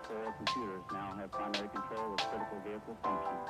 Topical computers now have primary control of critical vehicle functions.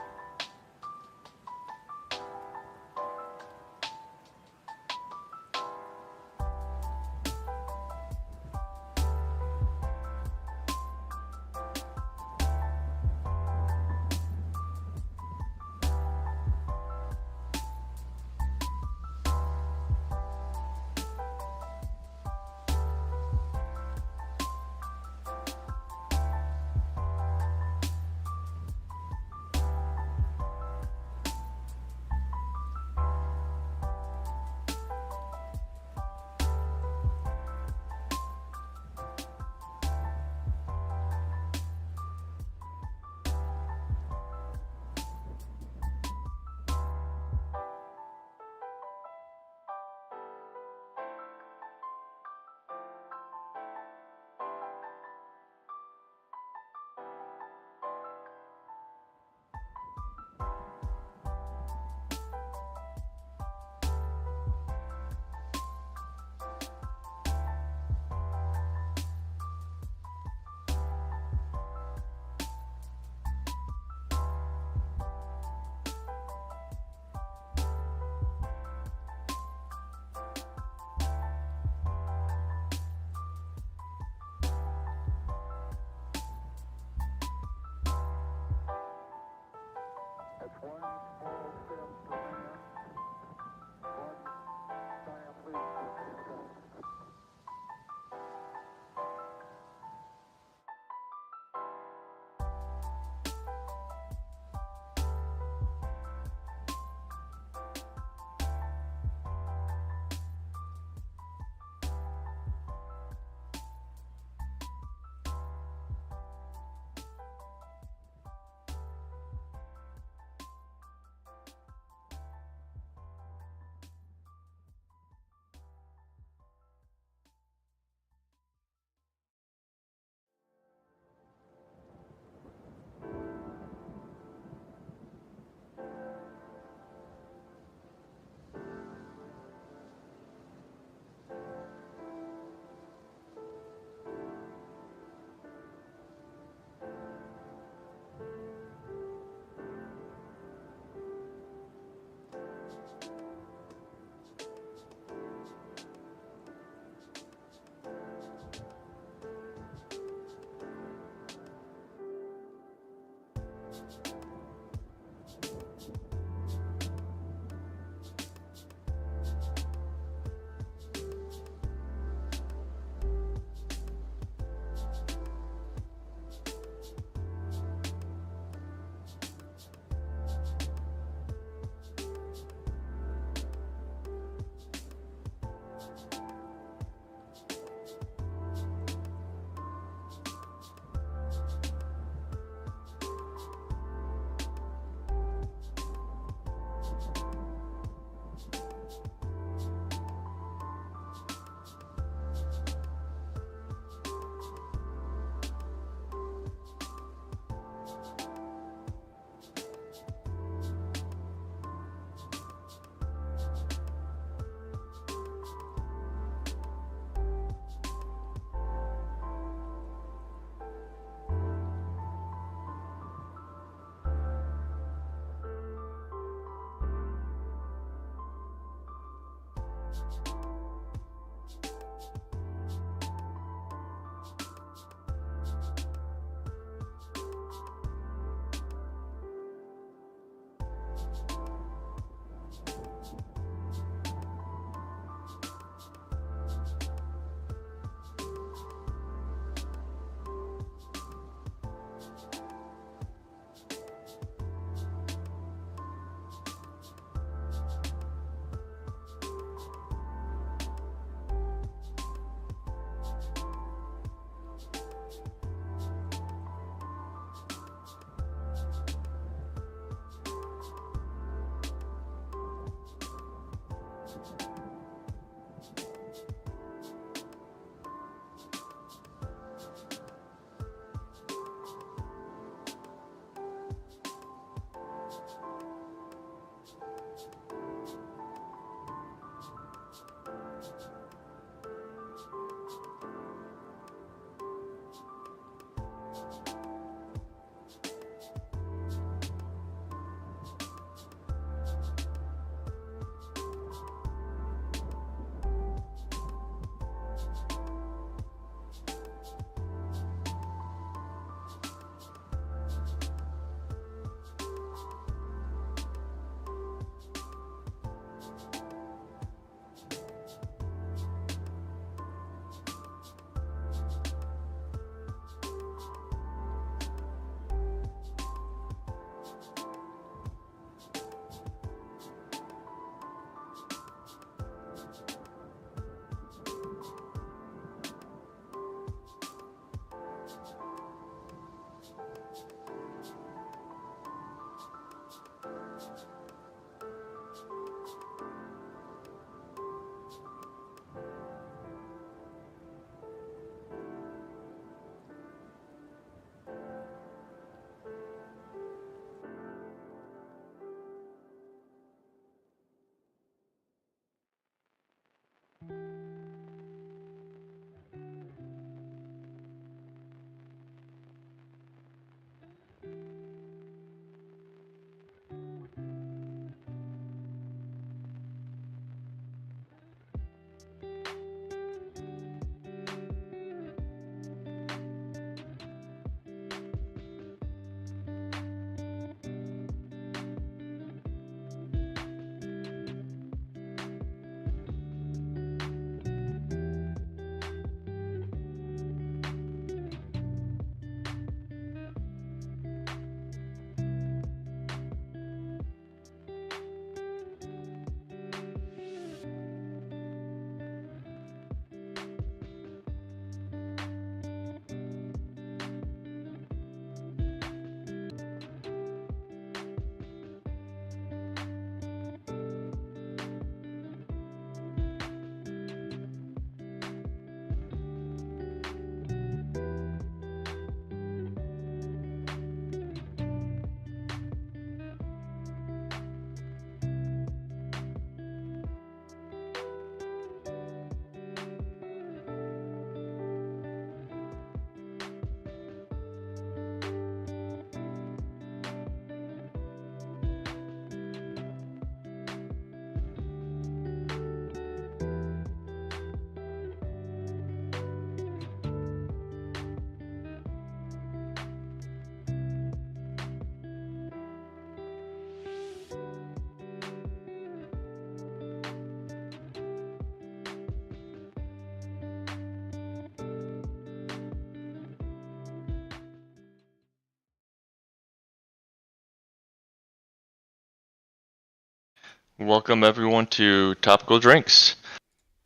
Welcome everyone to Topical Drinks.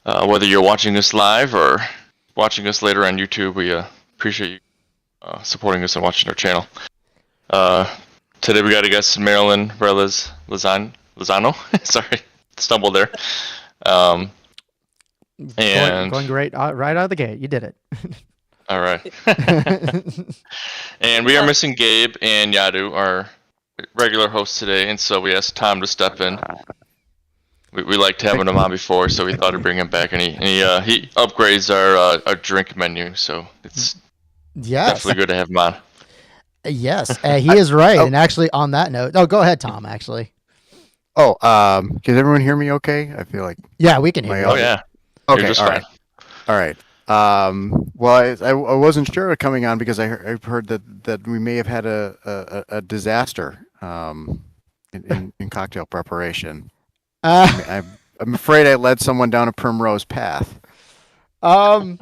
Whether you're watching us live or watching us later on YouTube, we appreciate you supporting us and watching our channel. Today we got a guest, Marilyn Lozano. Sorry, stumbled there. And Going great right out of the gate. You did it. all right. And we are missing Gabe and Yadu, our regular hosts today, and so we asked Tom to step in. We liked having him on before, so we thought to bring him back, and he upgrades our drink menu, so it's definitely good to have him on. Yes, he is right. And actually, on that note, go ahead, Tom. Actually, can everyone hear me? Okay, I feel like we can hear you. Oh yeah. Okay, all right. Well, I wasn't sure coming on because I heard that we may have had a disaster in cocktail preparation. I'm afraid I led someone down a primrose path. I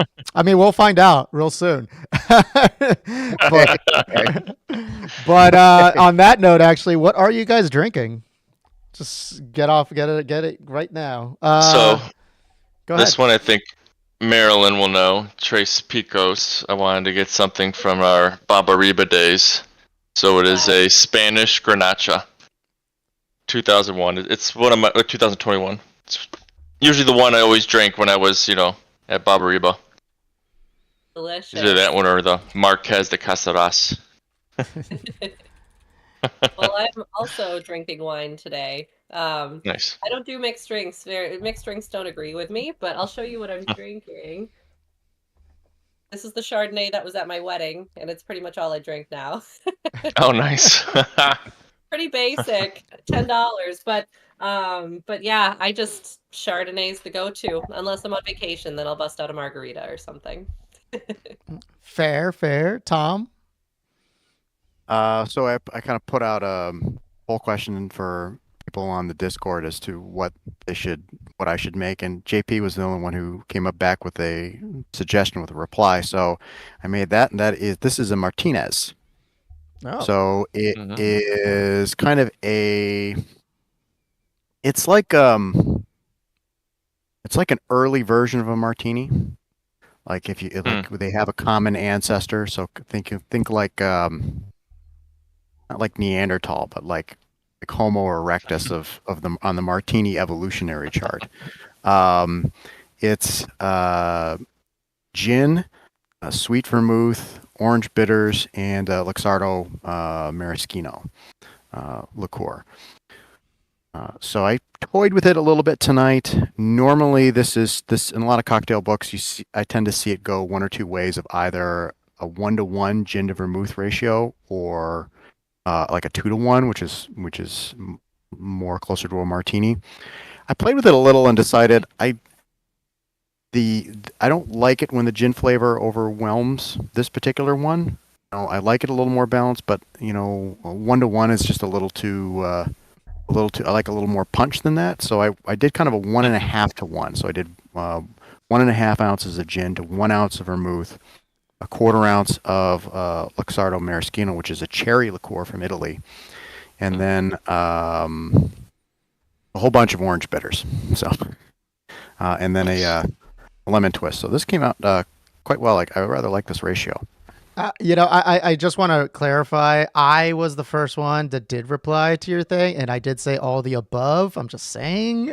mean, we'll find out real soon. but on that note, actually, what are you guys drinking? Just get it right now. So go ahead. This one I think Marilyn will know. Tres Picos. I wanted to get something from our Barbariba days. So it is a Spanish Grenache. 2001. It's one of my 2021. It's usually the one I always drank when I was, at Barbariba. Delicious. Either that one or the Marquez de Caceres. Well, I'm also drinking wine today. Nice. I don't do mixed drinks. Mixed drinks don't agree with me, but I'll show you what I'm drinking. This is the Chardonnay that was at my wedding, and it's pretty much all I drink now. Oh, nice. Pretty basic, $10, but yeah, Chardonnay's the go-to. Unless I'm on vacation, then I'll bust out a margarita or something. Fair. Tom? So I kind of put out a poll question for people on the Discord as to what I should make, and JP was the only one who came up back with a suggestion with a reply. So I made that, and this is a Martinez. Oh. So it is kind of it's like an early version of a martini. Like if you they have a common ancestor, so think like not like Neanderthal, but like Homo erectus on the martini evolutionary chart. It's gin, sweet vermouth, orange bitters, and Luxardo maraschino liqueur. So I toyed with it a little bit tonight. Normally, this in a lot of cocktail books, I tend to see it go one or two ways of either a 1-to-1 gin to vermouth ratio or like a 2-to-1, which is more closer to a martini. I played with it a little and decided I don't like it when the gin flavor overwhelms this particular one. I like it a little more balanced, but 1-to-1 is just a little too. I like a little more punch than that. So I did kind of a 1.5-to-1. So I did 1.5 ounces of gin to 1 ounce of vermouth, a 1/4 ounce of Luxardo maraschino, which is a cherry liqueur from Italy, and then a whole bunch of orange bitters. So and then a lemon twist. So this came out quite well. I rather like this ratio. I just want to clarify. I was the first one that did reply to your thing, and I did say all the above. I'm just saying.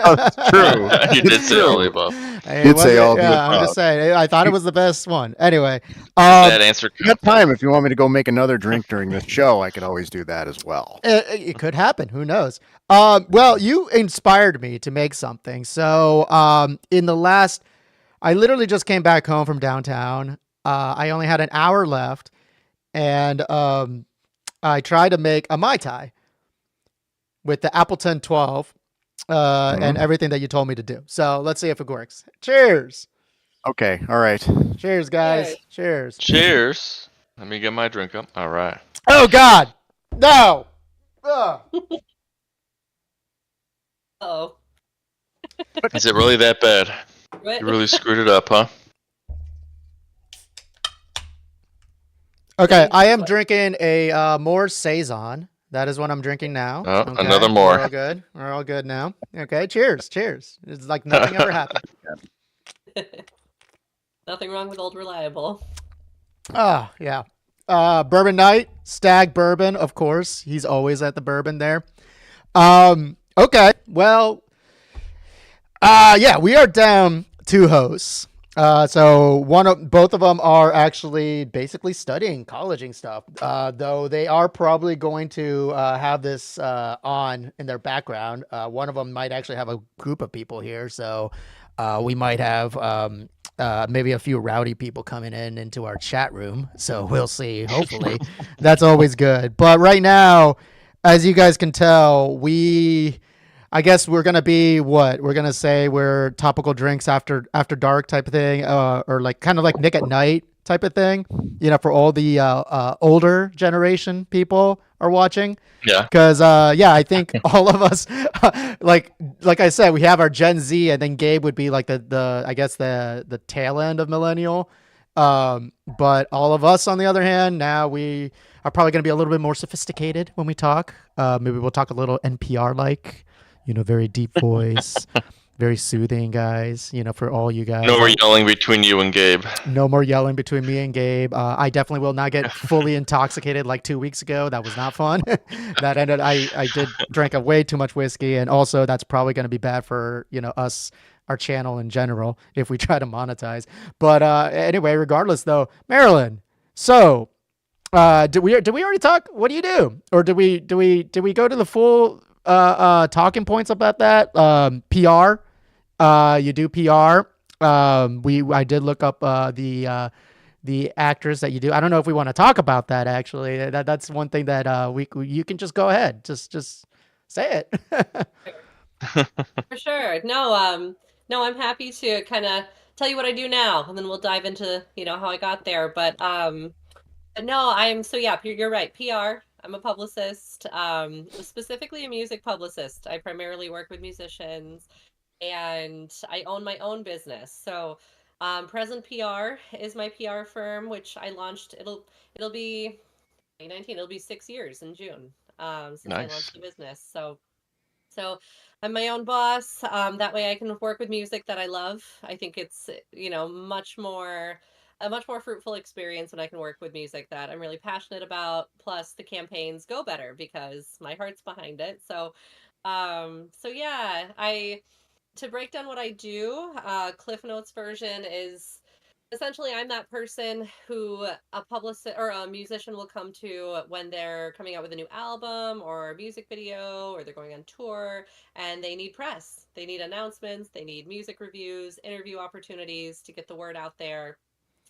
Oh, that's true. You did say all the above. You did say all the above. I'm just saying. I thought it was the best one. Anyway. That answer. At time, if you want me to go make another drink during this show, I could always do that as well. It could happen. Who knows? Well, you inspired me to make something. So I literally just came back home from downtown. I only had an hour left, and I tried to make a Mai Tai with the Appleton 12 and everything that you told me to do. So let's see if it works. Cheers. Okay. All right. Cheers, guys. Cheers. Cheers. Let me get my drink up. All right. Oh, God. No. Oh. Is it really that bad? What? You really screwed it up, huh? Okay, I am drinking a more Saison. That is what I'm drinking now. Oh, Okay. another more. We're all good. We're all good now. Okay. Cheers. Cheers. It's like nothing ever happened. Nothing wrong with old reliable. Oh, yeah. Bourbon night, Stag bourbon, of course. He's always at the bourbon there. Okay. Well, yeah, we are down two hosts. So both of them are actually basically studying colleging stuff. Though they are probably going to have this on in their background. One of them might actually have a group of people here, so we might have maybe a few rowdy people coming into our chat room. So we'll see. Hopefully, that's always good. But right now, as you guys can tell, I guess we're gonna be what we're gonna say we're topical drinks after dark type of thing, or like kind of like Nick at Night type of thing. You know, for all the older generation people are watching. Yeah. Because yeah, I think all of us, like I said, we have our Gen Z, and then Gabe would be like the I guess the tail end of millennial. But all of us, on the other hand, now we are probably going to be a little bit more sophisticated when we talk. Maybe we'll talk a little NPR like, very deep voice, very soothing, guys. For all you guys. No more yelling between you and Gabe. No more yelling between me and Gabe. I definitely will not get fully intoxicated like 2 weeks ago. That was not fun. That ended. I did drink a way too much whiskey, and also that's probably going to be bad for us, our channel in general, if we try to monetize. But anyway, regardless though, Marilyn. So, did we already talk? What do you do, or did we go to the full talking points about that? PR. You do PR. I did look up the actors that you do. I don't know if we want to talk about that actually. That's one thing that you can just go ahead. Just say it. For sure. No, I'm happy to kind of tell you what I do now, and then we'll dive into, how I got there. But no, you're right. PR. I'm a publicist, specifically a music publicist. I primarily work with musicians, and I own my own business. So, Present PR is my PR firm, which I launched. It'll be 2019. It'll be 6 years in June, since I Nice. launched the business. So I'm my own boss. That way I can work with music that I love. I think it's, a much more fruitful experience when I can work with music that I'm really passionate about. Plus the campaigns go better because my heart's behind it. So yeah, to break down what I do, Cliff Notes version is essentially I'm that person who a publicist or a musician will come to when they're coming out with a new album or a music video, or they're going on tour and they need press. They need announcements, they need music reviews, interview opportunities to get the word out there,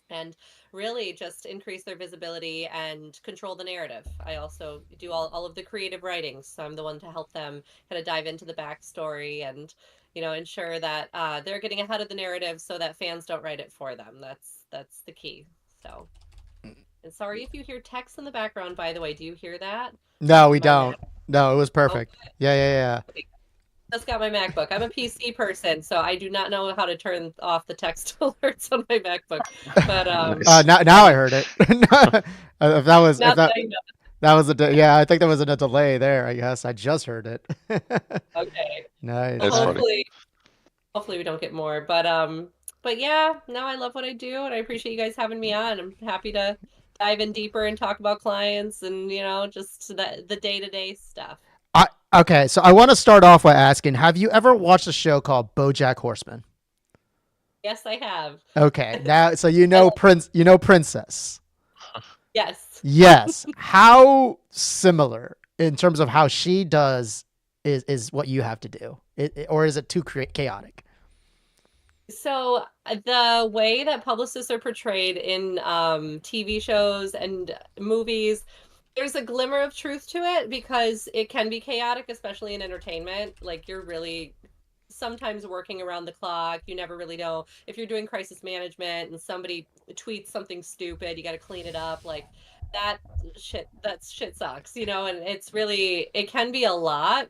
and really just increase their visibility and control the narrative. I also do all of the creative writing, so I'm the one to help them kind of dive into the backstory and ensure that they're getting ahead of the narrative so that fans don't write it for them. That's the key. So, and sorry if you hear text in the background, by the way. Do you hear that? No, we My don't. Mac. No, it was perfect. Okay. Yeah. Just got my MacBook. I'm a PC person, so I do not know how to turn off the text alerts on my MacBook. But Nice. Now I heard it. If that was now if that I know. that was yeah, I think there was a delay there. I guess I just heard it. Okay. Nice. That's funny. Hopefully we don't get more. But yeah, no, I love what I do, and I appreciate you guys having me on. I'm happy to dive in deeper and talk about clients and just the day-to-day stuff. Okay, so I want to start off by asking: have you ever watched a show called BoJack Horseman? Yes, I have. Okay, now so Princess. Yes. Yes. How similar in terms of how she does is what you have to do, or is it too chaotic? So the way that publicists are portrayed in TV shows and movies, there's a glimmer of truth to it because it can be chaotic, especially in entertainment. Like you're really sometimes working around the clock. You never really know if you're doing crisis management and somebody tweets something stupid, you got to clean it up. Like that shit sucks, and it can be a lot.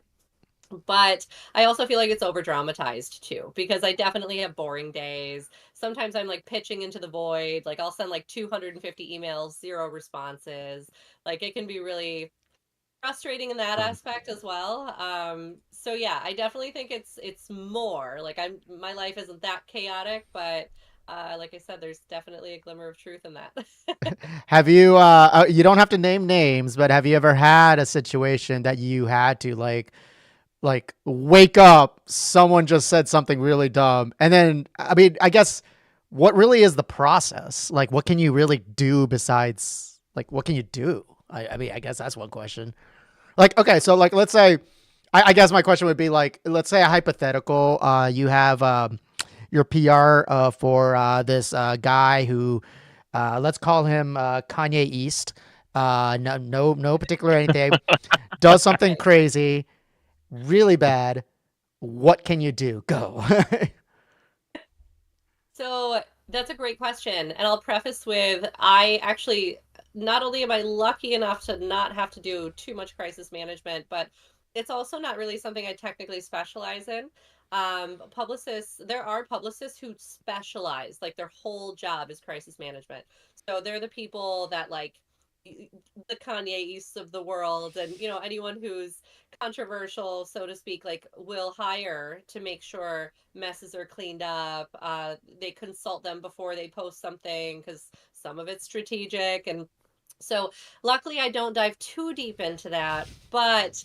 But I also feel like it's over dramatized too, because I definitely have boring days. Sometimes I'm like pitching into the void. Like I'll send like 250 emails, 0 responses. Like it can be really frustrating in that aspect as well. So yeah, I definitely think it's more like my life isn't that chaotic, but like I said, there's definitely a glimmer of truth in that. Have you you don't have to name names, but have you ever had a situation that you had to like wake up, someone just said something really dumb, and then I mean, I guess what really is the process? Like what can you really do besides like what can you do? I mean, I guess that's one question. Like okay, so like let's say I guess my question would be like let's say a hypothetical you have your PR for this guy who let's call him Kanye East. No particular anything. Does something crazy, really bad. What can you do? Go. So that's a great question. And I'll preface with I actually, not only am I lucky enough to not have to do too much crisis management, but it's also not really something I technically specialize in. Publicists, there are publicists who specialize, like their whole job is crisis management. So they're the people that like the Kanye Easts of the world and anyone who's controversial, so to speak, like will hire to make sure messes are cleaned up. They consult them before they post something because some of it's strategic. And so luckily I don't dive too deep into that, but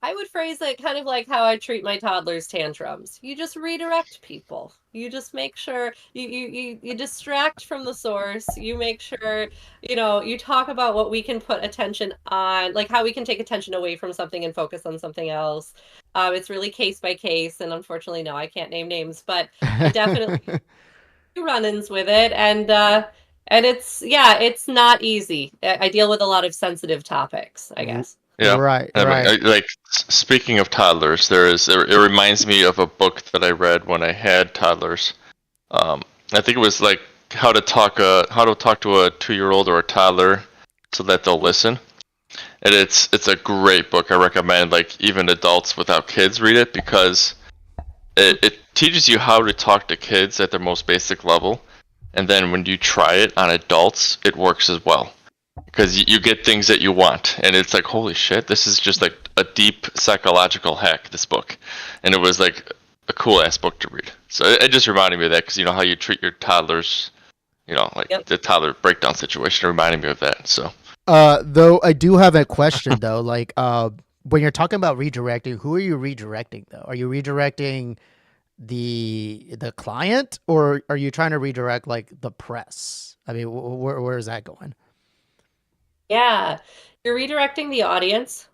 I would phrase it kind of like how I treat my toddler's tantrums. You just redirect people. You just make sure you distract from the source. You make sure, you talk about what we can put attention on, like how we can take attention away from something and focus on something else. It's really case by case. And unfortunately, no, I can't name names, but I definitely run-ins with it. And it's not easy. I deal with a lot of sensitive topics, I guess. Yeah. Right, I mean, right. speaking of toddlers, it reminds me of a book that I read when I had toddlers. I think it was like how to talk to a 2-year-old or a toddler so that they'll listen. And it's a great book. I recommend like even adults without kids read it because it teaches you how to talk to kids at their most basic level, and then when you try it on adults, it works as well because you get things that you want, and it's like holy shit, this is just like a deep psychological hack, this book. And it was like a cool ass book to read, so it just reminded me of that because you know how you treat your toddlers, like Yep. the toddler breakdown situation reminded me of that. So Though I do have a question though, like when you're talking about redirecting, who are you redirecting though? Are you redirecting the client or are you trying to redirect like the press? I mean, where is that going? Yeah, you're redirecting the audience,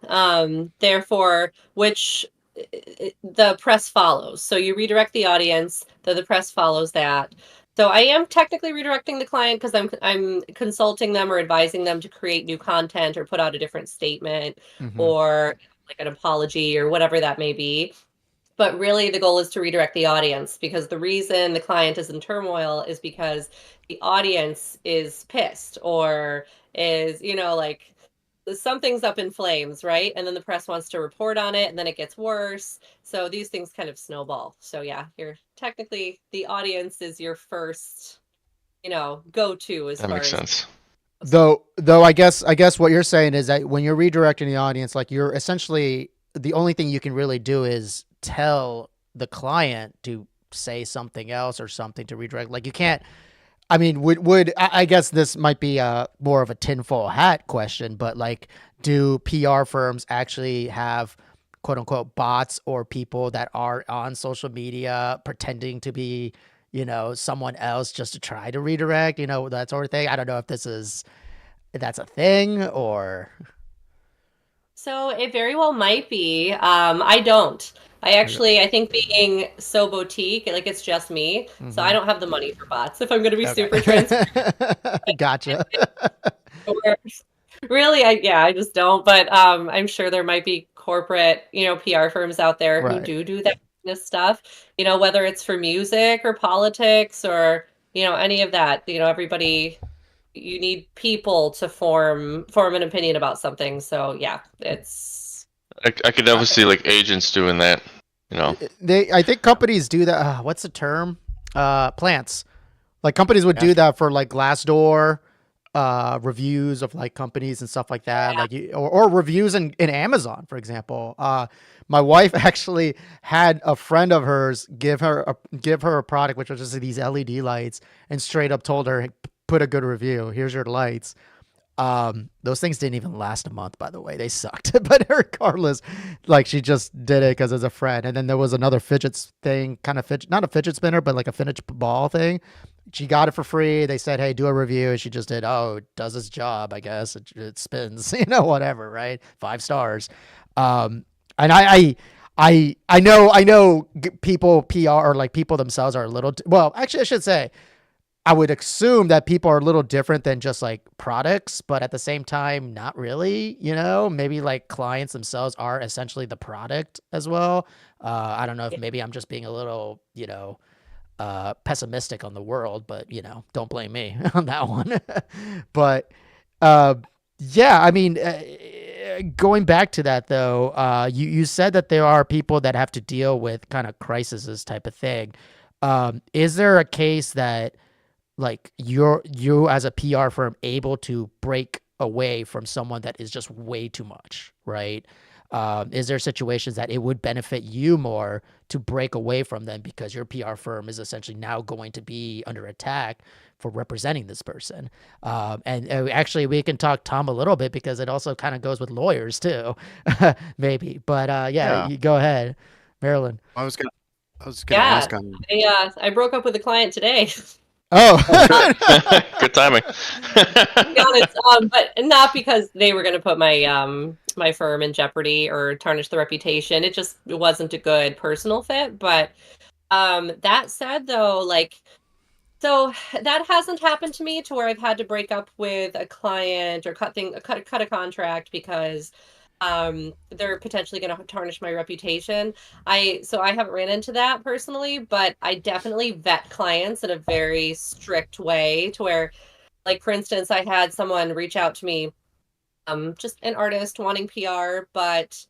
therefore, which the press follows. So you redirect the audience, the press follows that. So I am technically redirecting the client because I'm consulting them or advising them to create new content or put out a different statement Mm-hmm. or like an apology or whatever that may be. But really, the goal is to redirect the audience because the reason the client is in turmoil is because the audience is pissed or is, like something's up in flames, right? And then the press wants to report on it and then it gets worse. So these things kind of snowball. So yeah, you're technically the audience is your first, go to as that far makes as sense. Though I guess what you're saying is that when you're redirecting the audience, like you're essentially the only thing you can really do is tell the client to say something else or something to redirect. Like you can't. I mean, would I guess this might be a more of a tinfoil hat question, but like, do PR firms actually have quote unquote bots or people that are on social media pretending to be, someone else just to try to redirect, that sort of thing? I don't know if that's a thing or. So it very well might be. I don't. I think being so boutique, like it's just me. So I Mhm. don't have the money for bots. If I'm going to be super transparent, Okay. Gotcha. really, I just don't. But I'm sure there might be corporate, PR firms out there who Right. do that kind of stuff. Whether it's for music or politics or any of that. Everybody. You need people to form an opinion about something. So yeah, it's. I could definitely see like agents doing that. I think companies do that. What's the term? Plants. Like companies would do Yeah. that for like Glassdoor. reviews of like companies and stuff like that, like or reviews in Amazon, for example. My wife actually had a friend of hers give her a product, which was just these LED lights, and straight up told her, "Hey, put a good review. Here's your lights." Those things didn't even last a month, by the way. They sucked. But regardless, like she just did it because as a friend. And then there was another fidget thing, kind of fidget, not a fidget spinner, but like a fidget ball thing. She got it for free. They said, "Hey, do a review." And she just did. Oh, it does its job, I guess. It spins, whatever, right? 5 stars. And I know people PR or like people themselves are a little, well, actually I should say, I would assume that people are a little different than just like products, but at the same time, not really, maybe like clients themselves are essentially the product as well. I don't know if maybe I'm just being a little, pessimistic on the world, but don't blame me on that one. But, yeah, I mean, going back to that though, you said that there are people that have to deal with kind of crises type of thing. Is there a case that like you as a PR firm able to break away from someone that is just way too much, right? Is there situations that it would benefit you more to break away from them because your PR firm is essentially now going to be under attack for representing this person? And actually, we can talk Tom a little bit because it also kind of goes with lawyers too, maybe. But yeah, you go ahead, Marilyn. I was gonna Yeah, ask on. I broke up with a client today. Oh, Good timing. To be honest, but not because they were going to put my firm in jeopardy or tarnish the reputation. It wasn't a good personal fit. But that said, though, like, so that hasn't happened to me to where I've had to break up with a client or cut a contract because they're potentially going to tarnish my reputation. So I haven't ran into that personally, but I definitely vet clients in a very strict way to where, like, for instance, I had someone reach out to me, just an artist wanting PR, but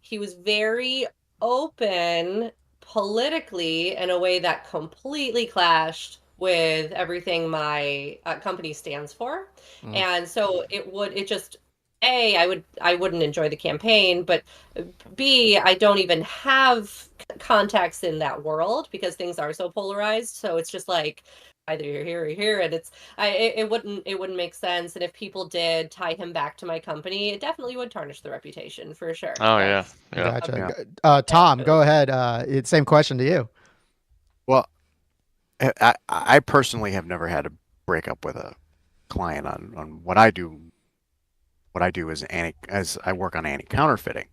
he was very open politically in a way that completely clashed with everything my company stands for. And so I wouldn't enjoy the campaign, but B, I don't even have contacts in that world because things are so polarized. So it's just like either you're here or here, and it wouldn't make sense. And if people did tie him back to my company, it definitely would tarnish the reputation for sure. Oh yeah. Gotcha. Tom, go ahead. It's same question to you. Well, I personally have never had to break up with a client on what I do. What I do is as I work on anti-counterfeiting.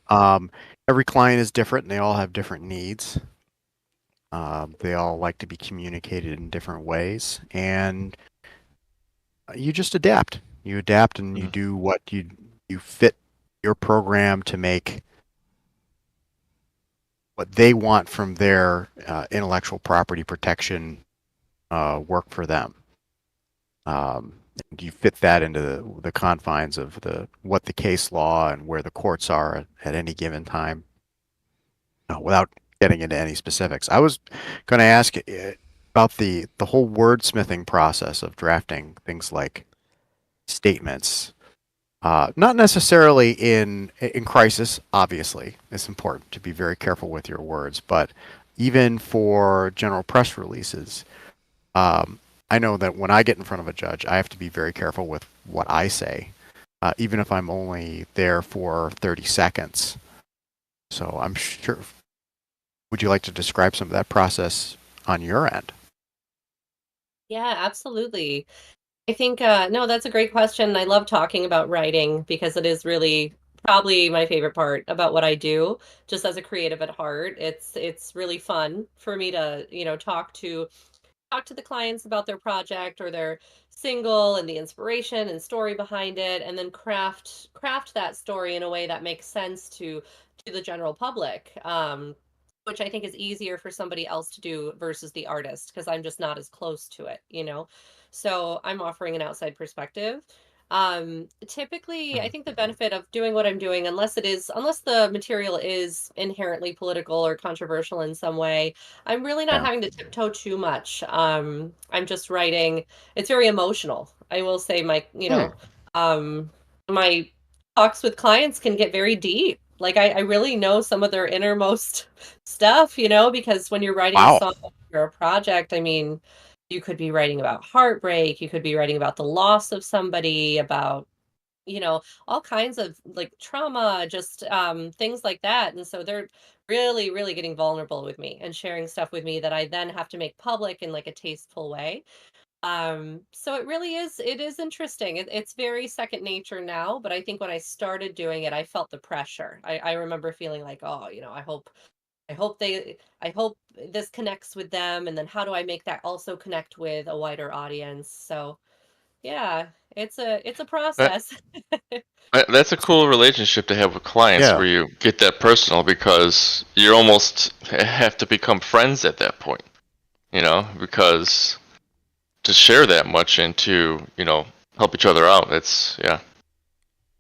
Every client is different, and they all have different needs. They all like to be communicated in different ways, and you just adapt. You adapt, and you do what you fit your program to make what they want from their intellectual property protection work for them. You fit that into the confines of what the case law and where the courts are at any given time, without getting into any specifics. I was going to ask about the whole wordsmithing process of drafting things like statements. Not necessarily in crisis, obviously. It's important to be very careful with your words, but even for general press releases, I know that when I get in front of a judge, I have to be very careful with what I say, even if I'm only there for 30 seconds. So I'm sure. Would you like to describe some of that process on your end? Yeah, absolutely. I think no, that's a great question. I love talking about writing because it is really probably my favorite part about what I do. Just as a creative at heart, it's really fun for me to, talk to the clients about their project or their single and the inspiration and story behind it, and then craft that story in a way that makes sense to the general public. Which I think is easier for somebody else to do versus the artist because I'm just not as close to it. So I'm offering an outside perspective. Typically, I think the benefit of doing what I'm doing, unless the material is inherently political or controversial in some way, I'm really not Yeah. having to tiptoe too much. I'm just writing. It's very emotional. I will say um, my talks with clients can get very deep. Like I really know some of their innermost stuff, because when you're writing a Wow. song or a project, I mean, you could be writing about heartbreak, you could be writing about the loss of somebody, about all kinds of like trauma, just things like that. And so they're really really getting vulnerable with me and sharing stuff with me that I then have to make public in like a tasteful way. So it is interesting. It's very second nature now, but I think when I started doing it, I felt the pressure. I remember feeling like, oh, I hope this connects with them, and then how do I make that also connect with a wider audience? So yeah, it's a That, process. that's a cool relationship to have with clients Yeah. where you get that personal because you almost have to become friends at that point, because to share that much and to, help each other out, yeah. At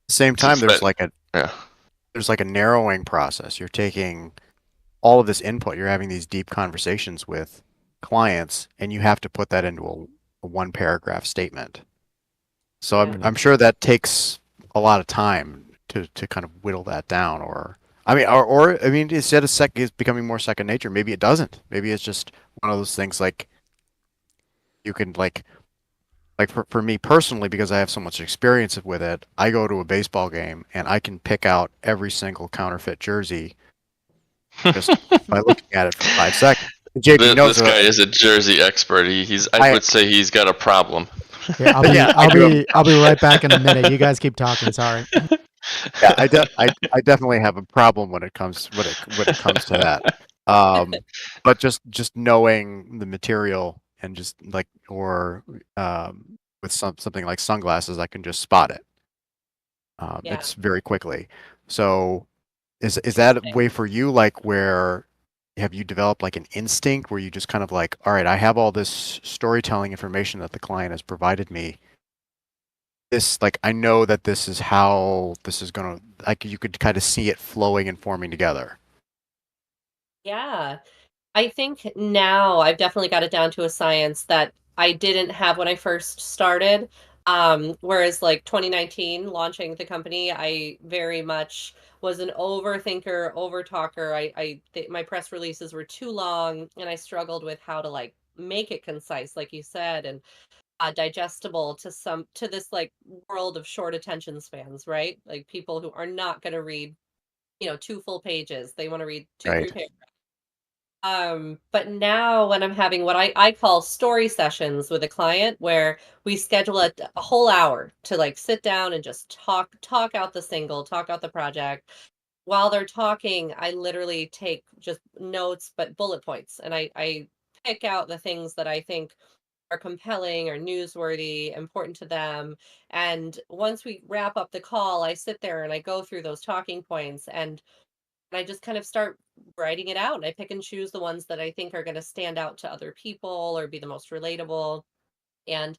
the same time, It's that, yeah. there's like a narrowing process. You're taking all of this input. You're having these deep conversations with clients, and you have to put that into a one paragraph statement. So Yeah. I'm sure that takes a lot of time to kind of whittle that down, or I mean, instead of it's becoming more second nature. Maybe it doesn't. Maybe it's just one of those things like you can like for me personally, because I have so much experience with it, I go to a baseball game and I can pick out every single counterfeit jersey just by looking at it for 5 seconds. JP knows This guy that is a jersey expert. I I would say he's got a problem. Yeah, I'll be yeah, I I'll do. be I'll be right back in a minute. You guys keep talking. Sorry. Yeah, I definitely have a problem when it comes to that. But just knowing the material and just like or with something like sunglasses, I can just spot it. Yeah. It's very quickly. So is that a way for you, like where have you developed like an instinct where you just kind of like, all right, I have all this storytelling information that the client has provided me. This like I know that this is how this is gonna like you could kind of see it flowing and forming together. Yeah. I think now I've definitely got it down to a science that I didn't have when I first started. Whereas like 2019 launching the company, I very much was an overthinker, overtalker. My press releases were too long, and I struggled with how to like make it concise, like you said, and digestible to this like world of short attention spans, right? Like people who are not going to read, two full pages. They want to read two, three Right. pages. But now when I'm having what I call story sessions with a client where we schedule a whole hour to like sit down and just talk out the single, talk out the project. While they're talking, I literally take just notes, but bullet points, and I pick out the things that I think are compelling or newsworthy, important to them. And once we wrap up the call, I sit there and I go through those talking points, and I just kind of start writing it out. I pick and choose the ones that I think are going to stand out to other people or be the most relatable. And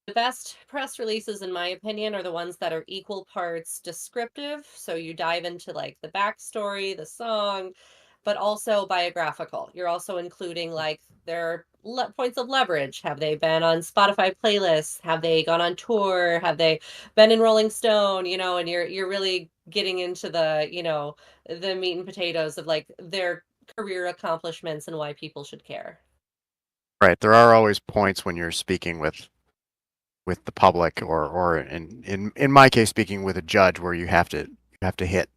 the best press releases, in my opinion, are the ones that are equal parts descriptive. So you dive into like the backstory, the song, but also biographical. You're also including like their points of leverage. Have they been on Spotify playlists? Have they gone on tour? Have they been in Rolling Stone? And you're really getting into the meat and potatoes of like their career accomplishments and why people should care. Right. There are always points when you're speaking with the public or in my case speaking with a judge where you have to hit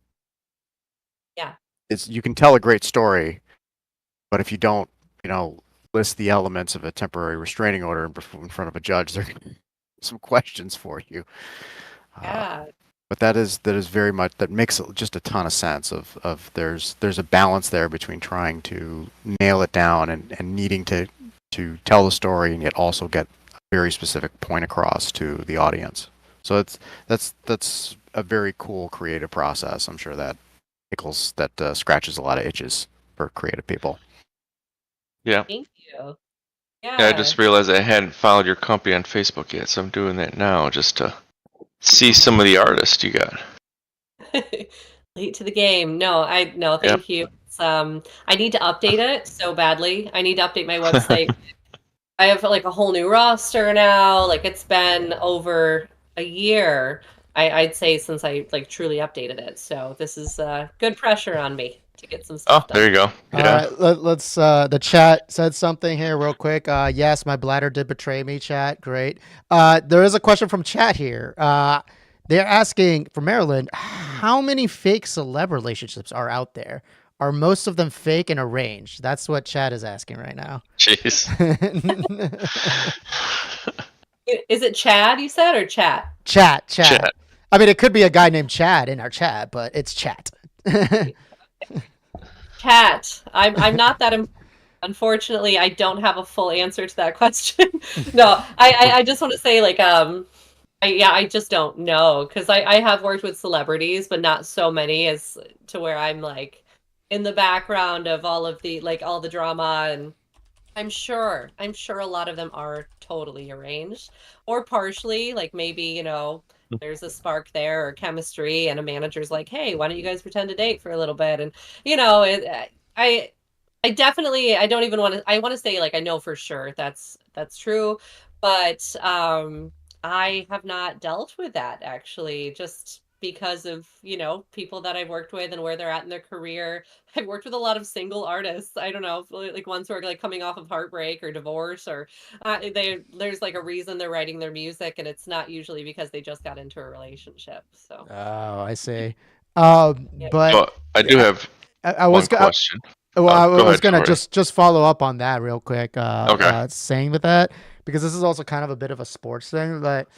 Yeah. it's you can tell a great story, but if you don't, list the elements of a temporary restraining order in front of a judge, there are some questions for you. Uh, Yeah. but that is very much that makes just a ton of sense of there's a balance there between trying to nail it down and needing to tell the story and yet also get a very specific point across to the audience. So that's a very cool creative process. I'm sure that scratches a lot of itches for creative people. Yeah. Thank you. Yeah, I Yeah. just realized I hadn't followed your company on Facebook yet, so I'm doing that now just to see some of the artists you got. Late to the game. No, thank you. It's, I need to update it so badly. I need to update my website. I have like a whole new roster now. Like it's been over a year, I'd say, since I like truly updated it. So this is good pressure on me to get some stuff done. There you go. Yeah. All right, let's. The chat said something here real quick. Yes, my bladder did betray me. Chat, great. There is a question from chat here. They're asking for Maryland, how many fake celeb relationships are out there? Are most of them fake and arranged? That's what chat is asking right now. Jeez. Is it Chad you said or chat? Chat. I mean, it could be a guy named Chad in our chat, but it's chat. Chat. I'm not that. Unfortunately, I don't have a full answer to that question. No, I just want to say like I just don't know because I have worked with celebrities, but not so many as to where I'm like in the background of all of the like all the drama, and I'm sure a lot of them are totally arranged or partially, like maybe, there's a spark there or chemistry and a manager's like, "Hey, why don't you guys pretend to date for a little bit?" And I I definitely I don't even want to I want to say like I know for sure that's true, but I have not dealt with that actually just because of, people that I've worked with and where they're at in their career. I've worked with a lot of single artists. I don't know, like ones who are like coming off of heartbreak or divorce or there's like a reason they're writing their music and it's not usually because they just got into a relationship. So Oh, I see. yeah. But Well, I do have I one was gonna. question. Well, I Go was ahead, gonna Corey. just follow up on that real quick. Okay. Saying with that because this is also kind of a bit of a sports thing, but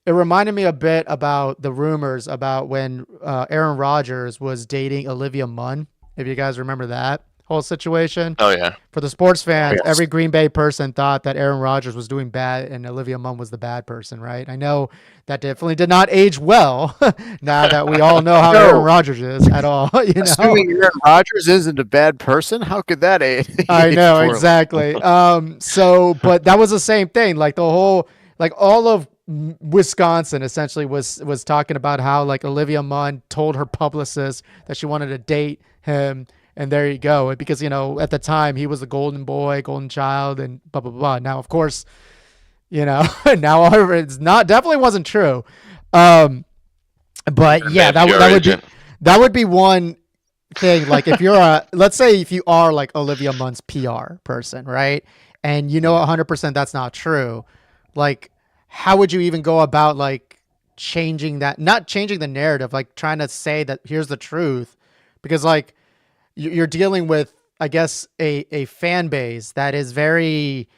it reminded me a bit about the rumors about when Aaron Rodgers was dating Olivia Munn. If you guys remember that whole situation. Oh yeah. For the sports fans, Yes. every Green Bay person thought that Aaron Rodgers was doing bad and Olivia Munn was the bad person, right? I know that definitely did not age well. Now that we all know how No. Aaron Rodgers is at all, Assuming Aaron Rodgers isn't a bad person, how could that aid? I know poorly? exactly. But that was the same thing. Like the whole, like all of Wisconsin essentially was talking about how like Olivia Munn told her publicist that she wanted to date him, and there you go. Because at the time he was the golden boy, golden child, and blah blah blah. Now of course, now however it's not definitely wasn't true. But yeah, that would be one thing. Like if you're let's say if you are like Olivia Munn's PR person, right? And 100% that's not true. Like, how would you even go about like changing that? Not changing the narrative, like trying to say that here's the truth, because like you're dealing with, I guess, a fan base that is very.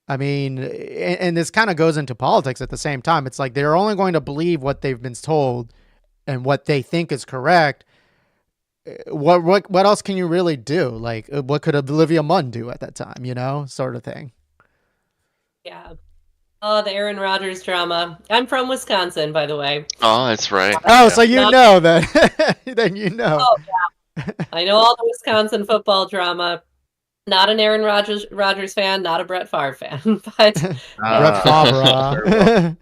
I mean, and this kind of goes into politics at the same time. It's like they're only going to believe what they've been told and what they think is correct. What else can you really do? Like, what could Olivia Munn do at that time? Sort of thing. Yeah. Oh, the Aaron Rodgers drama. I'm from Wisconsin, by the way. Oh, that's right. Oh, Yeah. so you know that. Then you know. Oh, yeah. I know all the Wisconsin football drama. Not an Aaron Rodgers fan, not a Brett Favre fan, but Brett Favre.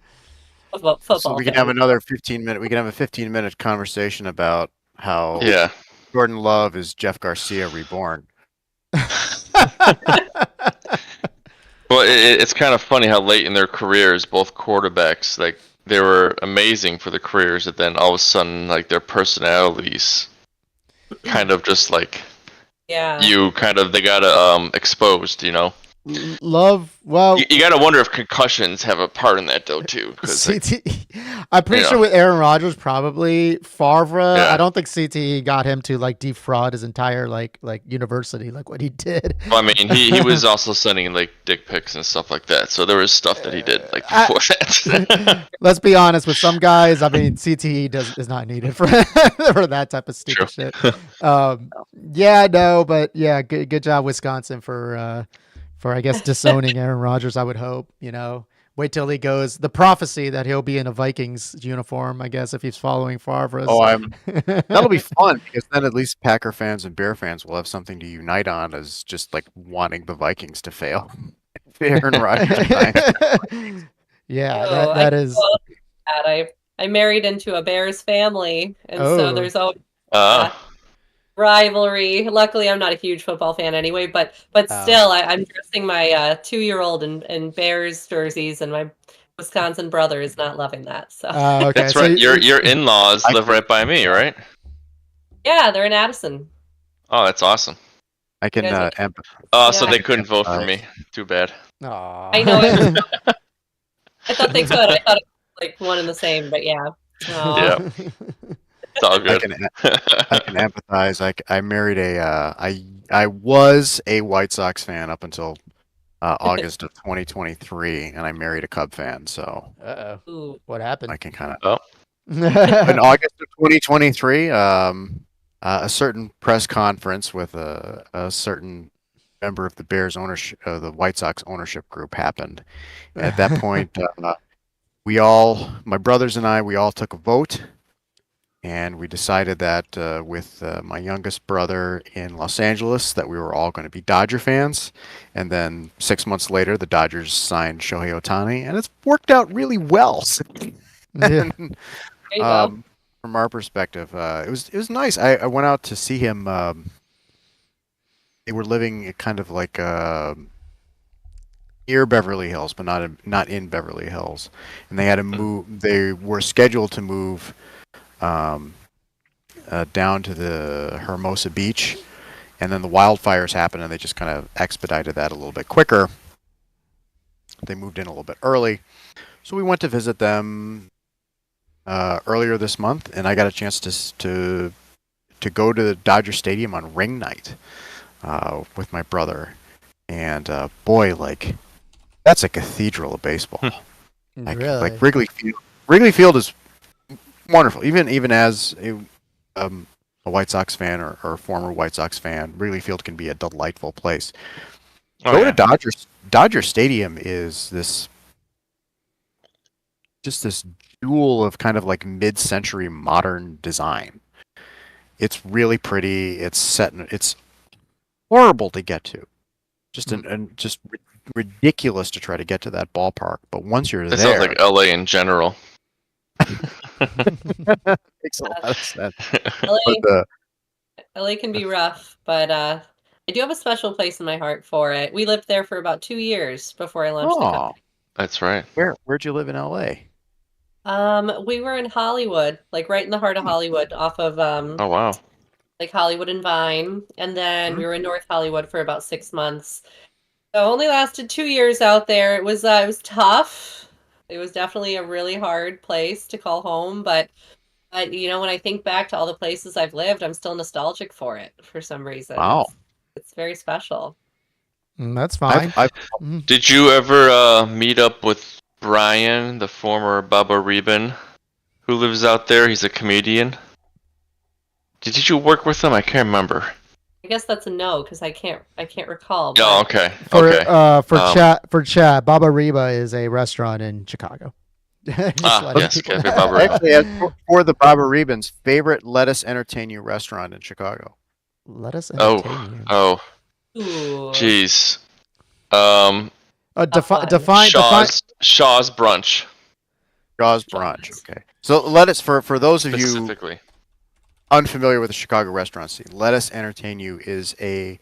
football. So we can have another 15-minute. We can have a 15-minute conversation about how Yeah. Jordan Love is Jeff Garcia reborn. Well, it's kind of funny how late in their careers, both quarterbacks, like they were amazing for the careers, and then all of a sudden, like their personalities, kind of just like Yeah. they got exposed. Love. Well, You got to wonder if concussions have a part in that though too. 'Cause, like, CTE. I'm pretty sure with Aaron Rodgers, probably Favre. Yeah. I don't think CTE got him to like defraud his entire like university, like what he did. well, I mean, he was also sending like dick pics and stuff like that. So there was stuff that he did like before that. Let's be honest with some guys. I mean, CTE is not needed for for that type of stupid shit. Yeah, no, but yeah, good job Wisconsin for I guess disowning Aaron Rodgers. I would hope. Wait till he goes. The prophecy that he'll be in a Vikings uniform. I guess if he's following Favre's. Oh, that'll be fun because then at least Packer fans and Bear fans will have something to unite on as just like wanting the Vikings to fail. Aaron Rodgers. Yeah, Oh, that is. I I married into a Bears family, and so Oh. there's always Uh, rivalry. Luckily, I'm not a huge football fan anyway, but Oh. still, I'm dressing my 2-year-old in Bears jerseys, and my Wisconsin brother is not loving that. So Okay. that's So right. Your it's- in-laws I live can- right by me, right? yeah, they're in Addison. Oh, that's awesome. I can You guys Oh, so Yeah. they couldn't vote for me. Too bad. Aw. I know it. I thought they could. I thought it was like one and the same, but yeah. Yeah. It's all I good. can empathize. I married I was a White Sox fan up until August of 2023, and I married a Cub fan. So Uh-oh. Ooh. What happened? I can kind of. Oh, In August of 2023, a certain press conference with a certain member of the Bears ownership, the White Sox ownership group happened. At that point, my brothers and I, we all took a vote, and we decided that with my youngest brother in Los Angeles, that we were all going to be Dodger fans. And then 6 months later, the Dodgers signed Shohei Ohtani, and it's worked out really well. Yeah. There you go. From our perspective, it was nice. I went out to see him. They were living kind of like near Beverly Hills, but not in Beverly Hills, and they had to move. They were scheduled to move down to the Hermosa Beach, and then the wildfires happened, and they just kind of expedited that a little bit quicker. They moved in a little bit early, so we went to visit them earlier this month, and I got a chance to go to the Dodger Stadium on ring night with my brother, and boy, like that's a cathedral of baseball. Really? Like Wrigley Field. Wrigley Field is wonderful, even as a White Sox fan or a former White Sox fan. Wrigley Field can be a delightful place. oh Go yeah. to Dodger Stadium is this jewel of kind of like mid-century modern design. It's really pretty. It's horrible to get to. Just ridiculous to try to get to that ballpark. But once you're It there, sounds like LA in general. makes a lot of sense. LA, But LA can be rough, but I do have a special place in my heart for it. We lived there for about 2 years before I launched the company. That's right. where'd you live in LA? We were in Hollywood, like right in the heart of Hollywood, off of Oh wow. like Hollywood and Vine, and then Mhm. we were in North Hollywood for about 6 months. So only lasted 2 years out there. It was tough. It was definitely a really hard place to call home, but when I think back to all the places I've lived, I'm still nostalgic for it for some reason. Wow. It's very special. That's fine. I've Mm. Did you ever meet up with Brian, the former Bubba Reben, who lives out there? He's a comedian. Did you work with him? I can't remember. I guess that's a no because I can't recall. Oh, but- okay. For Okay. for chat, Baba Reba is a restaurant in Chicago. Just letting yes, people Cafe know. Baba Reba. actually for the Baba Reben's favorite Let Us Entertain You restaurant in Chicago. Let us Oh, entertain you. oh, Ooh. jeez. Define. Shaw's Brunch Jaws Brunch. Okay. So Lettuce for those of you specifically. unfamiliar with the Chicago restaurant scene, Let Us Entertain You is a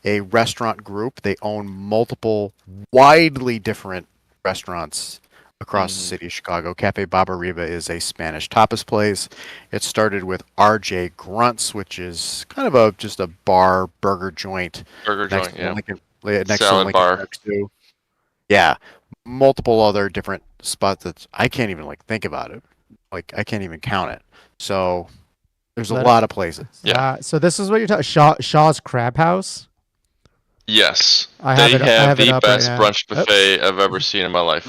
restaurant group. They own multiple widely different restaurants across the city of Chicago. Cafe Baba Reba is a Spanish tapas place. It started with RJ Grunts, which is kind of just a bar burger joint Burger next joint, to yeah. Lincoln, next to Salad Lincoln bar. Park Zoo. Yeah, multiple other different spots that I can't even think about it. Like I can't even count it. So there's a Let- lot of places. Yeah. So this is what you're talking. Shaw's Crab House. Yes. I They have it- I have have it the up right best now. brunch buffet I've ever seen in my life.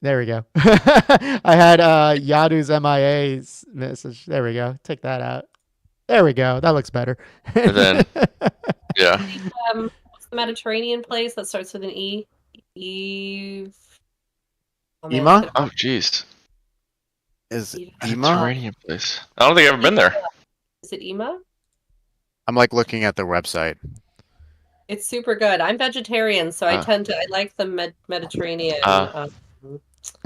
There we go. I had Yadu's MIA's message. There we go. Take that out. There we go. That looks better. And then- Yeah. What's the Mediterranean place that starts with an E? Eve. Oh, man, Ema? Oh, jeez. Is Ema? Ema? Mediterranean place. I don't think I've ever been there. Is it Ema? I'm looking at their website. It's super good. I'm vegetarian, so I Ah. tend to I like the Mediterranean. Ah.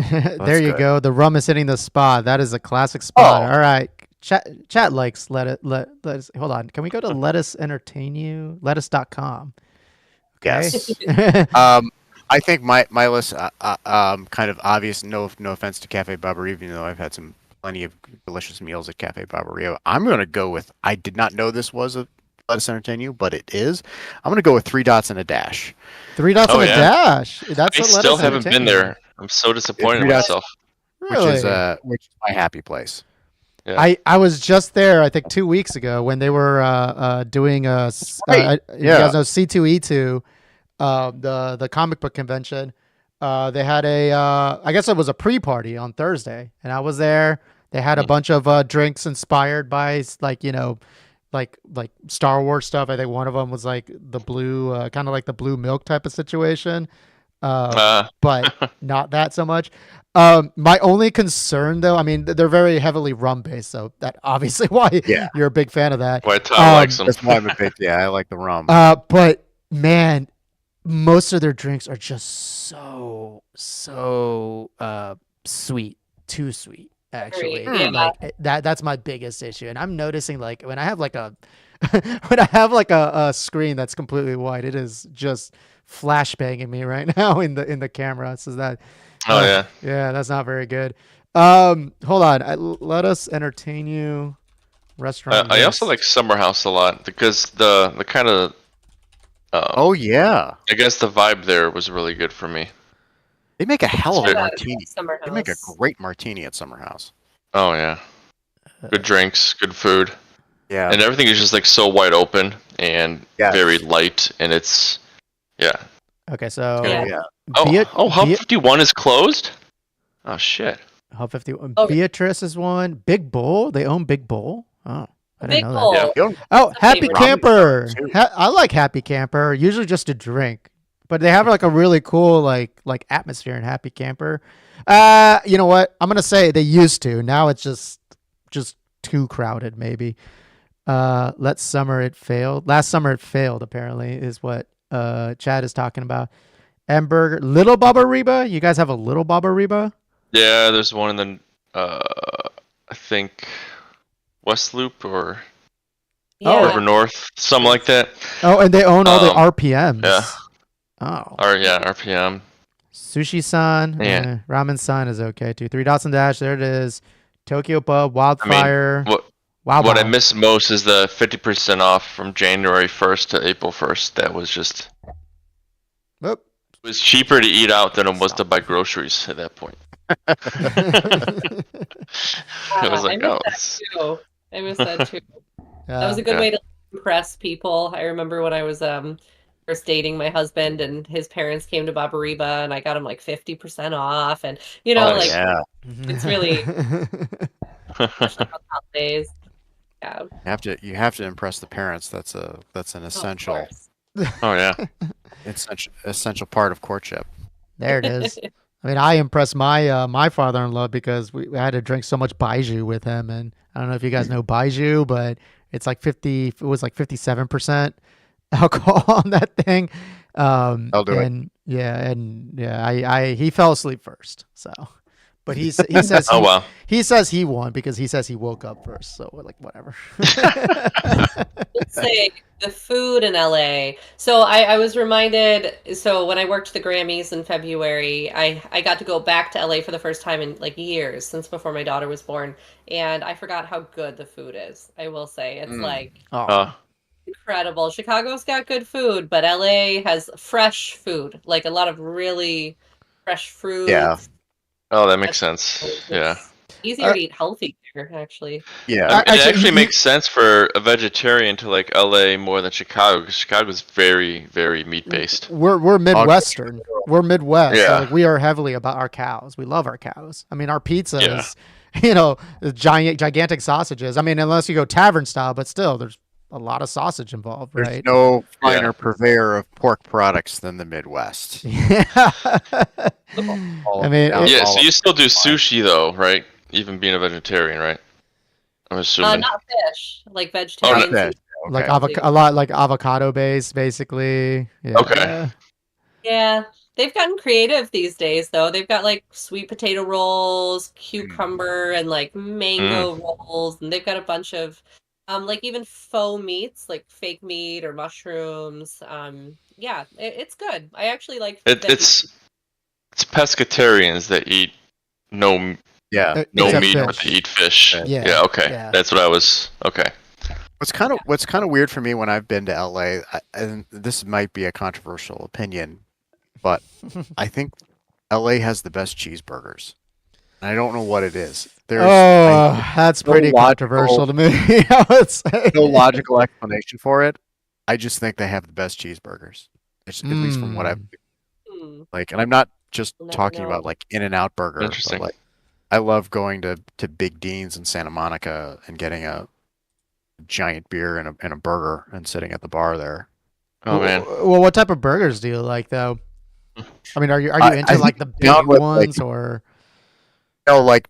There you good. go. The rum is hitting the spot. That is a classic spot. Oh. All right. Chat likes let us hold on. Can we go to let us entertain you? Lettuce.com. Okay. Yes. I think my list, kind of obvious. No offense to Cafe Barberia, even though I've had some plenty of delicious meals at Cafe Barberia. I'm going to go with. I did not know this was a Let Us Entertain You, but it is. I'm going to go with 3 dots and a dash. 3 dots Oh, and a yeah. dash. That's I a still lettuce haven't been entertain you. there. I'm so disappointed in Three dots. myself. Really? Which is my happy place. Yeah. I was just there. I think 2 weeks ago when they were doing right. you guys know C2E2, the comic book convention. They had I guess it was a pre-party on Thursday, and I was there. They had a bunch of drinks inspired by like Star Wars stuff. I think one of them was like the blue, kind of like the blue milk type of situation, but not that so much. My only concern, though, I mean, they're very heavily rum based, so that obviously why Yeah. you're a big fan of that. Why Tom likes them. That's why I'm a big. Yeah, I like the rum. But man, most of their drinks are just so sweet, too sweet. Actually, Agreed. Yeah. like that's my biggest issue, and I'm noticing like when I have like a when I have like a screen that's completely white, it is just flashbanging me right now in the camera. So that Oh, yeah. yeah, that's not very good. Hold on, let us entertain you. Restaurant. I also list. like Summer House a lot because the kind of Oh yeah, I guess the vibe there was really good for me. they make a hell of a Yeah. martini. Summer They make a House. great martini at Summer House. Oh yeah, good drinks, good food, Yeah, and everything is just like so wide open and Yes. very light, and it's yeah. Okay, so Yeah. yeah. Hub 51 is closed. Oh shit. Hub 50. Oh. Beatrice is one. Big Bull. They own Big Bull. Oh, I Big didn't know Bull. that. Yeah. Oh, It's a Happy favorite. Camper. Too. I like Happy Camper. Usually just a drink, but they have like a really cool like atmosphere in Happy Camper. You know what? I'm gonna say they used to. Now it's just too crowded. Maybe. Last summer it failed. Apparently is what Chad is talking about. Hamburger, Little Baba Reba. You guys have a Little Baba Reba? Yeah, there's one in the I think West Loop or Yeah. River North, something like that. Oh, and they own all the Um, RPMs. yeah. Oh. Or yeah, RPM. Sushi-san. Yeah. Ramen-san is okay too. 3 dots and dash. There it is. Tokyo Pub, Wildfire. What I Wow. miss most is the 50% off from January 1st to April 1st. That was just Oop. it was cheaper to eat out than it was to buy groceries at that point. It was like, I oh, miss that too. I miss that too. That was a Yeah. good Yeah. way to impress people. I remember when I was first dating my husband and his parents came to Babariba and I got him like 50% off and Oh, like Yeah, it's really especially on holidays. Yeah. you have to impress the parents. That's an Of essential course. oh yeah. essential part of courtship. There it is. I mean, I impressed my father-in-law because we had to drink so much baijiu with him, and I don't know if you guys know baijiu, but it's like 50. It was like 57% alcohol on that thing. I'll do it. and I he fell asleep first. So, but he says Oh wow. he says he won because he says he woke up first. So we're like whatever. Let's say the food in LA. So I was reminded, so when I worked the Grammys in February, I got to go back to LA for the first time in like years, since before my daughter was born. And I forgot how good the food is. I will say it's like Oh, incredible. Chicago's got good food, but LA has fresh food, like a lot of really fresh fruits. Yeah. Oh, that makes sense. Yeah. It's easier to eat healthy here, actually. Yeah, It Actually, actually you- makes sense for a vegetarian to like LA more than Chicago because Chicago's very, very meat based. we're Midwestern. We're Midwest. So Yeah. like we are heavily about our cows. We love our cows. I mean, our pizza Yeah. is, gigantic sausages. I mean, unless you go tavern style, but still, there's a lot of sausage involved, there's right? no finer Yeah. purveyor of pork products than the Midwest. Yeah. All I mean, of- Yeah, all so of- you still do sushi though, right? Even being a vegetarian, right? I'm assuming. Not fish, like Oh, vegetarian. not fish. sushi. like Okay. a lot like avocado based, basically. Yeah. Okay. Yeah, They've gotten creative these days, though. They've got like sweet potato rolls, cucumber, and like mango rolls, and they've got a bunch of like even faux meats, like fake meat or mushrooms. Yeah, it's good. I actually like It's pescatarians that eat no Yeah. no Except meat, but fish. they eat fish. Yeah, Yeah. Okay. yeah. That's what I was. Okay. What's kind of weird for me when I've been to LA, and this might be a controversial opinion, but I think LA has the best cheeseburgers. And I don't know what it is. That's no pretty logical- controversial to me. I would say. no logical explanation for it. I just think they have the best cheeseburgers. At least from what I've like, and I'm not just We'll never talking know. about like In-N-Out Burger, Interesting. but like I love going to Big Dean's in Santa Monica and getting a giant beer and a burger and sitting at the bar there. Oh man. Well, what type of burgers do you like, though? I mean, are you I into like the think down big with, ones or? No, like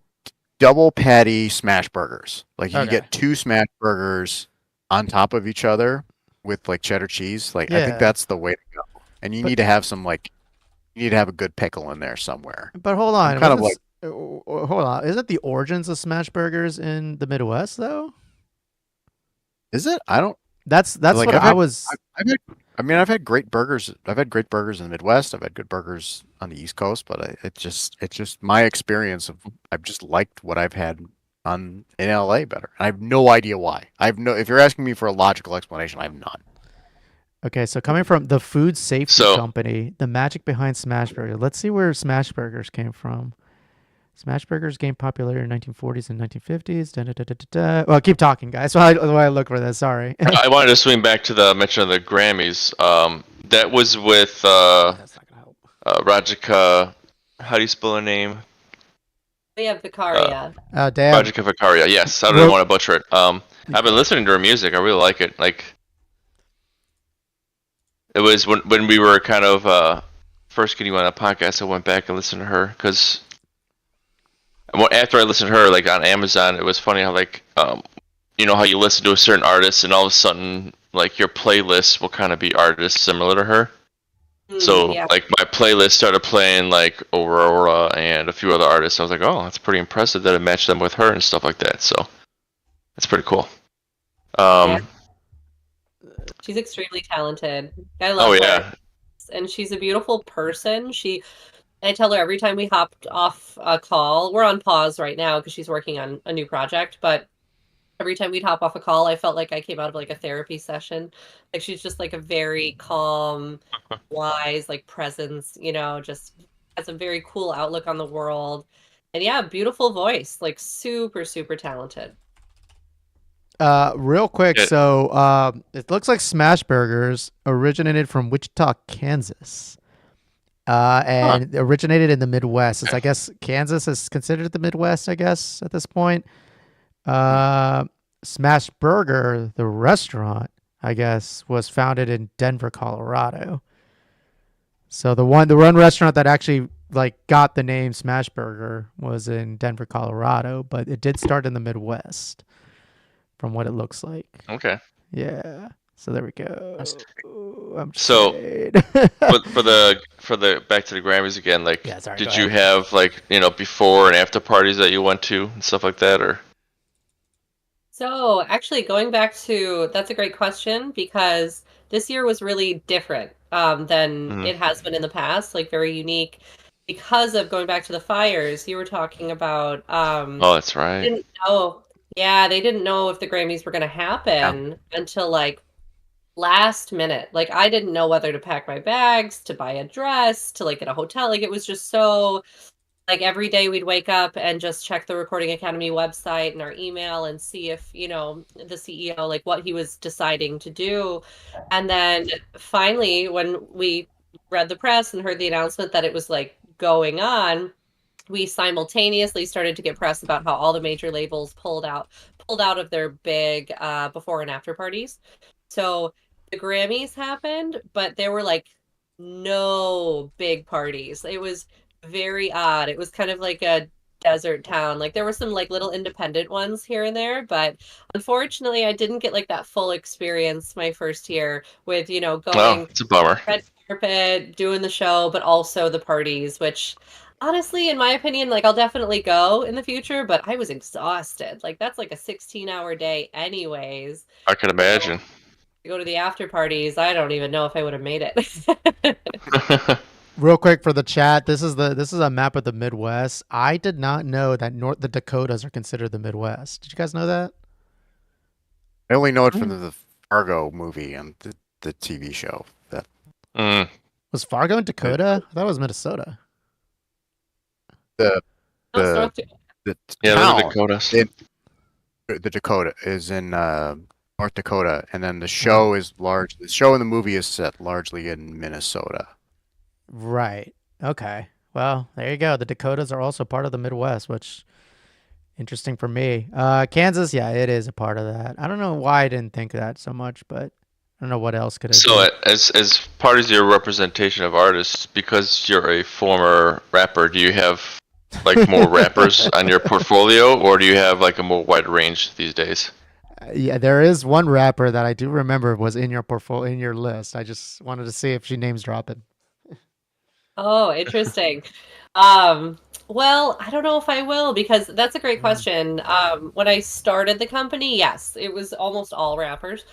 double patty smash burgers. Like you Okay. get 2 smash burgers on top of each other with like cheddar cheese. Like I Yeah. think that's the way to go. And you But- need to have some like you need to have a good pickle in there somewhere. But hold on, I'm kind of hold on. Isn't the origins of smash burgers in the Midwest though? Is it? I don't. That's Like, what I've I had- was. I've had great burgers. I've had great burgers in the Midwest. I've had good burgers on the East Coast, but it's just my experience of I've just liked what I've had in LA better. I have no idea why. If you're asking me for a logical explanation, I have none. Okay, so coming from the Food Safety So- Company, the magic behind smash burger. Let's see where smash burgers came from. Smash burgers gained popularity in 1940s and 1950s. Da, da, da, da, da, da. Well, keep talking, guys. While I look for this. Sorry. I wanted to swing back to the mention of the Grammys. That was with That's not gonna help. Rajika. How do you spell her name? We have Vicaria. Damn. Rajika Vicaria. Yes, I don't want to butcher it. I've been listening to her music. I really like it. Like, it was when we were kind of first getting on a podcast. I went back and listened to her because after I listened to her, like on Amazon, it was funny how like you know how you listen to a certain artist and all of a sudden like your playlist will kind of be artists similar to her. So yeah. like my playlist started playing like Aurora and a few other artists. I was like, oh, that's pretty impressive that it matched them with her and stuff like that. So that's pretty cool. Yeah. She's extremely talented. I love Oh her. yeah. And she's a beautiful person. I tell her every time we hopped off a call, we're on pause right now because she's working on a new project, but every time we'd hop off a call, I felt like I came out of like a therapy session. Like she's just like a very calm, wise, like presence, just has a very cool outlook on the world. And yeah, beautiful voice, like super, super talented. Real quick. Yeah. So, it looks like smash burgers originated from Wichita, Kansas. And originated in the Midwest. It's, I guess Kansas is considered the Midwest, I guess, at this point. Smash Burger, the restaurant, I guess, was founded in Denver, Colorado. So the one restaurant that actually like got the name Smash Burger was in Denver, Colorado, but it did start in the Midwest, from what it looks like. Okay. Yeah. So there we go. I'm So, straight. for the back to the Grammys again, like Yeah, sorry, did go you ahead. have like, before and after parties that you went to and stuff like that, or? So actually going back to, that's a great question because this year was really different than it has been in the past, like very unique because of going back to the fires. You were talking about Oh, that's right. didn't know. Yeah, they didn't know if the Grammys were going to happen until like last minute. Like I didn't know whether to pack my bags, to buy a dress, to like get a hotel. Like it was just so like every day we'd wake up and just check the Recording Academy website and our email and see if, the CEO, like what he was deciding to do. And then finally, when we read the press and heard the announcement that it was like going on, we simultaneously started to get press about how all the major labels pulled out of their big before and after parties. So the Grammys happened, but there were like no big parties. It was very odd. It was kind of like a desert town. Like there were some like little independent ones here and there, but unfortunately I didn't get like that full experience my first year with, Oh, going it's a bummer. red carpet, doing the show, but also the parties, which honestly, in my opinion, like I'll definitely go in the future, but I was exhausted. Like that's like a 16-hour day anyways. I could imagine. To go to the after parties, I don't even know if I would have made it. Real quick for the chat, this is a map of the Midwest. I did not know that the Dakotas are considered the Midwest. Did you guys know that? I only know it from the Fargo movie and the TV show. That Mm. Was Fargo in Dakota? I thought it was Minnesota. the No, the North the Yeah, town, the Dakotas. the Dakota is in North Dakota, and then the show is large. The show and the movie is set largely in Minnesota. Right. Okay. Well, there you go. The Dakotas are also part of the Midwest, which interesting for me. Kansas, yeah, it is a part of that. I don't know why I didn't think that so much, but I don't know what else could it So, be. as part of your representation of artists, because you're a former rapper, do you have like more rappers on your portfolio, or do you have like a more wide range these days? Yeah, there is one rapper that I do remember was in your portfolio, in your list. I just wanted to see if she names dropping. Oh, interesting. Well, I don't know if I will because that's a great Mm. question. When I started the company, yes, it was almost all rappers,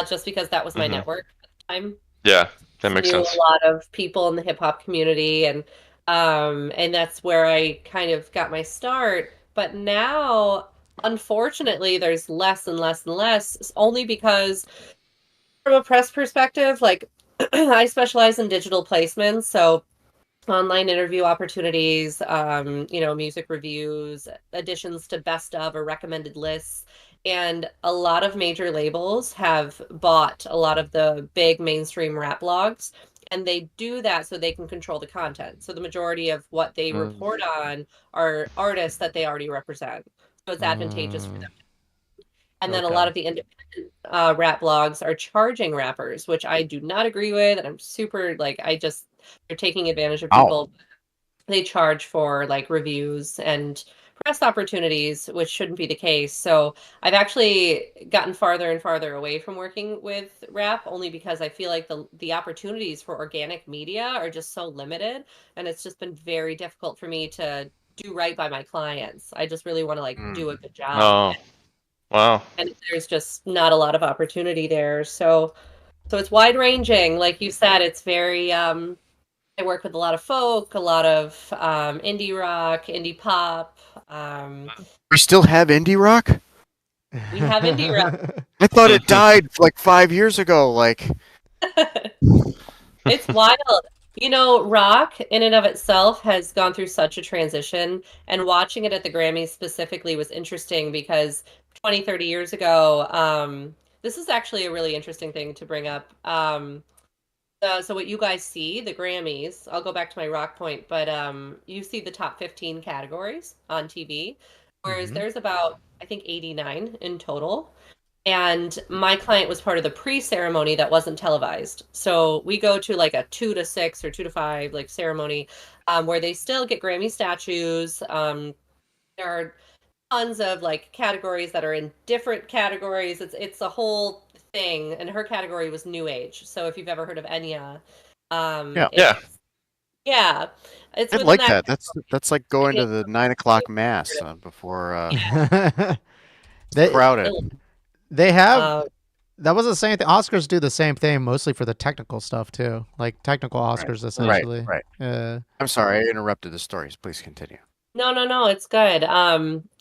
just because that was my Mhm. network at the time. Yeah, that makes Knew sense. a lot of people in the hip hop community, and that's where I kind of got my start. But now, unfortunately, there's less and less and less, only because from a press perspective, like I specialize in digital placements, so online interview opportunities, music reviews, additions to best of or recommended lists. And a lot of major labels have bought a lot of the big mainstream rap blogs, and they do that so they can control the content. So the majority of what they Mm. report on are artists that they already represent. So it's advantageous for Mm, them. And then a lot okay. of the independent rap blogs are charging rappers, which I do not agree with. And I'm super like, they're taking advantage of Oh, people. They charge for like reviews and press opportunities, which shouldn't be the case. So I've actually gotten farther and farther away from working with rap only because I feel like the opportunities for organic media are just so limited. And it's just been very difficult for me to do right by my clients. I just really want to like mm. do a good job. Oh, wow. And there's just not a lot of opportunity there. So it's wide ranging. Like you said, it's very I work with a lot of folk, a lot of indie rock, indie pop. Um, We still have indie rock? we have indie rock. I thought it died like 5 years ago. Like, It's wild. Rock in and of itself has gone through such a transition, and watching it at the Grammys specifically was interesting because 20, 30 years ago, this is actually a really interesting thing to bring up. So what you guys see, the Grammys, I'll go back to my rock point, but you see the top 15 categories on TV, whereas Mhm. there's about, I think, 89 in total. And my client was part of the pre-ceremony that wasn't televised. So we go to like a 2 to 6 or 2 to 5 like ceremony, where they still get Grammy statues. There are tons of like categories that are in different categories. It's a whole thing, and her category was New Age. So if you've ever heard of Enya, yeah, Yeah. yeah, it's I within like that that. That's like going to the 9 o'clock mass before it's they crowded. they have um, that was the same thing. Oscars do the same thing mostly for the technical stuff too, like technical Right, Oscars right, essentially. right. Yeah. I'm sorry, I interrupted the stories. Please continue. no, it's good.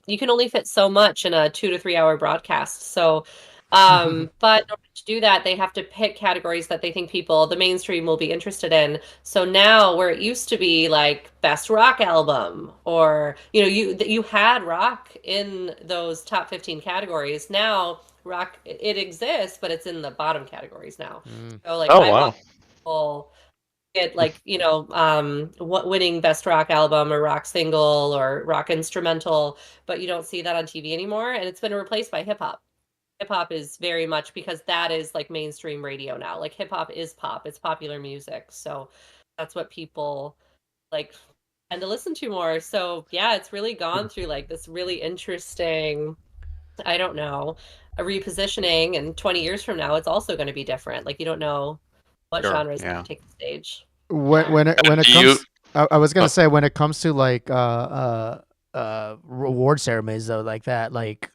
You can only fit so much in a 2 to 3 hour broadcast. So, but in order to do that, they have to pick categories that they think the mainstream will be interested in. So now, where it used to be like best rock album, or you had rock in those top 15 categories. Now, rock it exists, but it's in the bottom categories now. Mm. So, like Oh, I watch wow. people get like what winning best rock album or rock single or rock instrumental, but you don't see that on TV anymore, and it's been replaced by hip hop. Hip hop is very much because that is like mainstream radio now. Like hip hop is pop, it's popular music, so that's what people like tend to listen to more. So yeah, it's really gone through like this really interesting, I don't know, a repositioning, and 20 years from now it's also going to be different. Like you don't know what Sure, genres yeah. take the stage. When it Do you- comes, I was gonna Oh. say when it comes to like reward ceremonies though, like that, like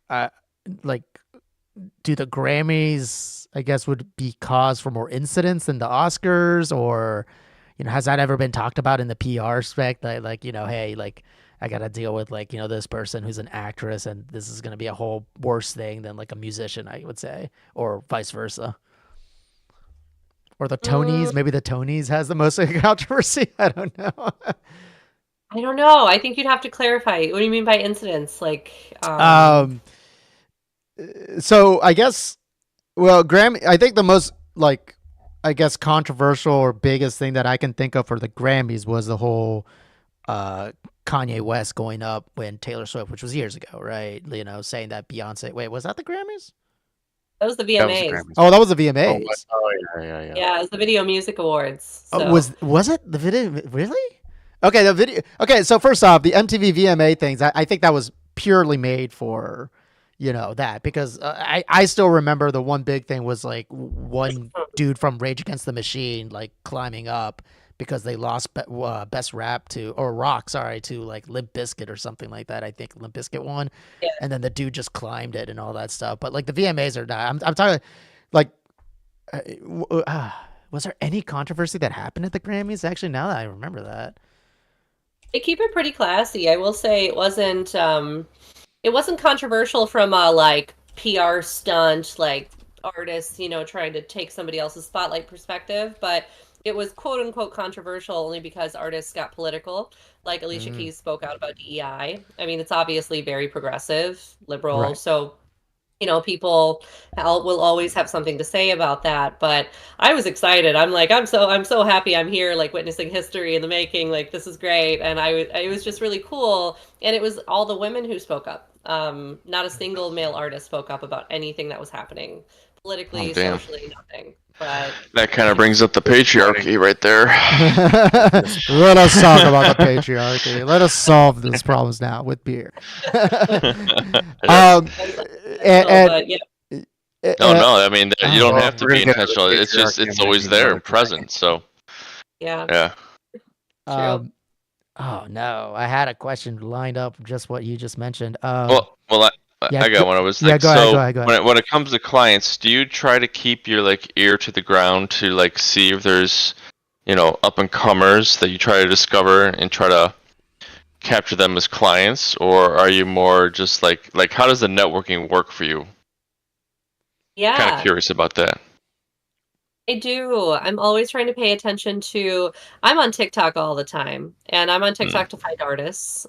do the Grammys, I guess, would be cause for more incidents than the Oscars, or has that ever been talked about in the PR spec? Like hey, like I got to deal with like this person who's an actress, and this is gonna be a whole worse thing than like a musician, I would say, or vice versa. Or the Tonys, maybe the Tonys has the most controversy. I don't know. I don't know. I think you'd have to clarify. What do you mean by incidents? Like, So I guess, well, Grammy. I think the most like, I guess, controversial or biggest thing that I can think of for the Grammys was the whole Kanye West going up when Taylor Swift, which was years ago, right? Saying that Beyonce. Wait, was that the Grammys? that was the That was the VMAs. Grammys. Oh, that was the Oh, VMAs. yeah. Yeah, it was the Video Music Awards. So. Was it the video? Really? Okay, the video. Okay, so first off, the MTV VMA things. I think that was purely made for, that, because I still remember the one big thing was like one dude from Rage Against the Machine like climbing up because they lost best rap to, or rock, sorry, to like Limp Bizkit or something like that. I think Limp Bizkit won, Yeah. and then the dude just climbed it and all that stuff. But like the VMAs are not. I'm talking like. Was there any controversy that happened at the Grammys? Actually, now that I remember that. They keep it pretty classy. I will say it wasn't controversial from a like PR stunt, like artists, trying to take somebody else's spotlight perspective, but it was quote unquote controversial only because artists got political. Like Alicia Keys spoke out about DEI. I mean, it's obviously very progressive, liberal, Right. so people will always have something to say about that. But I was excited. I'm like, I'm so happy I'm here, like witnessing history in the making. Like this is great, and it was just really cool. And it was all the women who spoke up. Not a single male artist spoke up about anything that was happening politically, Oh, damn. socially, nothing. But That kind of brings up the patriarchy right there. Let us talk about the patriarchy. Let us solve these problems now with beer. but yeah, No. I mean, you don't well, have to we're be gonna get intentional. to the It's just patriarchy it's in always another there, second. present. So yeah. yeah. Oh no, I had a question lined up, just what you just mentioned. Well, yeah, I got one. I was yeah, like, go ahead, so go ahead, go ahead. when it comes to clients, do you try to keep your like ear to the ground to like see if there's up and comers that you try to discover and try to capture them as clients, or are you more just like how does the networking work for you? Kind Yeah. of curious about that. I do. I'm always trying to pay attention to. I'm on TikTok all the time, and I'm on TikTok to find artists.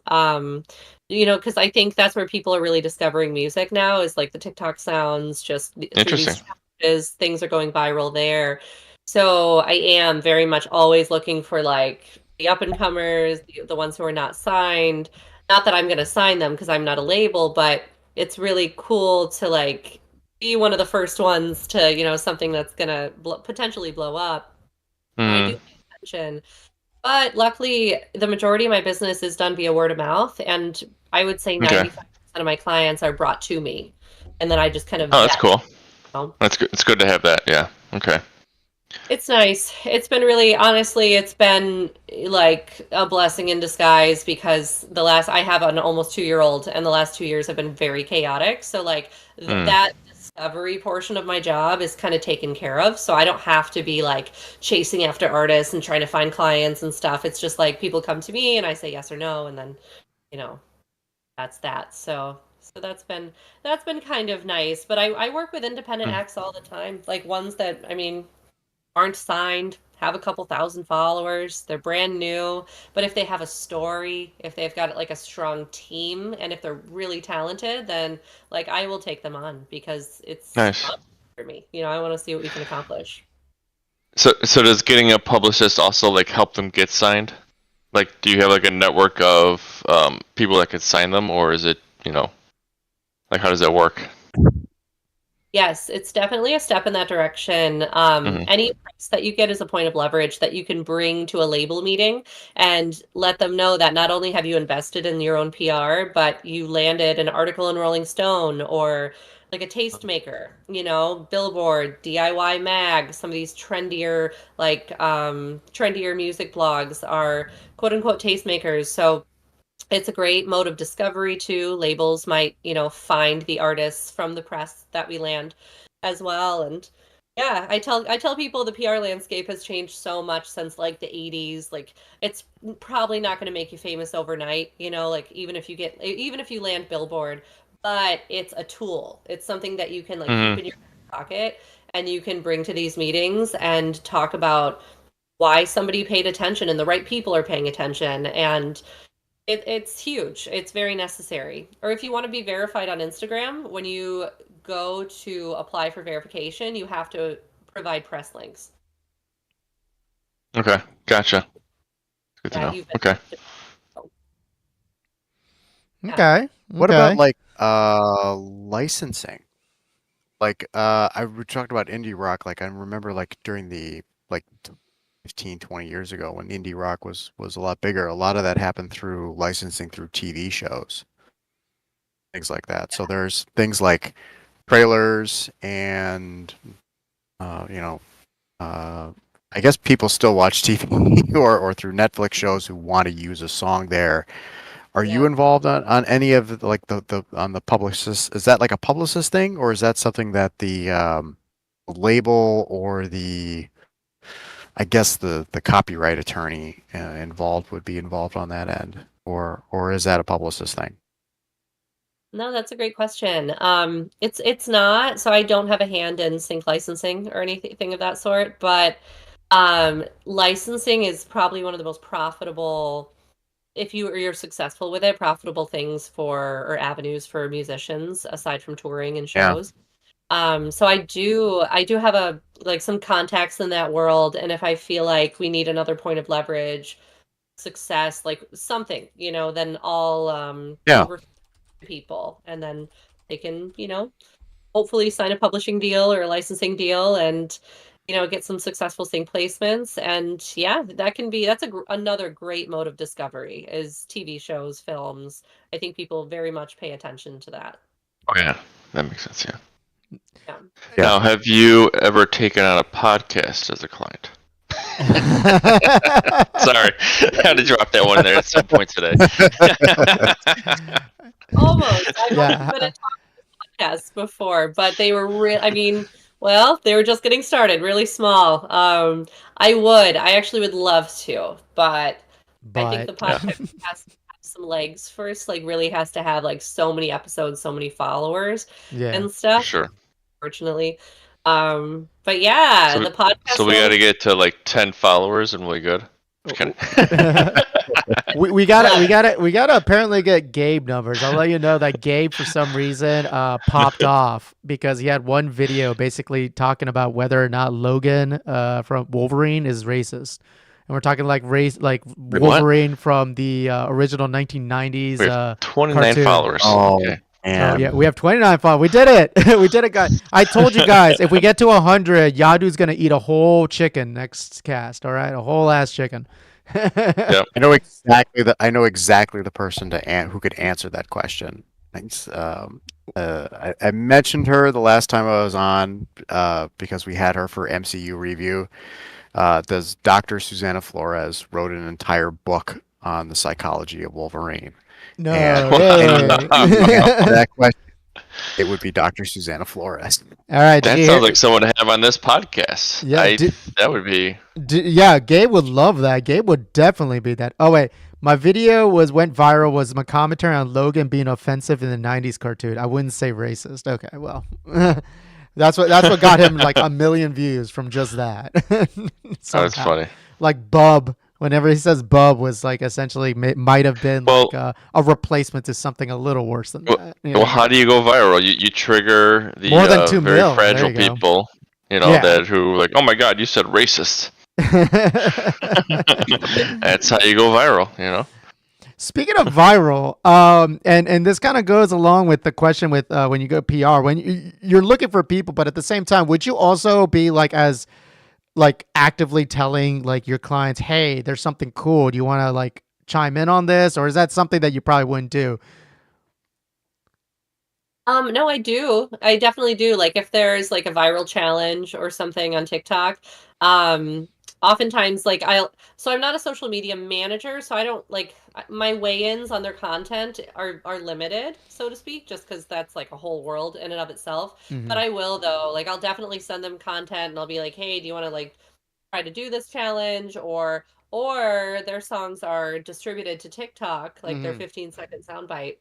Because I think that's where people are really discovering music now, is like the TikTok sounds, just through Interesting. these challenges, things are going viral there. So I am very much always looking for like the up and comers, the ones who are not signed. Not that I'm going to sign them because I'm not a label, but it's really cool to like be one of the first ones to, something that's gonna potentially blow up. I do Hmm. pay attention, but luckily, the majority of my business is done via word of mouth, and I would say Okay. 95% of my clients are brought to me, and then I just kind of Oh, that's vet, cool. you know. That's good. It's good to have that. Yeah. Okay. It's nice. It's been really, honestly, it's been like a blessing in disguise because I have an almost 2-year-old, and the last 2 years have been very chaotic. So like that discovery portion of my job is kind of taken care of. So I don't have to be like chasing after artists and trying to find clients and stuff. It's just like people come to me and I say yes or no, and then, you know, that's that. So that's been kind of nice. But I work with independent acts all the time, like ones that, I mean, aren't signed, have a couple thousand followers, they're brand new, but if they have a story, if they've got like a strong team, and if they're really talented, then like I will take them on because it's Nice. fun for me. I want to see what we can accomplish. So does getting a publicist also like help them get signed? Like, do you have like a network of people that could sign them, or is it like how does that work? Yes, it's definitely a step in that direction. Mhm. Any price that you get is a point of leverage that you can bring to a label meeting and let them know that not only have you invested in your own PR, but you landed an article in Rolling Stone or like a tastemaker, Billboard, DIY Mag, some of these trendier, trendier music blogs are quote unquote tastemakers. So it's a great mode of discovery too. Labels might, find the artists from the press that we land as well. And yeah, I tell people the PR landscape has changed so much since like the 80s. Like it's probably not going to make you famous overnight, like even if you land Billboard, but it's a tool. It's something that you can like keep Mhm. in your pocket and you can bring to these meetings and talk about why somebody paid attention and the right people are paying attention. And it's huge. It's very necessary. Or if you want to be verified on Instagram, when you go to apply for verification, you have to provide press links. Okay, gotcha. Good to Yeah, know. you've been. Okay. Yeah. Okay. What about Okay. like licensing? Like we talked about indie rock. Like I remember like during the like 15, 20 years ago when indie rock was a lot bigger. A lot of that happened through licensing through TV shows, things like that. So there's things like trailers and you know I guess people still watch TV or through Netflix shows who want to use a song there. Are you Yeah. involved on any of like the on the publicist? Is that like a publicist thing, or is that something that the label or the I guess the copyright attorney involved would be involved on that end, or is that a publicist thing? No, that's a great question. It's not, so I don't have a hand in sync licensing or anything of that sort, but licensing is probably one of the most profitable, if you're successful with it, profitable things for or avenues for musicians aside from touring and Yeah. shows. So I do have some contacts in that world, and if I feel like we need another point of leverage, success, like something, then I'll Yeah. over people, and then they can, hopefully sign a publishing deal or a licensing deal, and get some successful sync placements. And yeah, that's another great mode of discovery is TV shows, films. I think people very much pay attention to that. Oh yeah, that makes sense. Yeah. Yeah. Yeah. Now, have you ever taken on a podcast as a client? Sorry, I had to drop that one in there at some point today. Almost. I've only Yeah. been a podcast before, but they were real. I mean, well, they were just getting started, really small. I actually would love to, but I think the But podcast has to have some legs first. Like, really has to have like so many episodes, so many followers yeah. and stuff. Sure. Fortunately, but yeah, So, the podcast. so we got to get to like 10 followers and we're good. Just kidding. we gotta apparently get Gabe numbers. I'll let you know that Gabe for some reason popped off because he had one video basically talking about whether or not Logan from Wolverine is racist. And we're talking like what? Wolverine from the original 1990s We have 29 cartoon. followers. Oh, Okay. Oh yeah, we have 29 followers. We did it. We did it, guys. I told you guys, if we get to 100, Yadu's gonna eat a whole chicken next cast. All right, a whole ass chicken. Yep. I know exactly the person who could answer that question. Thanks. I mentioned her the last time I was on because we had her for MCU review. Does Dr. Susanna Flores wrote an entire book on the psychology of Wolverine. No, And hey. that question, it would be Dr. Susanna Flores. All right, That did you sounds hear- like someone to have on this podcast. Yeah, That would be. yeah, Gabe would love that. Gabe would definitely be that. Oh wait, my video went viral. Was my commentary on Logan being offensive in the '90s cartoon? I wouldn't say racist. Okay, well, that's what got him like 1 million views from just that. That's Somehow. funny. Like Bub, whenever he says Bub was like essentially might have been Well- like a replacement to something a little worse than that. you Well, know? how do you go viral? You trigger the More than 2 very mil. There fragile you go. people, Yeah. who like, oh my god, you said racist. That's how you go viral, Speaking of viral, and this kind of goes along with the question with when you go PR, when you're looking for people, but at the same time, would you also be like as like actively telling like your clients, hey, there's something cool. Do you want to like chime in on this, or is that something that you probably wouldn't do? No, I do. I definitely do. Like if there's like a viral challenge or something on TikTok, um, oftentimes like so I'm not a social media manager, so I don't like my weigh-ins on their content are limited, so to speak, just because that's like a whole world in and of itself. Hmm. But I will though, like I'll definitely send them content and I'll be like, hey, do you want to like try to do this challenge or their songs are distributed to TikTok, like their Hmm. 15-second soundbite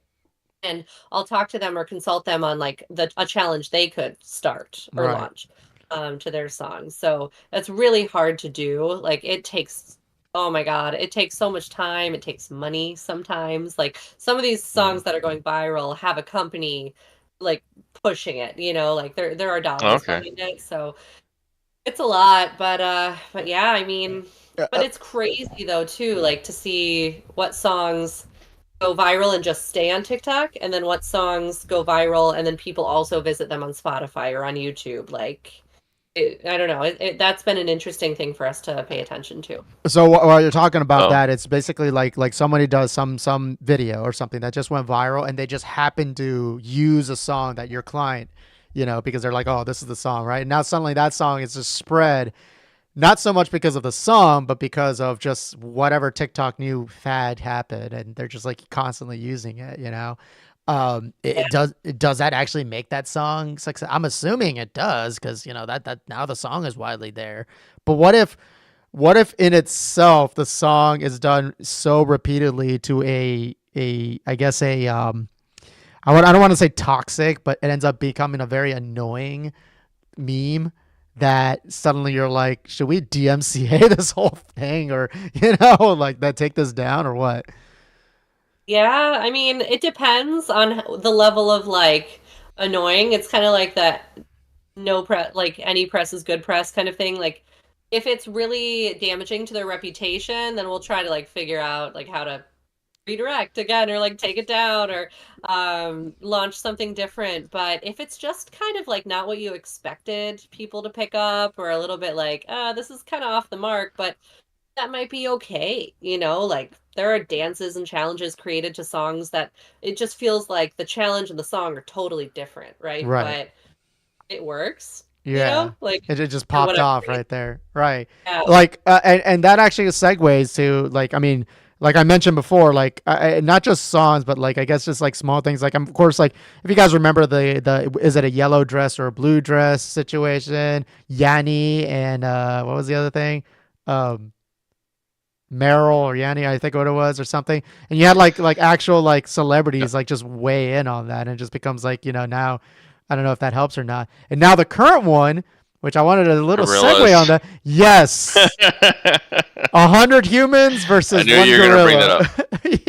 and I'll talk to them or consult them on like a challenge they could start or Right. launch to their songs. So that's really hard to do. Like it takes, oh my God, it takes so much time. It takes money sometimes. Like some of these songs that are going viral have a company like pushing it, like there are dollars Okay. behind it. So it's a lot, but yeah, I mean, but Uh, it's crazy though too, like to see what songs go viral and just stay on TikTok, and then what songs go viral and then people also visit them on Spotify or on YouTube. Like, I don't know. That's been an interesting thing for us to pay attention to. so while you're talking about Oh, that, it's basically like somebody does some video or something that just went viral, and they just happen to use a song that your client, because they're like, oh, this is the song, right? And now suddenly that song is just spread, not so much because of the song, but because of just whatever TikTok new fad happened, and they're just like constantly using it. It does that actually make that song success? I'm assuming it does, because that now the song is widely there. But what if in itself the song is done so repeatedly to a I guess I don't want to say toxic, but it ends up becoming a very annoying meme that suddenly you're like, should we DMCA this whole thing, or like that, take this down, or what? Yeah, I mean, it depends on the level of like annoying. It's kind of like that no press, like any press is good press kind of thing. Like if it's really damaging to their reputation, then we'll try to like figure out like how to redirect again or like take it down or launch something different. But if it's just kind of like not what you expected people to pick up or a little bit like this is kind of off the mark, but that might be okay, like there are dances and challenges created to songs that it just feels like the challenge and the song are totally different, right? Right. But it works, Yeah. like It just for popped whatever off reason. right there. Right. Yeah. Like, and that actually segues to, like, I mean, like I mentioned before, like, not just songs, but like, I guess just like small things. Like, of course, like, if you guys remember is it a yellow dress or a blue dress situation? Yanni and, what was the other thing? Um, Meryl or Yanni, I think what it was, or something. And you had like actual like celebrities like just weigh in on that, and it just becomes like, now I don't know if that helps or not. And now the current one, which I wanted a little segue on gorillas. that. Yes. 100 humans I versus knew one you were gonna bring that gorilla. up.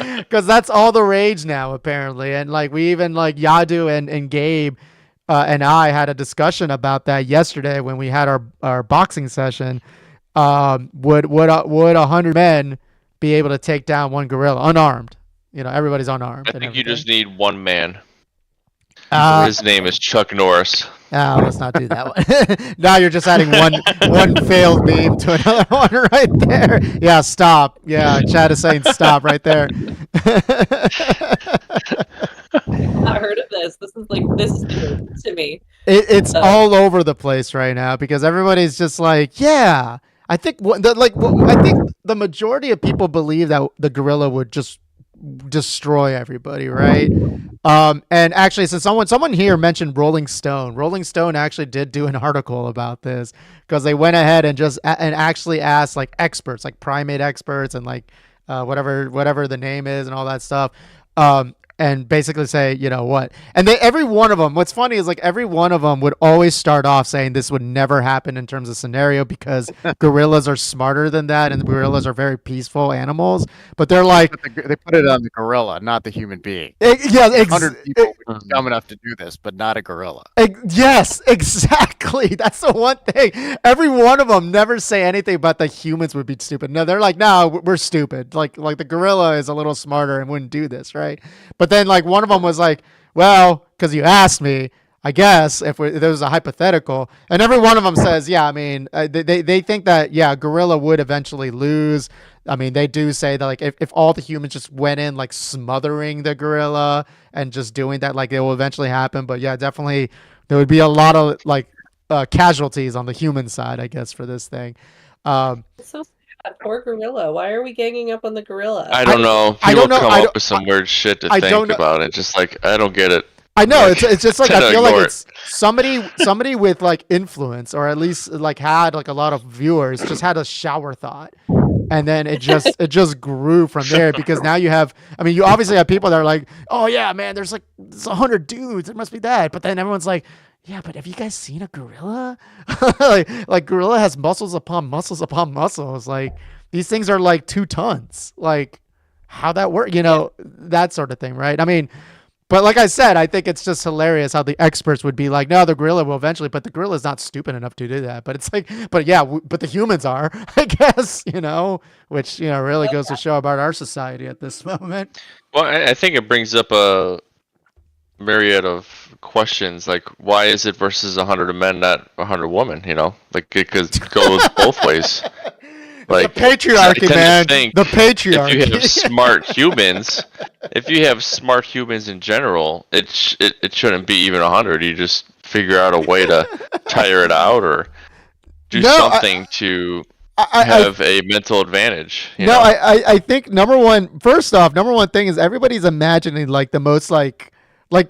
Yeah, because that's all the rage now apparently, and like we even like Yadu and Gabe and I had a discussion about that yesterday when we had our boxing session. Would 100 men be able to take down one gorilla unarmed? Everybody's unarmed I and think you everything. just need one man. Uh, His name is Chuck Norris. oh, let's not do that one. Now you're just adding one failed meme to another one right there. Yeah, stop. Yeah, Chad is saying stop right there. Not heard of this. This is new to me. It's uh, all over the place right now because everybody's just like, yeah. I think I think the majority of people believe that the gorilla would just destroy everybody, right? And actually, since someone here mentioned Rolling Stone actually did do an article about this because they went ahead and and actually asked like experts, like primate experts, and like whatever the name is and all that stuff. and basically say, you know what? And every one of them, what's funny is like every one of them would always start off saying this would never happen in terms of scenario because gorillas are smarter than that and gorillas are very peaceful animals. But they're like, They put it on the gorilla, not the human being. yeah, 100 people would be dumb enough to do this, but not a gorilla. yes, exactly. That's the one thing. Every one of them never say anything about the humans would be stupid. No, they're like, no, we're stupid. Like the gorilla is a little smarter and wouldn't do this, right? But then like one of them was like, well, because you asked me, I guess if there was a hypothetical, and every one of them says, yeah, I mean, they think that, yeah, gorilla would eventually lose. I mean, they do say that like if all the humans just went in like smothering the gorilla and just doing that, like it will eventually happen. But yeah, definitely there would be a lot of like casualties on the human side, I guess, for this thing. It's so sad. Poor gorilla. Why are we ganging up on the gorilla? I don't know. People come up with some weird shit to think about it. Just like, I don't get it. I know, it's just like I feel like it's somebody with like influence, or at least like had like a lot of viewers, just had a shower thought, and then it just grew from there. Because now you obviously have people that are like, oh yeah, man, there's 100 dudes, it must be that. But then everyone's like, yeah, but have you guys seen a gorilla? like gorilla has muscles upon muscles upon muscles. Like these things are like 2 tons. Like how that work? You know, that sort of thing, right? I mean. But like I said, I think it's just hilarious how the experts would be like, no, the gorilla will eventually, but the gorilla is not stupid enough to do that. But it's like, but yeah, but the humans are, I guess, you know, which, you know, really goes to show about our society at this moment. Well, I think it brings up a myriad of questions, like why is it versus 100 men, not 100 women, you know? Like it could go both ways. Like the patriarchy, man. The patriarchy. If you have smart humans, in general, it shouldn't be even 100. You just figure out a way to tire it out or do something to have a mental advantage. You know? I think number one thing is everybody's imagining like the most like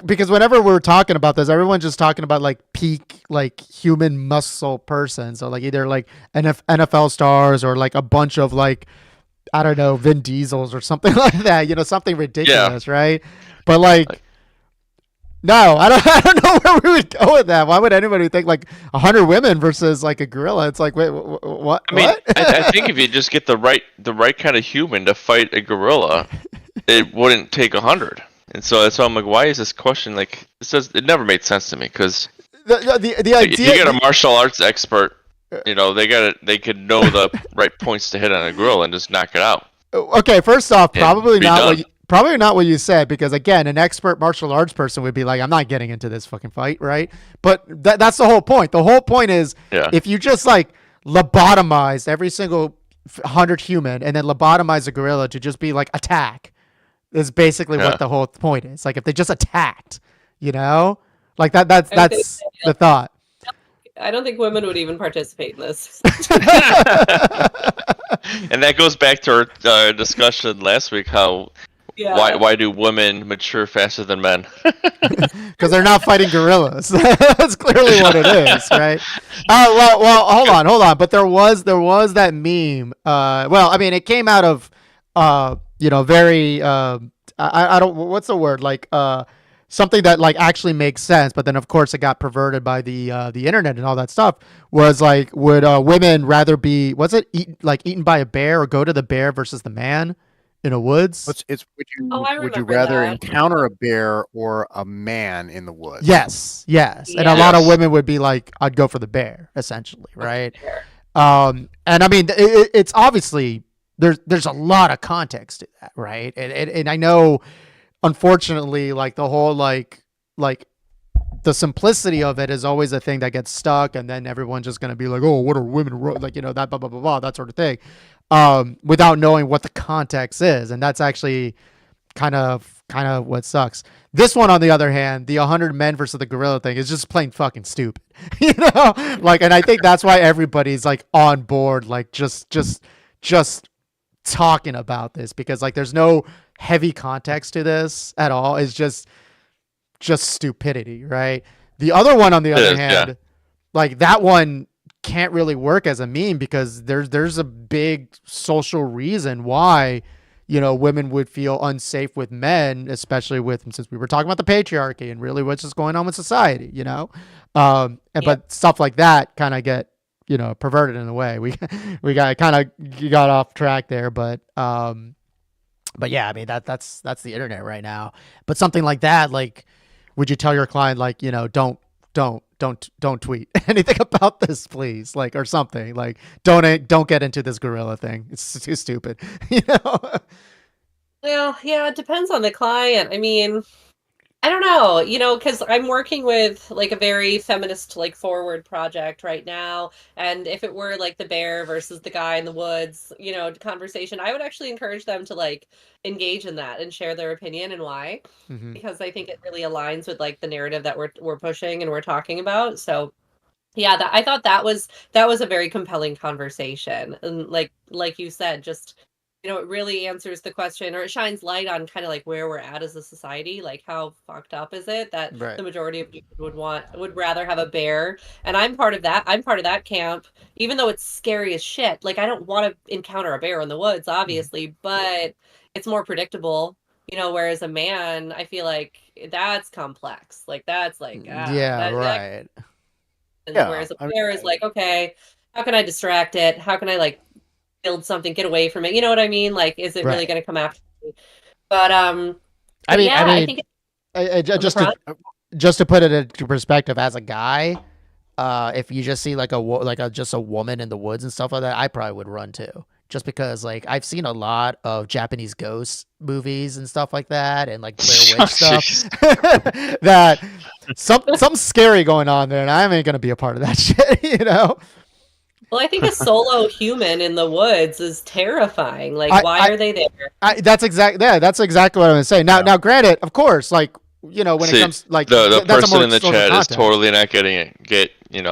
because whenever we're talking about this, everyone's just talking about like peak like human muscle person. So like either like NFL stars or like a bunch of like, I don't know, Vin Diesels or something like that, you know, something ridiculous, right? But like no, I don't know where we would go with that. Why would anybody think like 100 women versus like a gorilla? It's like, wait, what? I mean, what? I think if you just get the right kind of human to fight a gorilla, it wouldn't take 100. And so that's why I'm like, why is this question like this? It never made sense to me because the idea. If you get a martial arts expert, you know they could know the right points to hit on a gorilla and just knock it out. Okay, first off, probably not what you said, because again, an expert martial arts person would be like, I'm not getting into this fucking fight, right? But that's the whole point. The whole point is if you just like lobotomize every single 100 human and then lobotomize a gorilla to just be like attack. Is basically what the whole point is. Like if they just attacked, you know, like that's the thought. I don't think women would even participate in this. And that goes back to our discussion last week. How why do women mature faster than men? Because they're not fighting gorillas. That's clearly what it is, right? Well, hold on. But there was that meme. Well, I mean, it came out of you know, very I don't, what's the word, like something that like actually makes sense, but then of course it got perverted by the internet and all that stuff. Was like, would women rather be, eaten by a bear or go to the bear versus the man in a woods? Would you rather encounter a bear or a man in the woods? Yes. And a lot of women would be like, I'd go for the bear, essentially, right? And I mean, it's obviously there's a lot of context to that, right? And I know, unfortunately, like the whole like the simplicity of it is always a thing that gets stuck, and then everyone's just gonna be like, oh, what are women like, you know, that blah blah blah blah, that sort of thing, without knowing what the context is, and that's actually kind of what sucks. This one, on the other hand, the 100 men versus the gorilla thing is just plain fucking stupid, you know, like, and I think that's why everybody's like on board, like just talking about this, because like there's no heavy context to this at all. It's just stupidity, right? The other one, on the other hand, like that one can't really work as a meme because there's a big social reason why women would feel unsafe with men, especially since we were talking about the patriarchy and really what's just going on with society, but stuff like that kind of get, perverted in a way. We got off track there, but yeah, I mean, that's the internet right now. But something like that, like, would you tell your client, like, don't tweet anything about this, please, like, or something, like, don't get into this gorilla thing. It's too stupid, Well, yeah, it depends on the client. I mean, I don't know, because I'm working with like a very feminist, like forward project right now. And if it were like the bear versus the guy in the woods, conversation, I would actually encourage them to like engage in that and share their opinion and why, Mm-hmm. because I think it really aligns with like the narrative that we're pushing and we're talking about. So yeah, I thought that was a very compelling conversation. And like you said, just it really answers the question, or it shines light on kind of like where we're at as a society, like how fucked up is it that Right. the majority of people would rather have a bear. And I'm part of that. I'm part of that camp, even though it's scary as shit. Like I don't want to encounter a bear in the woods, obviously, but it's more predictable. Whereas a man, I feel like that's complex. Like that's like Yeah, that right. Yeah, whereas a I mean, bear is like, okay, how can I distract it? How can I like build something, get away from it? You know what I mean? Like, is it really Right. going to come after me? But I mean, yeah, I think on the just to front. put it into perspective, as a guy, if you just see like just a woman in the woods and stuff like that, I probably would run too. Just because, like, I've seen a lot of Japanese ghost movies and stuff like that, and like Blair Witch stuff, that something scary going on there, and I ain't gonna be a part of that shit, Well, I think a solo human in the woods is terrifying. Like, why are they there? That's exactly what I'm gonna say. Now, granted, of course, like, when it comes like the that's a person more in the social chat is context. totally not getting it. We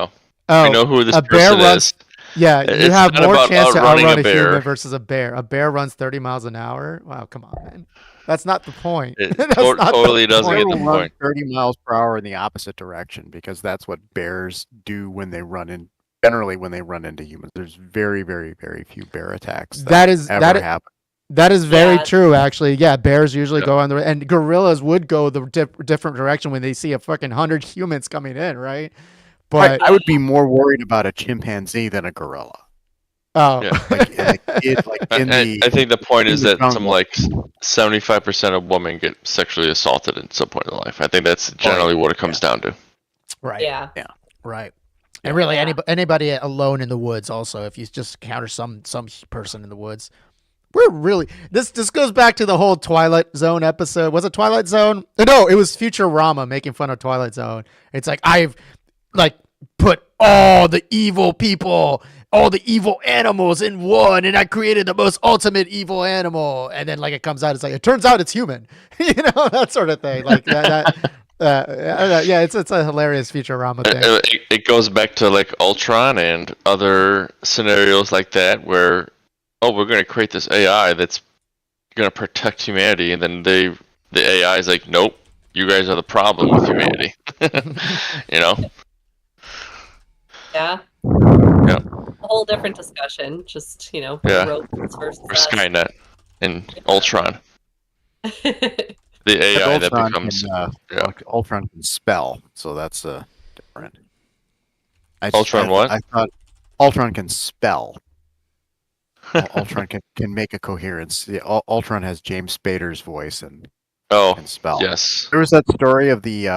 Oh, know who this a bear person runs. is. Yeah, you It's have not more about chance to outrunning outrun a a bear. human versus a bear. A bear runs 30 miles an hour. Wow, come on, man. That's not the point. It That's not the totally doesn't point. get bear the will run point. 30 miles per hour in the opposite direction because that's what bears do when they run in. Generally, when they run into humans, there's very, very, very few bear attacks that ever happen. That is very Yeah. true, actually. Yeah, bears usually Yeah. go on and gorillas would go the different direction when they see a fucking 100 humans coming in, right? But I would be more worried about a chimpanzee than a gorilla. oh, Yeah. I I think the point in is the that some jungle. like 75% of women get sexually assaulted at some point in life. I think that's generally what it comes down to. right, Yeah. right. And really, Yeah. anybody alone in the woods, also, if you just encounter some person in the woods, we're really this goes back to the whole Twilight Zone episode. Was it Twilight Zone? No, it was Futurama making fun of Twilight Zone. It's like, I've like put all the evil people, all the evil animals in one, and I created the most ultimate evil animal. And then like it comes out, it's like, it turns out it's human, that sort of thing. Like yeah, it's a hilarious Futurama thing. It goes back to like Ultron and other scenarios like that where, we're going to create this AI that's going to protect humanity, and then the AI is like, nope, you guys are the problem with humanity. Yeah. Yeah. A whole different discussion. Just, Yeah. robots versus Or us. Skynet and Ultron. The AI that Ultron becomes Ultron can spell, so that's different. Ultron what? I thought Ultron can spell. Ultron can make a coherence. Ultron has James Spader's voice and can spell. Yes. There was that story of the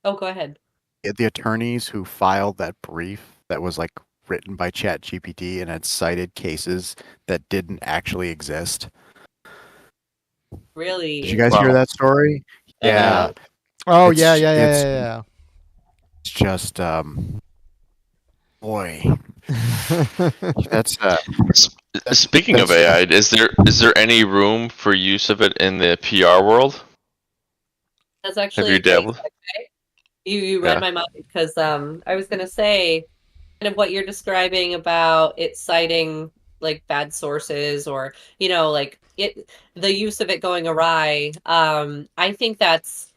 Oh, go ahead. the attorneys who filed that brief that was like written by ChatGPT and had cited cases that didn't actually exist. Really? Did you guys hear that story? Yeah. Oh, It's- yeah. It's just boy. That's Speaking of AI, is there any room for use of it in the PR world? That's actually you a great dabbled? segue. You read my mind, because I was gonna say kind of what you're describing about it citing like bad sources, or like the use of it going awry. I think that's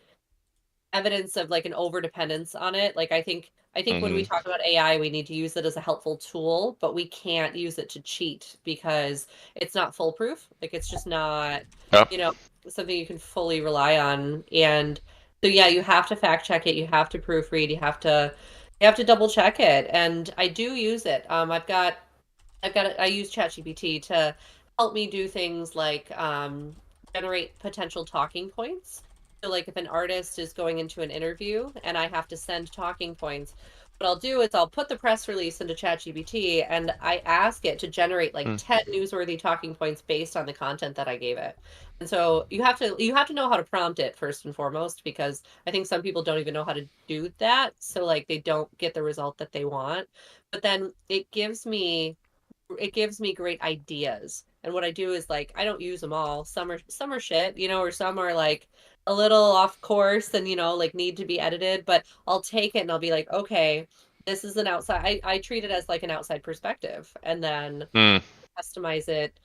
evidence of like an over dependence on it. Like I think I think when we talk about AI, we need to use it as a helpful tool, but we can't use it to cheat because it's not foolproof. Like it's just not, Yep. you know, something you can fully rely on. And so yeah, you have to fact check it, you have to proofread, you have to double check it. And I do use it. I use ChatGPT to help me do things like generate potential talking points. So, like, if an artist is going into an interview and I have to send talking points, what I'll do is I'll put the press release into ChatGPT and I ask it to generate like 10 newsworthy talking points based on the content that I gave it. And so you have to know how to prompt it first and foremost, because I think some people don't even know how to do that. So like they don't get the result that they want. But then it gives me great ideas. And what I do is like I don't use them all. Some are shit, or some are like a little off course and like need to be edited, but I'll take it and I'll be like, okay, this is an outside I treat it as like an outside perspective and then customize it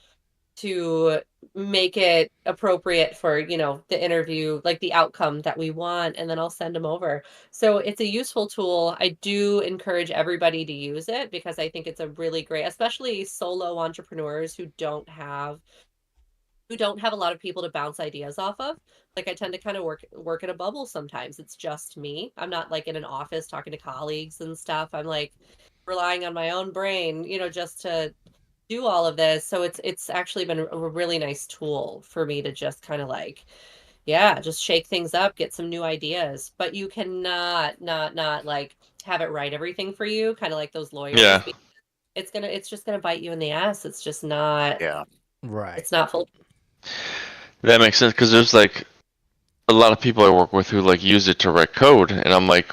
to make it appropriate for the interview, like the outcome that we want, and then I'll send them over. So it's a useful tool. I do encourage everybody to use it because I think it's a really great, especially solo entrepreneurs who don't have a lot of people to bounce ideas off of. Like I tend to kind of work in a bubble sometimes. It's just me. I'm not like in an office talking to colleagues and stuff. I'm like relying on my own brain, just to do all of this. So it's actually been a really nice tool for me to just kind of like, yeah, just shake things up, get some new ideas. But you cannot not like have it write everything for you, kind of like those lawyers. Yeah. It's just gonna bite you in the ass. It's just not. Yeah. Right. It's not full. That makes sense because there's like a lot of people I work with who like use it to write code, and I'm like,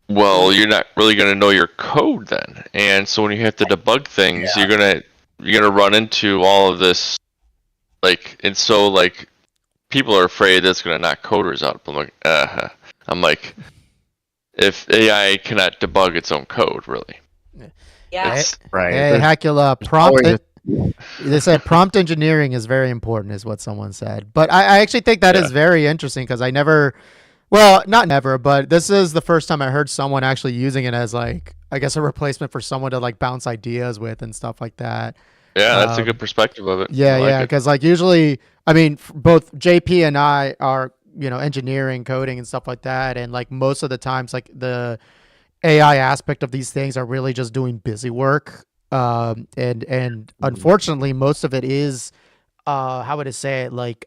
well, you're not really gonna know your code then. And so when you have to debug things, you're gonna run into all of this, and so like people are afraid that's gonna knock coders out. I'm like, if AI cannot debug its own code, really. Yeah. Right. Hey, Hackula, they said prompt engineering is very important, is what someone said. But I actually think that is very interesting because I never, well, not never, but this is the first time I heard someone actually using it as like, I guess, a replacement for someone to like bounce ideas with and stuff like that. Yeah, that's a good perspective of it. Yeah, because like usually, I mean, both JP and I are, engineering, coding, and stuff like that, and like most of the times, like the AI aspect of these things are really just doing busy work. And unfortunately, most of it is, how would I say it, like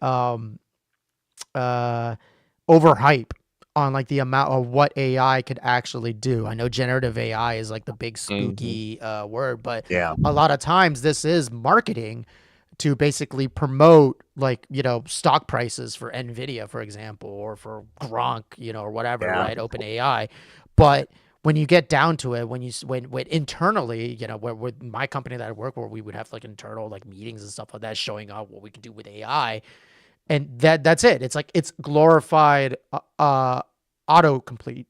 overhype on like the amount of what AI could actually do. I know generative AI is like the big spooky word, but Yeah. a lot of times this is marketing to basically promote like, stock prices for Nvidia, for example, or for Gronk, or whatever, right? OpenAI. But when you get down to it, when internally, where with my company that I work, where we would have like internal like meetings and stuff like that, showing off what we can do with AI, and that's it. It's like it's glorified autocomplete,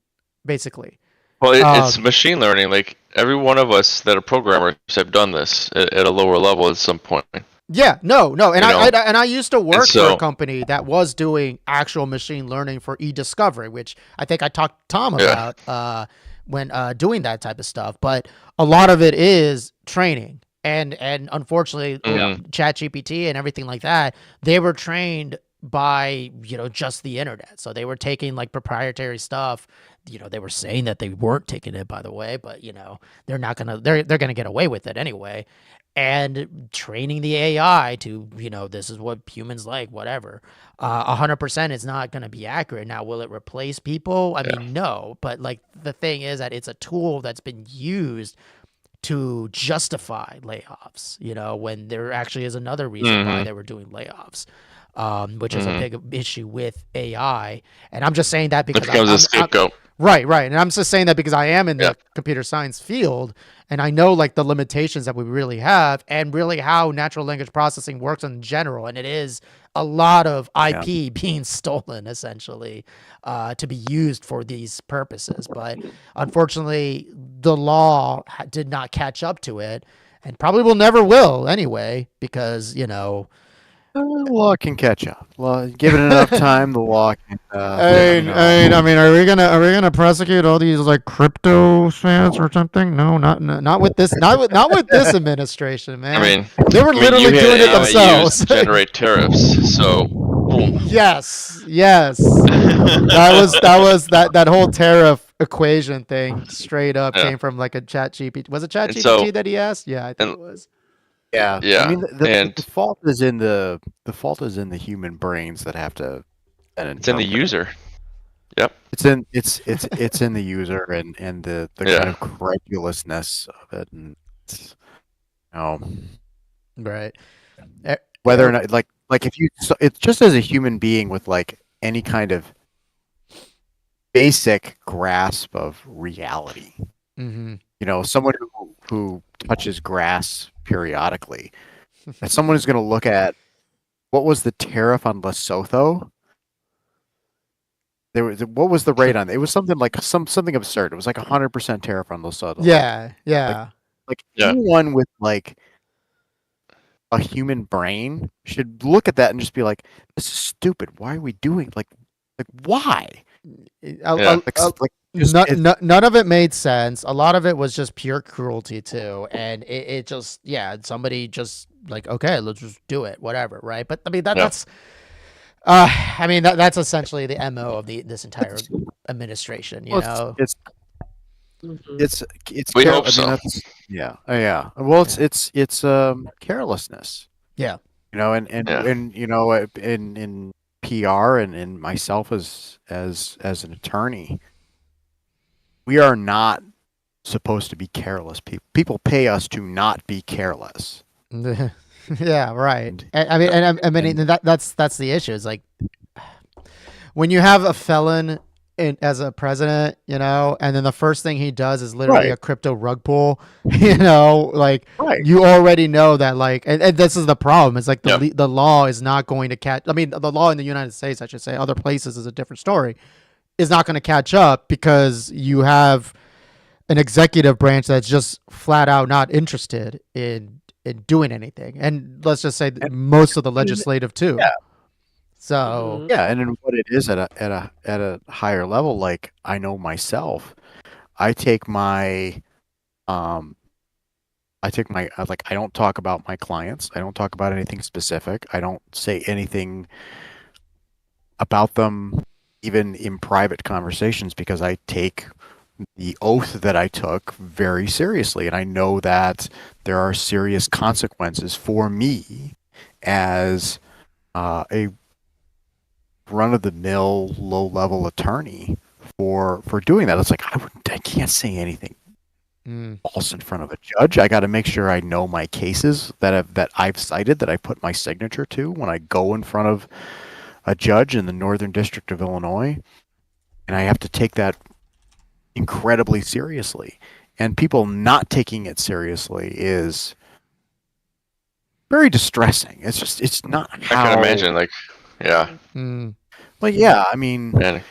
basically. Well, it's machine learning. Like every one of us that are programmers have done this at a lower level at some point. Yeah, no, and I used to work for a company that was doing actual machine learning for e-discovery, which I think I talked to Tom about when doing that type of stuff. But a lot of it is training, and unfortunately, ChatGPT and everything like that, they were trained by just the internet, so they were taking like proprietary stuff. They were saying that they weren't taking it, by the way, but they're not gonna they're gonna get away with it anyway. And training the AI to, this is what humans like, whatever. 100% is not going to be accurate. Now, will it replace people? I mean, no. But like the thing is that it's a tool that's been used to justify layoffs, when there actually is another reason why they were doing layoffs, which is a big issue with AI. And I'm just saying that because it becomes a scapegoat. Right. And I'm just saying that because I am in the computer science field and I know like the limitations that we really have and really how natural language processing works in general. And it is a lot of IP being stolen essentially to be used for these purposes. But unfortunately, the law did not catch up to it and probably will never will anyway, because, Law can catch up. Law, give it enough time, the law can. I mean, are we gonna prosecute all these like crypto fans or something? No, not with this, not with this administration, man. I mean, they were you literally had doing it AI themselves. used to generate tariffs, so boom. Yes. That whole tariff equation thing straight up Yeah. came from like a chat GPT. Was it chat And GPT so- that he asked? Yeah, I think and- it was. Yeah, Yeah, I mean, and the fault is in the fault is in the human brains that have to. it's in the user. It's in it's in the user and the Yeah. kind of credulousness of it, and it's, you know, Right. whether or not like if you it's just as a human being with like any kind of basic grasp of reality. Mm-hmm. You know, someone who touches grass periodically. As someone who's going to look at what was the tariff on Lesotho. What was the rate on it? It was something like something absurd. It was like 100% tariff on Lesotho. Yeah. Like Yeah. anyone with like a human brain should look at that and just be like, "This is stupid. Why are we doing like why?" Yeah. None of it made sense. A lot of it was just pure cruelty too, and it just somebody just like, okay, let's just do it, whatever, right? But I mean that's that's essentially the MO of this entire administration, you know. It's We care- hope I mean, so. that's- yeah. Well, it's carelessness. Yeah. You know, and you know, in PR and myself as an attorney, we are not supposed to be careless. People pay us to not be careless. Yeah, right. I mean that's the issue. It's like when you have a felon as a president, you know, and then the first thing he does is literally a crypto rug pull, you know, like you already know that, like, and this is the problem. It's like the law is not going to catch. I mean, the law in the United States, I should say, other places is a different story, is not going to catch up because you have an executive branch that's just flat out not interested in doing anything, and let's just say most of the legislative too. Yeah. So yeah, and then what it is at a higher level, like I know myself, I take my like I don't talk about my clients. I don't talk about anything specific. I don't say anything about them even in private conversations because I take the oath that I took very seriously, and I know that there are serious consequences for me as a run-of-the-mill, low-level attorney for doing that. It's like I can't say anything false in front of a judge. I got to make sure I know my cases that I've cited, that I put my signature to when I go in front of a judge in the Northern District of Illinois, and I have to take that incredibly seriously. And people not taking it seriously is very distressing. It's not how I can imagine, like, yeah. Like, yeah, I mean, Man.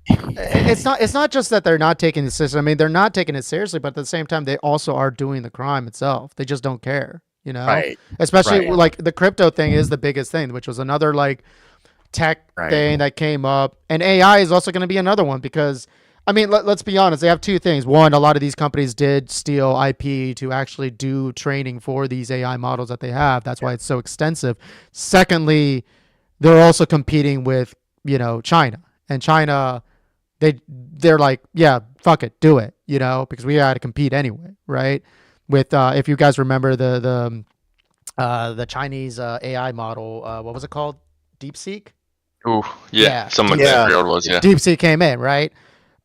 it's not just that they're not taking it seriously. I mean, they're not taking it seriously, but at the same time, they also are doing the crime itself. They just don't care, you know. Right. Especially Right. like the crypto thing is the biggest thing, which was another like tech thing that came up, and AI is also going to be another one because. I mean, let's be honest. They have two things. One, a lot of these companies did steal IP to actually do training for these AI models that they have. That's why it's so extensive. Secondly, they're also competing with, you know, China. And China, they're like, yeah, fuck it, do it, you know, because we got to compete anyway, right? With if you guys remember the Chinese AI model, what was it called? DeepSeek? Ooh, yeah. Someone Yeah. figured it was, yeah. DeepSeek came in, right?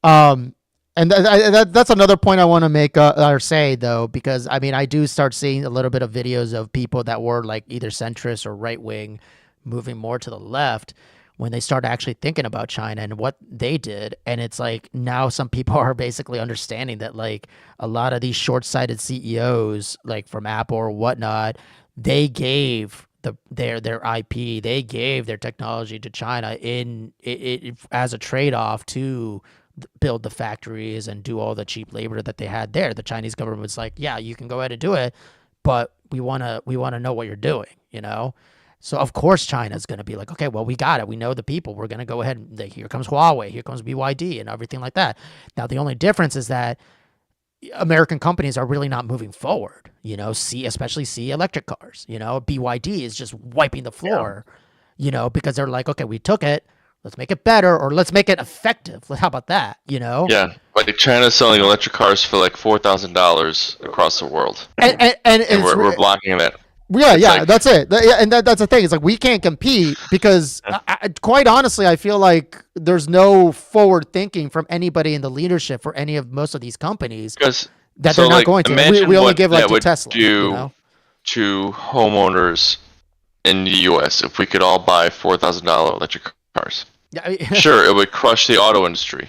And that's another point I want to make or say though, because I mean I do start seeing a little bit of videos of people that were like either centrist or right wing, moving more to the left when they start actually thinking about China and what they did, and it's like now some people are basically understanding that like a lot of these short-sighted CEOs like from Apple or whatnot, they gave their IP, they gave their technology to China in it as a trade-off to build the factories and do all the cheap labor that they had there. The Chinese government was like, yeah, you can go ahead and do it, but we want to know what you're doing, you know? So of course China's going to be like, okay, well, we got it. We know the people. We're going to go ahead and here comes Huawei, here comes BYD and everything like that. Now, the only difference is that American companies are really not moving forward, especially electric cars, BYD is just wiping the floor, because they're like, okay, we took it. Let's make it better, or let's make it effective. How about that? Yeah, like China's selling electric cars for like $4,000 across the world, and we're blocking that. Yeah, that's it. That's the thing. It's like we can't compete because, quite honestly, I feel like there's no forward thinking from anybody in the leadership for most of these companies because that they're not going to. We only give like to Tesla. Do to homeowners in the U.S. if we could all buy $4,000 electric cars? Yeah, sure, it would crush the auto industry,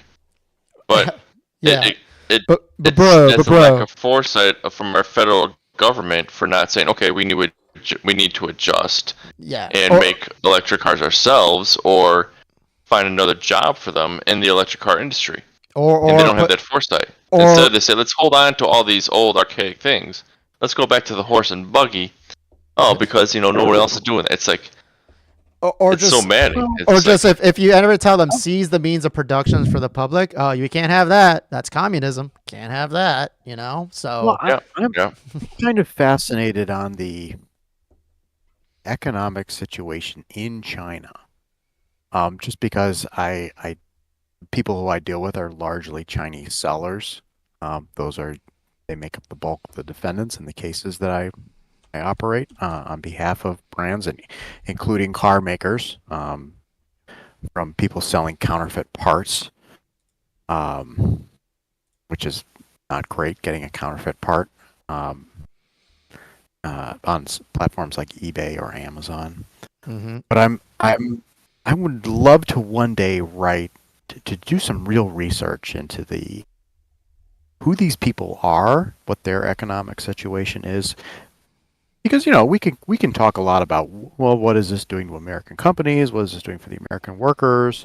but but it's a lack of foresight from our federal government for not saying, okay, we need to adjust and make electric cars ourselves or find another job for them in the electric car industry. And they don't have that foresight. Instead, they say, let's hold on to all these old archaic things. Let's go back to the horse and buggy. Oh, because no one else is doing that. It's like it's just so maddening. If you ever tell them seize the means of productions for the public, oh, you can't have that. That's communism. Can't have that. So I'm kind of fascinated on the economic situation in China. Just because people who I deal with are largely Chinese sellers. They make up the bulk of the defendants in the cases that I operate on behalf of brands, and including car makers, from people selling counterfeit parts, which is not great, getting a counterfeit part on platforms like eBay or Amazon. Mm-hmm. But I would love to one day to do some real research into who these people are, what their economic situation is. Because we can talk a lot about, well, what is this doing to American companies? What is this doing for the American workers?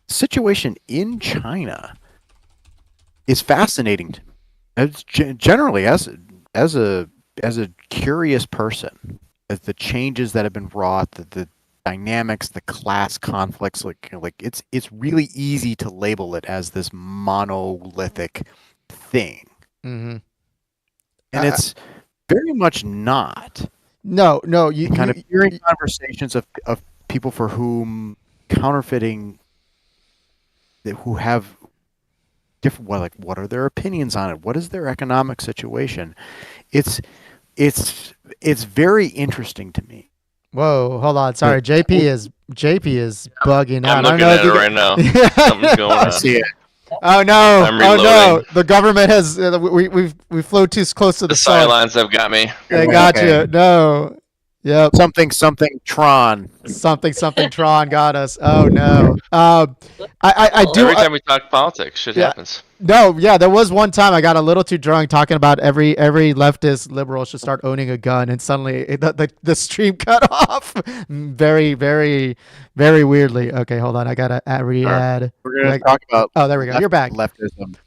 The situation in China is fascinating to me. It's generally as a curious person, as the changes that have been wrought, the dynamics, the class conflicts, like it's really easy to label it as this monolithic thing, mm-hmm. and it's very much not. No, you kind of hearing conversations of people for whom counterfeiting, who have different, what are their opinions on it? What is their economic situation? It's very interesting to me. Whoa, hold on. Sorry, JP is bugging out. I'm looking at it right now. Something's going on. I see it. Oh no! The government has we flew too close to the sun. Sidelines have got me. They got you. No. Yep. Something Tron. Something Tron got us. Oh no. I do. Every time we talk politics, shit happens. No, yeah, there was one time I got a little too drunk talking about every leftist liberal should start owning a gun, and suddenly the stream cut off. Very, very, very weirdly. Okay, hold on. I gotta re-add. We're gonna talk about. Oh, there we go. You're back. Leftism.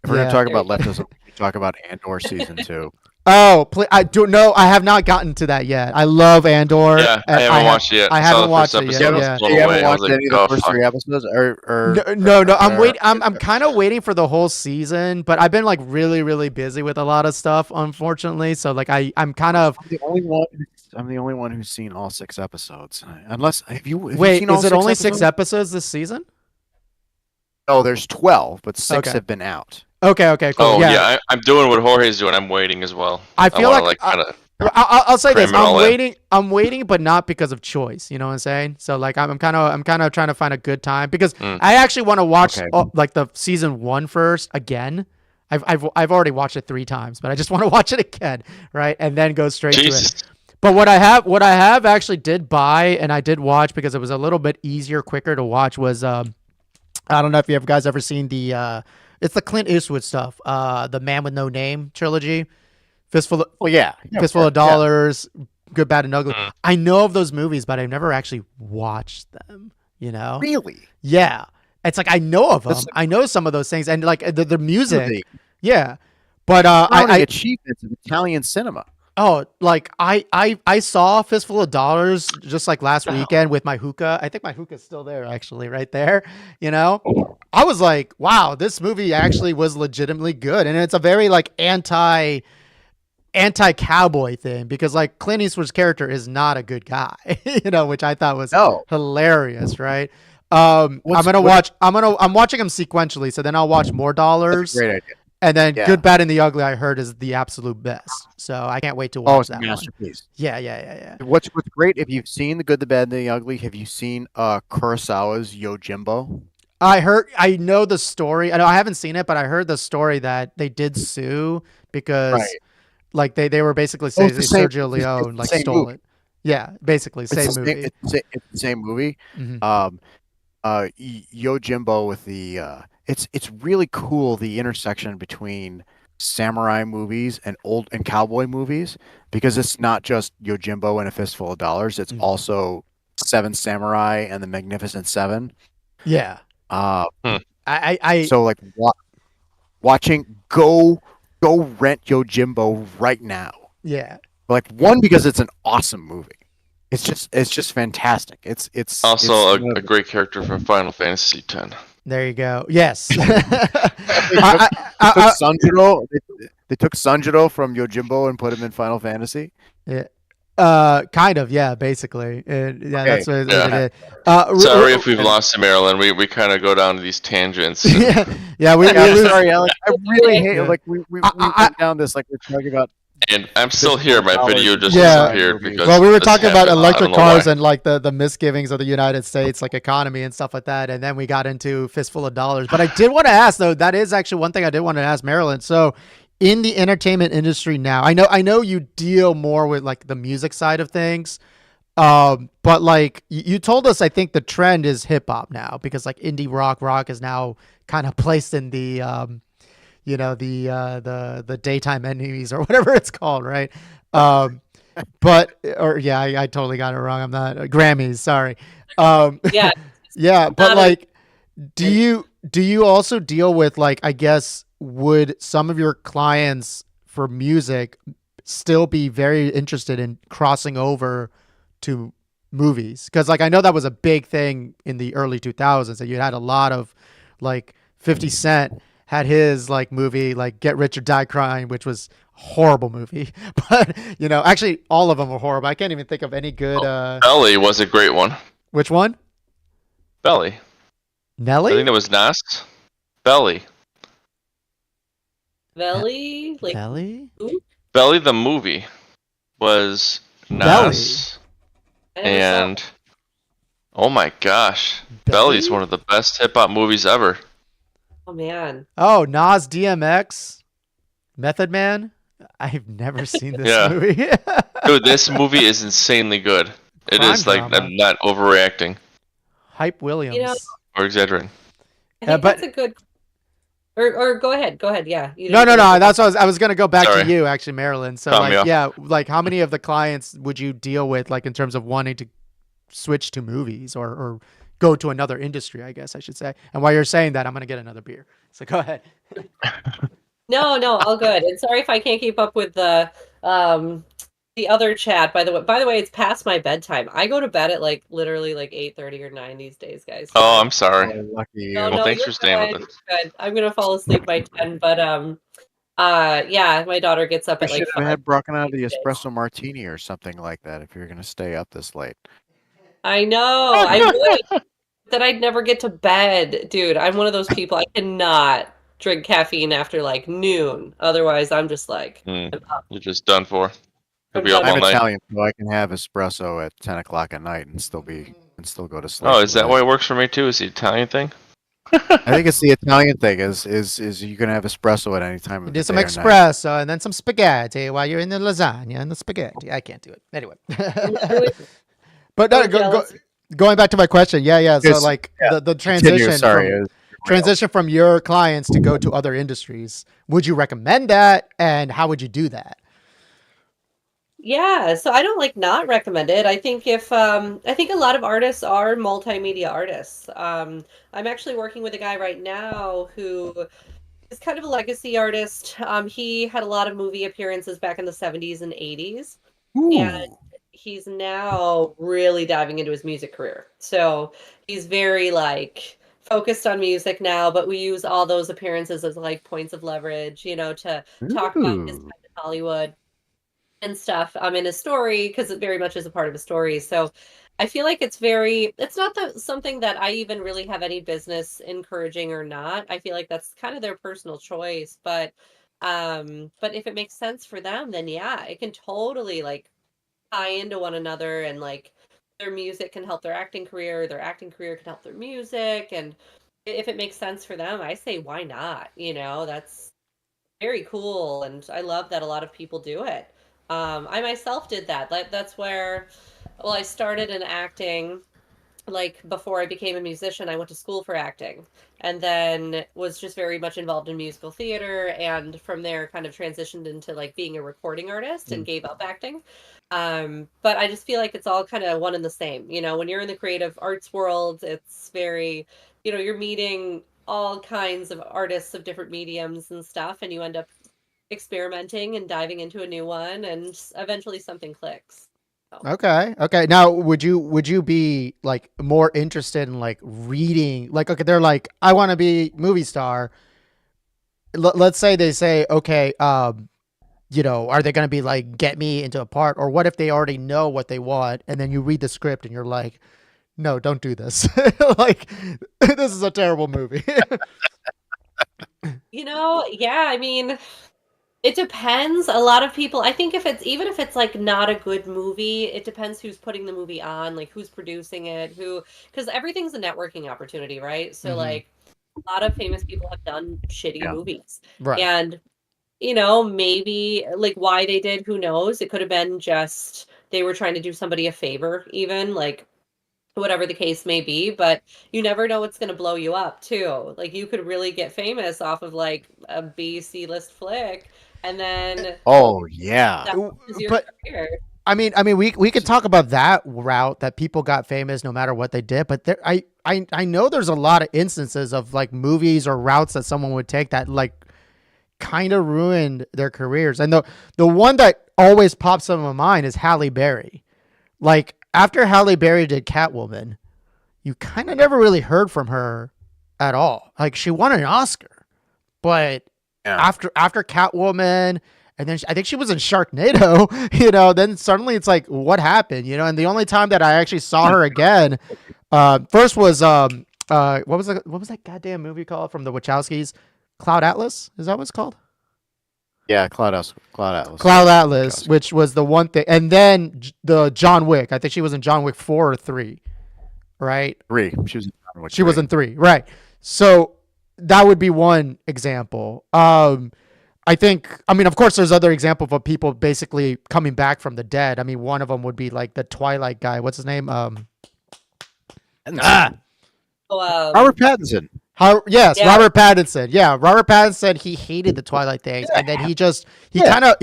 If we're gonna talk about leftism, we talk about Andor season 2. Oh, I don't know. I have not gotten to that yet. I love Andor. Yeah, I haven't watched it yet. I haven't watched it yet. You haven't watched any of the first 3 episodes, or no. I'm waiting. I'm kind of waiting for the whole season, but I've been like really, really busy with a lot of stuff, unfortunately. So like I'm kind of I'm the only one who's seen all 6 episodes. Unless have you wait, seen all is it 6 only episodes? 6 episodes this season? No, there's 12, but 6 have been out. Okay, cool. Oh yeah, I'm doing what Jorge's doing. I'm waiting as well. I feel like kind of. I'll say this: I'm waiting, but not because of choice. You know what I'm saying? So like, I'm kind of trying to find a good time because I actually want to watch like the season 1 first again. I've already watched it 3 times, but I just want to watch it again, right? And then go straight to it. But what I have actually did buy and I did watch because it was a little bit easier, quicker to watch was I don't know if you guys ever seen the it's the Clint Eastwood stuff, the Man with No Name trilogy, Fistful of Dollars, Good, Bad, and Ugly. I know of those movies, but I've never actually watched them. Really? Yeah, it's like I know of them. I know some of those things, and like the music. Yeah, but I achievements of Italian cinema. Oh, like I saw Fistful of Dollars just like last weekend with my hookah. I think my hookah's still there actually, right there. You know, I was like, wow, this movie actually was legitimately good, and it's a very like anti cowboy thing because like Clint Eastwood's character is not a good guy, you know, which I thought was No. hilarious, right? What's- I'm watching them sequentially, so then I'll watch More Dollars, Great idea. and then Yeah. Good, Bad, and the Ugly. I heard is the absolute best, so I can't wait to Oh, watch it's a that one. masterpiece. Yeah. What's great, if you've seen The Good, the Bad, and the Ugly, have you seen Kurosawa's Yojimbo? I know the story. I know I haven't seen it, but I heard the story that they did sue because Right. like they were basically Oh, saying it's the same- Sergio it's Leone the like same stole movie. it. Yeah, basically It's same the same, movie. it's the same movie. Mhm. Yojimbo with the it's really cool, the intersection between samurai movies and old and cowboy movies, because it's not just Yojimbo and A Fistful of Dollars, it's Mhm. also Seven Samurai and The Magnificent Seven. Yeah. Uh, I so like watching go rent Yojimbo right now. yeah. Like, one, because it's an awesome movie. It's just fantastic. It's Also, one a of the- great character from Final Fantasy X. There you go. Yes. They I, took Sanjuro. They took Sanjuro from Yojimbo and put him in Final Fantasy. yeah. Kind of, yeah, basically. Yeah, Okay. that's what Yeah. it is. Sorry if we've lost to Maryland. We kind of go down to these tangents. yeah, we Yeah, I'm lose. sorry, Alex. I really hate Yeah. like we I- went down this, like we're talking about. And I'm still here. My video just Yeah. disappeared because. Well, we were this talking about happened. I electric don't know cars why. and like the misgivings of the United States, like economy and stuff like that, and then we got into Fistful of Dollars. But I did want to ask though. That is actually one thing I did want to ask Marilyn. So, in the entertainment industry now, I know you deal more with like the music side of things. But like you told us, I think the trend is hip hop now because like indie rock is now kind of placed in the you know the daytime enemies or whatever it's called, right? But or yeah, I totally got it wrong. I'm not Grammys, sorry. Yeah. Yeah, but Not a- like, do you also deal with like I guess would some of your clients for music still be very interested in crossing over to movies? Because like I know that was a big thing in the early 2000s that you had a lot of like 50 Cent had his like movie like Get Rich or Die Trying, which was a horrible movie. But you know, actually all of them were horrible. I can't even think of any good Belly was a great one. which one? Belly. I Nelly? think that was Nas. Belly. Belly, like Belly? Belly the movie was Belly? Nas. I never saw And oh my gosh, Belly's one of the best hip hop movies ever. Oh man. Oh, Nas, DMX, Method Man. I've never seen this Yeah. movie. Dude, this movie is insanely good. It Crime is like drama. I'm not overreacting Hype Williams. You know, or exaggerating. I Yeah, think but- that's a good. Or go ahead. Yeah. You No. didn't finish. That's what I was gonna go back Sorry. to you, actually, Marilyn. So, Cut me like, off. yeah, like, how many of the clients would you deal with, like, in terms of wanting to switch to movies or go to another industry? I guess I should say. And while you're saying that, I'm gonna get another beer. So go ahead. No, all good. And sorry if I can't keep up with the other chat. By the way, it's past my bedtime. I go to bed at like literally like 8:30 or 9 these days, guys. Oh, I'm sorry. Oh, lucky you. No, Well, thanks you're for staying good, with us. you're good. I'm gonna fall asleep by 10, but yeah, my daughter gets up You at like should have 5. had broken out the these days. espresso martini or something like that if you're gonna stay up this late. I know, I would. That I'd never get to bed, dude. I'm one of those people. I cannot drink caffeine after like noon. Otherwise, I'm just like, Hmm, I'm up. You're just done for. You'll I'm be up done. all I'm night. Italian, so I can have espresso at 10 o'clock at night and still go to sleep. Oh, is that with why it. it works for me too? Is the Italian thing? I think it's the Italian thing. Is you can have espresso at any time You of do the some day or night. espresso and then some spaghetti while you're in the lasagna and the spaghetti. I can't do it anyway. really But no, so jealous. going back to my question, yeah. So Yes, like yeah. the Continue, transition sorry. from it was- transition from your clients to go to other industries. Would you recommend that, and how would you do that? Yeah, so I don't like not recommend it. I think if I think a lot of artists are multimedia artists. I'm actually working with a guy right now who He's kind of a legacy artist. He had a lot of movie appearances back in the 70s and 80s. And Ooh. he's now really diving into his music career. So he's very like focused on music now, but we use all those appearances as like points of leverage, to talk about his time Ooh. in Hollywood and stuff in his story because it very much is a part of his story. So I feel like it's not something that I even really have any business encouraging or not. I feel like that's kind of their personal choice, but if it makes sense for them, then yeah, it can totally like tie into one another, and like their music can help their acting career can help their music, and if it makes sense for them, I say why not? That's very cool, and I love that a lot of people do it. I myself did that. That's where, well, I started in acting like before I became a musician. I went to school for acting and then was just very much involved in musical theater, and from there kind of transitioned into like being a recording artist and gave up acting. But I just feel like it's all kind of one and the same. When you're in the creative arts world, it's very, you're meeting all kinds of artists of different mediums and stuff, and you end up experimenting and diving into a new one, and eventually something clicks. So. Okay. Okay. Now, would you be like more interested in like reading? Like, okay, they're like, I want to be movie star. Let's say they say, okay, are they going to be like, get me into a part, or what if they already know what they want, and then you read the script and you're like, no, don't do this. Like, this is a terrible movie. Yeah, I mean, it depends. A lot of people, I think even if it's like not a good movie, it depends who's putting the movie on, like who's producing it, because everything's a networking opportunity, right? So Mhm. like a lot of famous people have done shitty Yeah. movies. Right. And, maybe like why they did, who knows? It could have been just they were trying to do somebody a favor, even like whatever the case may be, but you never know what's going to blow you up too. Like you could really get famous off of like a B/C list flick, and then Oh yeah. that is your But career. I mean, we could talk about that route that people got famous no matter what they did. But I know there's a lot of instances of like movies or routes that someone would take that like kind of ruined their careers. And the one that always pops up in my mind is Halle Berry. Like after Halle Berry did Catwoman, you kind of never really heard from her at all. Like she won an Oscar, but Yeah. after Catwoman, and then I think she was in Sharknado. Then suddenly it's like, what happened? And the only time that I actually saw her again, first was what was that goddamn movie called from the Wachowskis? Cloud Atlas, is that what it's called? Yeah. Cloud Atlas. Cloud Atlas. Cloud Yeah. Atlas, which was the one thing, and then the John Wick. I think she was in John Wick 4 or 3, right? 3. She was in John Wick She was 3. in 3, right? So that would be one example. I think, I mean, of course, there's other examples of people basically coming back from the dead. I mean, one of them would be like the Twilight guy. What's his name? Pattinson. So, Robert Pattinson. Yes, Yeah. Robert Pattinson. Yeah, Robert Pattinson. He hated the Twilight things, and then he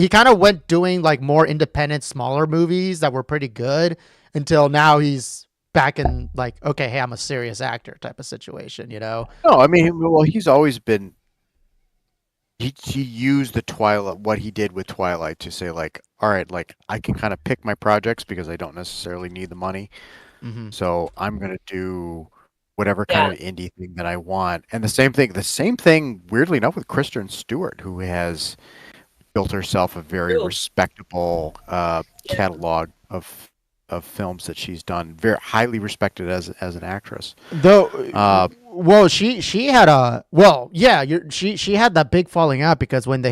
kind of went doing like more independent, smaller movies that were pretty good until now he's back in like, okay, hey, I'm a serious actor type of situation. No, I mean, well, he's always been. He used the Twilight, what he did with Twilight, to say like, all right, like I can kind of pick my projects because I don't necessarily need the money, Mm-hmm. so I'm gonna do whatever kind of indie thing that I want. And the same thing, weirdly enough, with Kristen Stewart, who has built herself a very True. respectable catalog of films that she's done, very highly respected as an actress. Though, Uh, well, she had she had that big falling out because when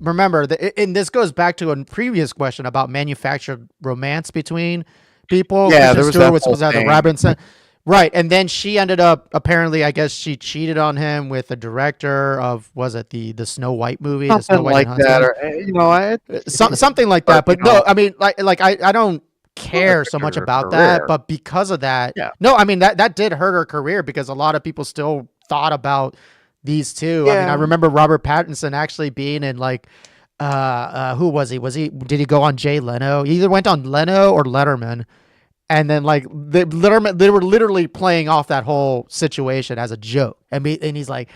remember and this goes back to a previous question about manufactured romance between people. Yeah, Kristen there was Stewart that was whole supposed to have the thing. Robinson, right? And then she ended up apparently, I guess she cheated on him with the director of was it the Snow White movie, the Snow something White like and the Huntsman? that, or Something like or, that. But no, I mean, like I don't care so much her about that, career. but because of that, Yeah. no, I mean that did hurt her career because a lot of people still thought about these two. I mean, I Yeah. remember Robert Pattinson actually being in like who was he? Did he go on Jay Leno? He either went on Leno or Letterman. And then like they were literally playing off that whole situation as a joke. And he's like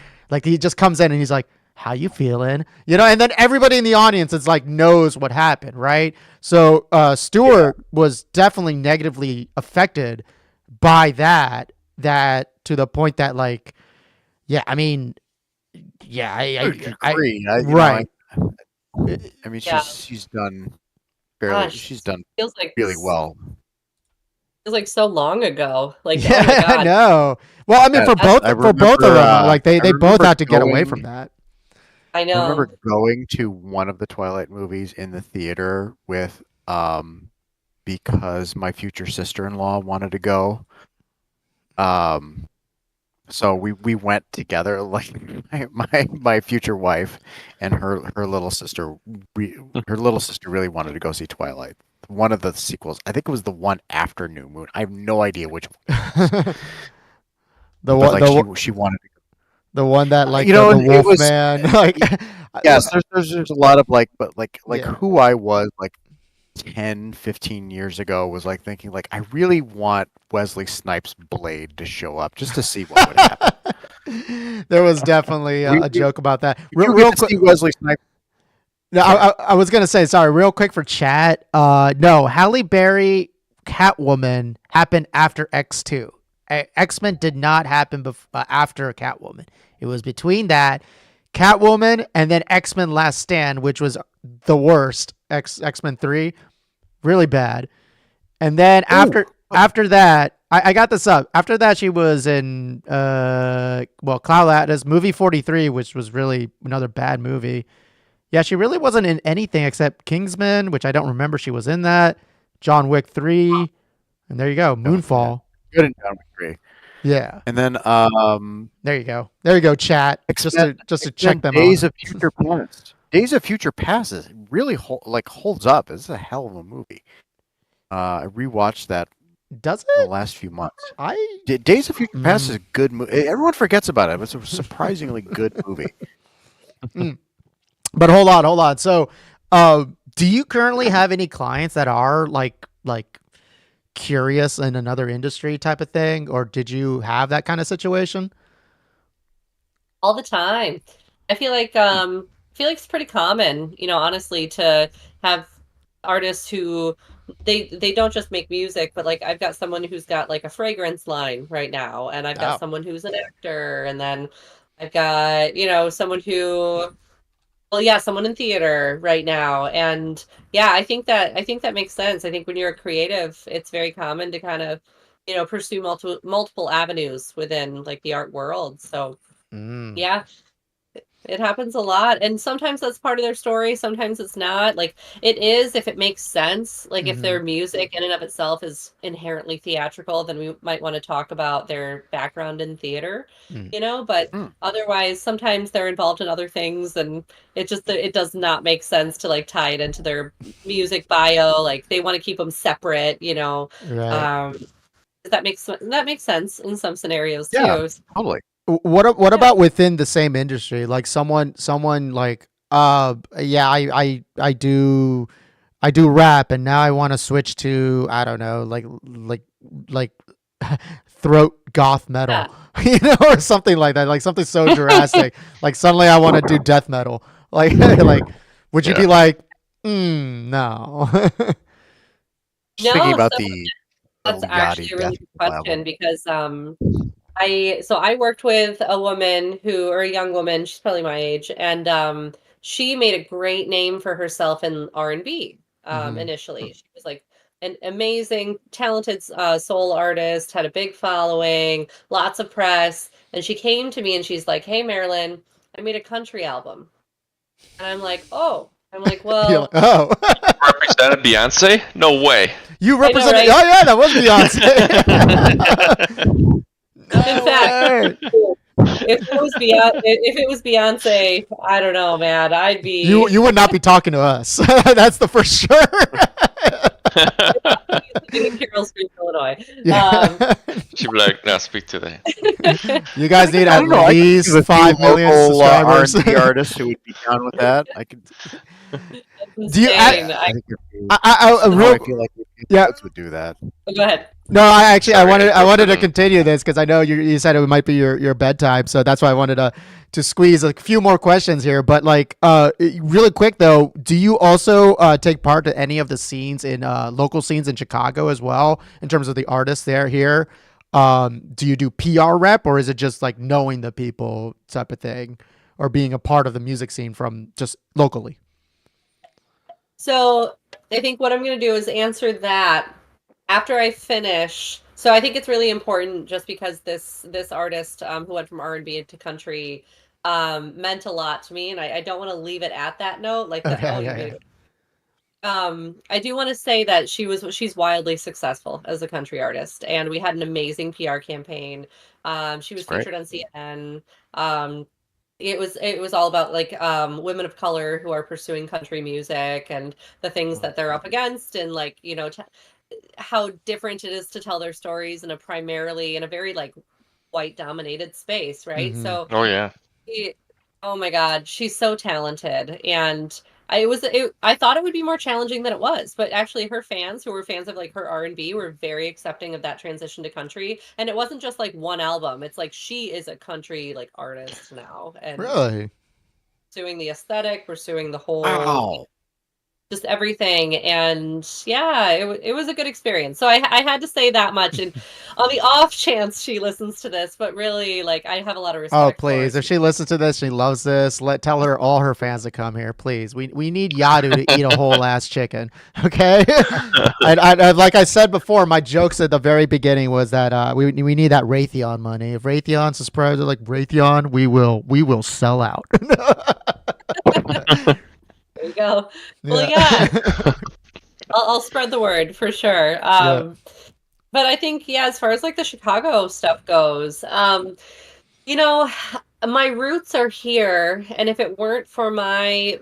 he just comes in and he's like, how you feeling? You know, and then everybody in the audience is like knows what happened, right? So Stewart was definitely negatively affected by that to the point that like, yeah, I mean, yeah, agree. right. I mean, Yeah. she's done Gosh, she's done feels like really well. feels like so long ago. Like, oh my Yeah, I God. know. Well, I mean, Yeah, for both I for both of remember, them, like they I both remember had to get away from going. that. I I know. remember going to one of the Twilight movies in the theater with because my future sister-in-law wanted to go. So we went together, like my future wife and her little sister. Her little sister really wanted to go see Twilight. One of the sequels. I think it was the one after New Moon. I have no idea which one. The But one, like she wanted to the one that like you know, the it Wolf was Man, like yes, there's a lot of like, but like yeah. who I was like 10, 15 years ago was like thinking like I really want Wesley Snipes' Blade to show up just to see what would happen. There was definitely We, a joke about that. if you Real get to quick. see Wesley Snipes, No, sorry. I was gonna say sorry. Real quick for chat. No, Halle Berry Catwoman happened after X2. X-Men did not happen after Catwoman. It was between that Catwoman and then X-Men Last Stand, which was the worst. X-Men 3, really bad. And then after that, I got this up. After that, she was in Cloud Atlas, movie 43, which was really another bad movie. Yeah, she really wasn't in anything except Kingsman, which I don't remember she was in that. John Wick 3, and there you go, Moonfall. Good in John Wick 3. Yeah, And then there you go. There you go, chat. X-Men, Just to check them Days out. of Future Past. Days of Future Past is really holds up. It's a hell of a movie. I rewatched that Does in the it? last few months. I Days of Future Past is a good movie. Everyone forgets about it. It's a surprisingly good movie. But hold on. So, do you currently have any clients that are like curious in another industry type of thing, or did you have that kind of situation? All the time. I feel like it's pretty common, honestly, to have artists who they don't just make music, but like I've got someone who's got like a fragrance line right now, and I've got Oh. someone who's an actor, and then I've got, someone who well, yeah, someone in theater right now. And yeah, I think that makes sense. I think when you're a creative, it's very common to kind of, pursue multiple avenues within like the art world. So Mm. yeah, it happens a lot. And sometimes that's part of their story, sometimes it's not. Like it is if it makes sense. Like if Mhm. their music in and of itself is inherently theatrical, then we might want to talk about their background in theater, Mm. but Mm. otherwise sometimes they're involved in other things and it does not make sense to like tie it into their music bio. Like they want to keep them separate. Right. That makes sense in some scenarios Yeah, too. totally. What Yeah. about within the same industry? Like someone like yeah, I do rap and now I want to switch to I don't know, like throat goth metal. Yeah. Or something like that, like something so drastic. Like suddenly I want to do death metal. Like like would you be Yeah. like, no. Just thinking No, about so the that's Lil actually Yachty a really Death good Metal question album. because I worked with a woman or a young woman, she's probably my age, and she made a great name for herself in R&B Mhm. initially. She was like an amazing, talented soul artist, had a big following, lots of press, and she came to me and she's like, "Hey Marilyn, I made a country album." And I'm like, "Oh." I'm like, You're like, "Well, oh. Represented Beyonce? No way. You I know, represented. right?" Oh yeah, that was Beyonce. In No fact, way. if it was Beyonce, I don't know, man. I'd be You would not be talking to us. That's the for sure. in Carroll Springs, Illinois. Yeah. She'd be like, now speak to the You guys need I at don't know. I could least give a few 5 million local subscribers. R&B artists who would be down with that. I could. Do you? Insane. I think if you, I no, real. I feel like Yeah. kids would do that. Go ahead. No, I Sorry, I wanted to interrupted. continue this because I know you said it might be your bedtime, so that's why I wanted to squeeze a few more questions here. But like, really quick though, do you also take part in any of the scenes in local scenes in Chicago as well in terms of the artists there here? Do you do PR rep or is it just like knowing the people type of thing, or being a part of the music scene from just locally? So I think what I'm going to do is answer that after I finish. So I think it's really important, just because this artist who went from R&B to country meant a lot to me, and I don't want to leave it at that note, like that. Oh, Okay, you yeah, made yeah. it. I do want to say that she's wildly successful as a country artist, and we had an amazing PR campaign. She was Great. featured on CNN. Um, it was all about like women of color who are pursuing country music and the things that they're up against, and like how different it is to tell their stories in a very like white dominated space, right? Mm-hmm. So Oh yeah. she, oh my God, she's so talented. And I thought it would be more challenging than it was, but actually her fans who were fans of like her R&B were very accepting of that transition to country. And it wasn't just like one album. It's like she is a country like artist now and Really? pursuing the aesthetic, pursuing the whole Wow. just everything. And yeah, it was a good experience. So I had to say that much. And on the off chance she listens to this, but really, like, I have a lot of Oh, respect for her. please. If she listens to this, she loves this. Tell her all her fans to come here, please. We need Yadu to eat a whole ass chicken. Okay. Like I said before, my jokes at the very beginning was that we need that Raytheon money. If Raytheon subscribes to like Raytheon, we will sell out. There you go. Well, yeah, I'll spread the word for sure. Yeah. But I think, yeah, as far as like the Chicago stuff goes, you know, my roots are here, and if it weren't for my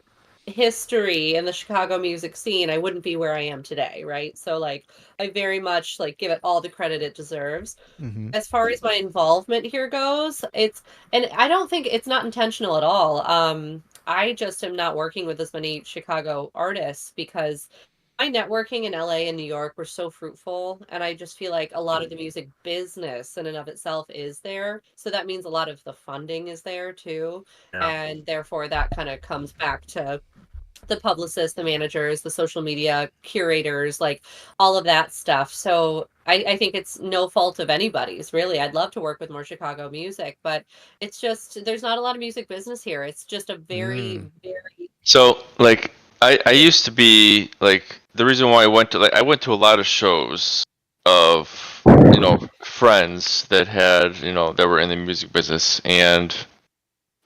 history in the Chicago music scene, I wouldn't be where I am today, right? So like I very much like give it all the credit it deserves. Hmm. As far as my involvement here goes, and I don't think it's not intentional at all. I just am not working with as many Chicago artists because my networking in LA and New York were so fruitful, and I just feel like a lot of the music business in and of itself is there. So that means a lot of the funding is there too. Yeah. And therefore that kind of comes back to the publicists, the managers, the social media curators, like all of that stuff. So I think it's no fault of anybody's, really. I'd love to work with more Chicago music, but it's just there's not a lot of music business here. It's just a very, Mm. very So like I used to be like the reason why I went to a lot of shows of friends that had that were in the music business, and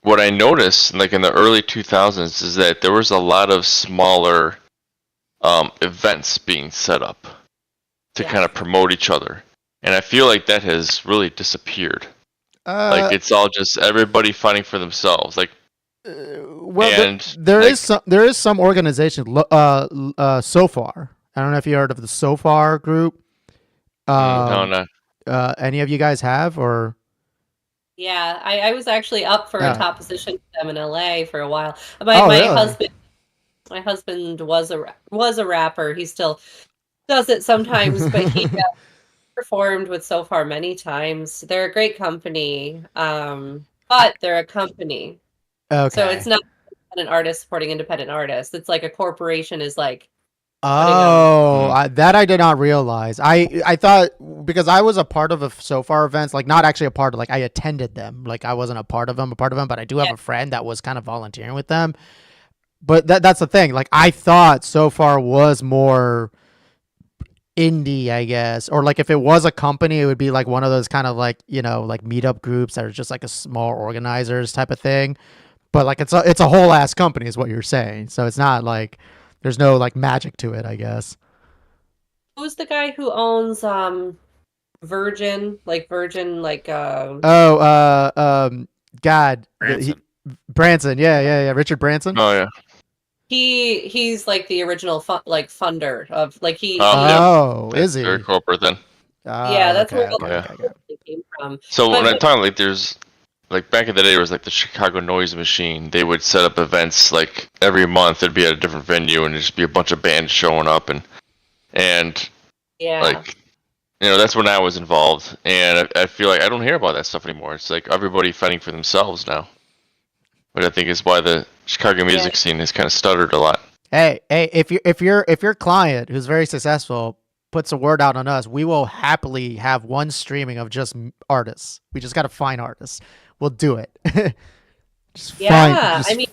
what I noticed like in the early 2000s is that there was a lot of smaller events being set up to Yeah. kind of promote each other, and I feel like that has really disappeared. Like Uh, it's all just everybody fighting for themselves. Like well, and there like, is some organization. So far, I don't know if you heard of the So Far group. no, no. Any of you guys have or? yeah, I was actually up for a Oh. top position with them in LA for a while. Oh, My really? my husband was a rapper. He still does it sometimes, but he performed with So Far many times. They're a great company, but they're a company, Okay. so it's not an artist supporting independent artists. It's like a corporation is like Oh, Mm. that I did not realize. I thought because I was a part of a So Far events, like not actually a part of, like I attended them. Like I wasn't a part of them, but I do have Yeah. a friend that was kind of volunteering with them. But that's the thing. Like I thought So Far was more indie, I guess, or like if it was a company, it would be like one of those kind of like like meetup groups that are just like a small organizers type of thing. But like it's a whole ass company, is what you're saying. So it's not like there's no like magic to it, I guess. who's the guy who owns Virgin Oh, God, Branson. Branson, yeah, Richard Branson. Oh yeah. he's like the original funder of like he Oh, yeah. Oh, That's is he? very corporate then. Yeah, that's where Okay. it came from. So when But I'm talking like there's like back in the day, it was like the Chicago Noise Machine. They would set up events like every month. It'd be at a different venue, and it'd just be a bunch of bands showing up, and yeah, like that's when I was involved. And I feel like I don't hear about that stuff anymore. It's like everybody fighting for themselves now, which I think is why the Chicago yeah, music scene has kind of stuttered a lot. Hey, if your client who's very successful puts a word out on us, we will happily have one streaming of just artists. We just got to find artists. We'll do it. Just yeah. just I mean,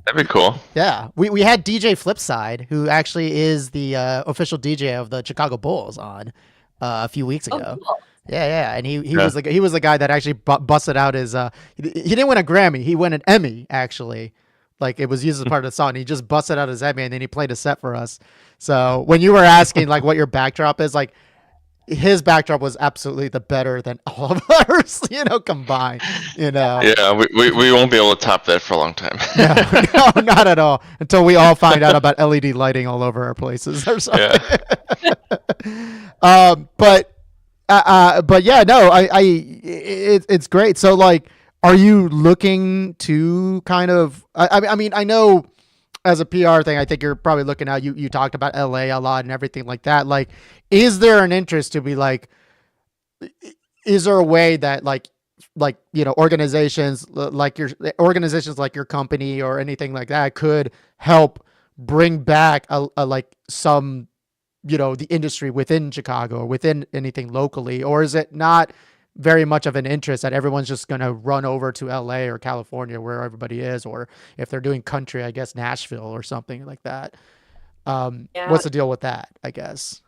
That'd be cool. yeah. We had DJ Flipside, who actually is the official DJ of the Chicago Bulls, on a few weeks oh, ago. cool. Yeah, and he Yeah. was the guy that actually busted out his he didn't win a Grammy, he won an Emmy actually. Like, it was used as part of the song. He just busted out his Emmy, and then he played a set for us. So when you were asking like what your backdrop is, like, his backdrop was absolutely the better than all of ours, combined. Yeah, we won't be able to top that for a long time. No, not at all. Until we all find out about LED lighting all over our places or something. Yeah. But yeah, no, it's great. So, like, are you looking to kind of? I mean, I know as a PR thing, I think you're probably looking at you talked about LA a lot and everything like that. Like, is there an interest to be like? Is there a way that like organizations like your company or anything like that could help bring back a like some the industry within Chicago or within anything locally, or is it not very much of an interest that everyone's just going to run over to LA or California where everybody is, or if they're doing country, I guess Nashville or something like that? Yeah, What's the deal with that, I guess?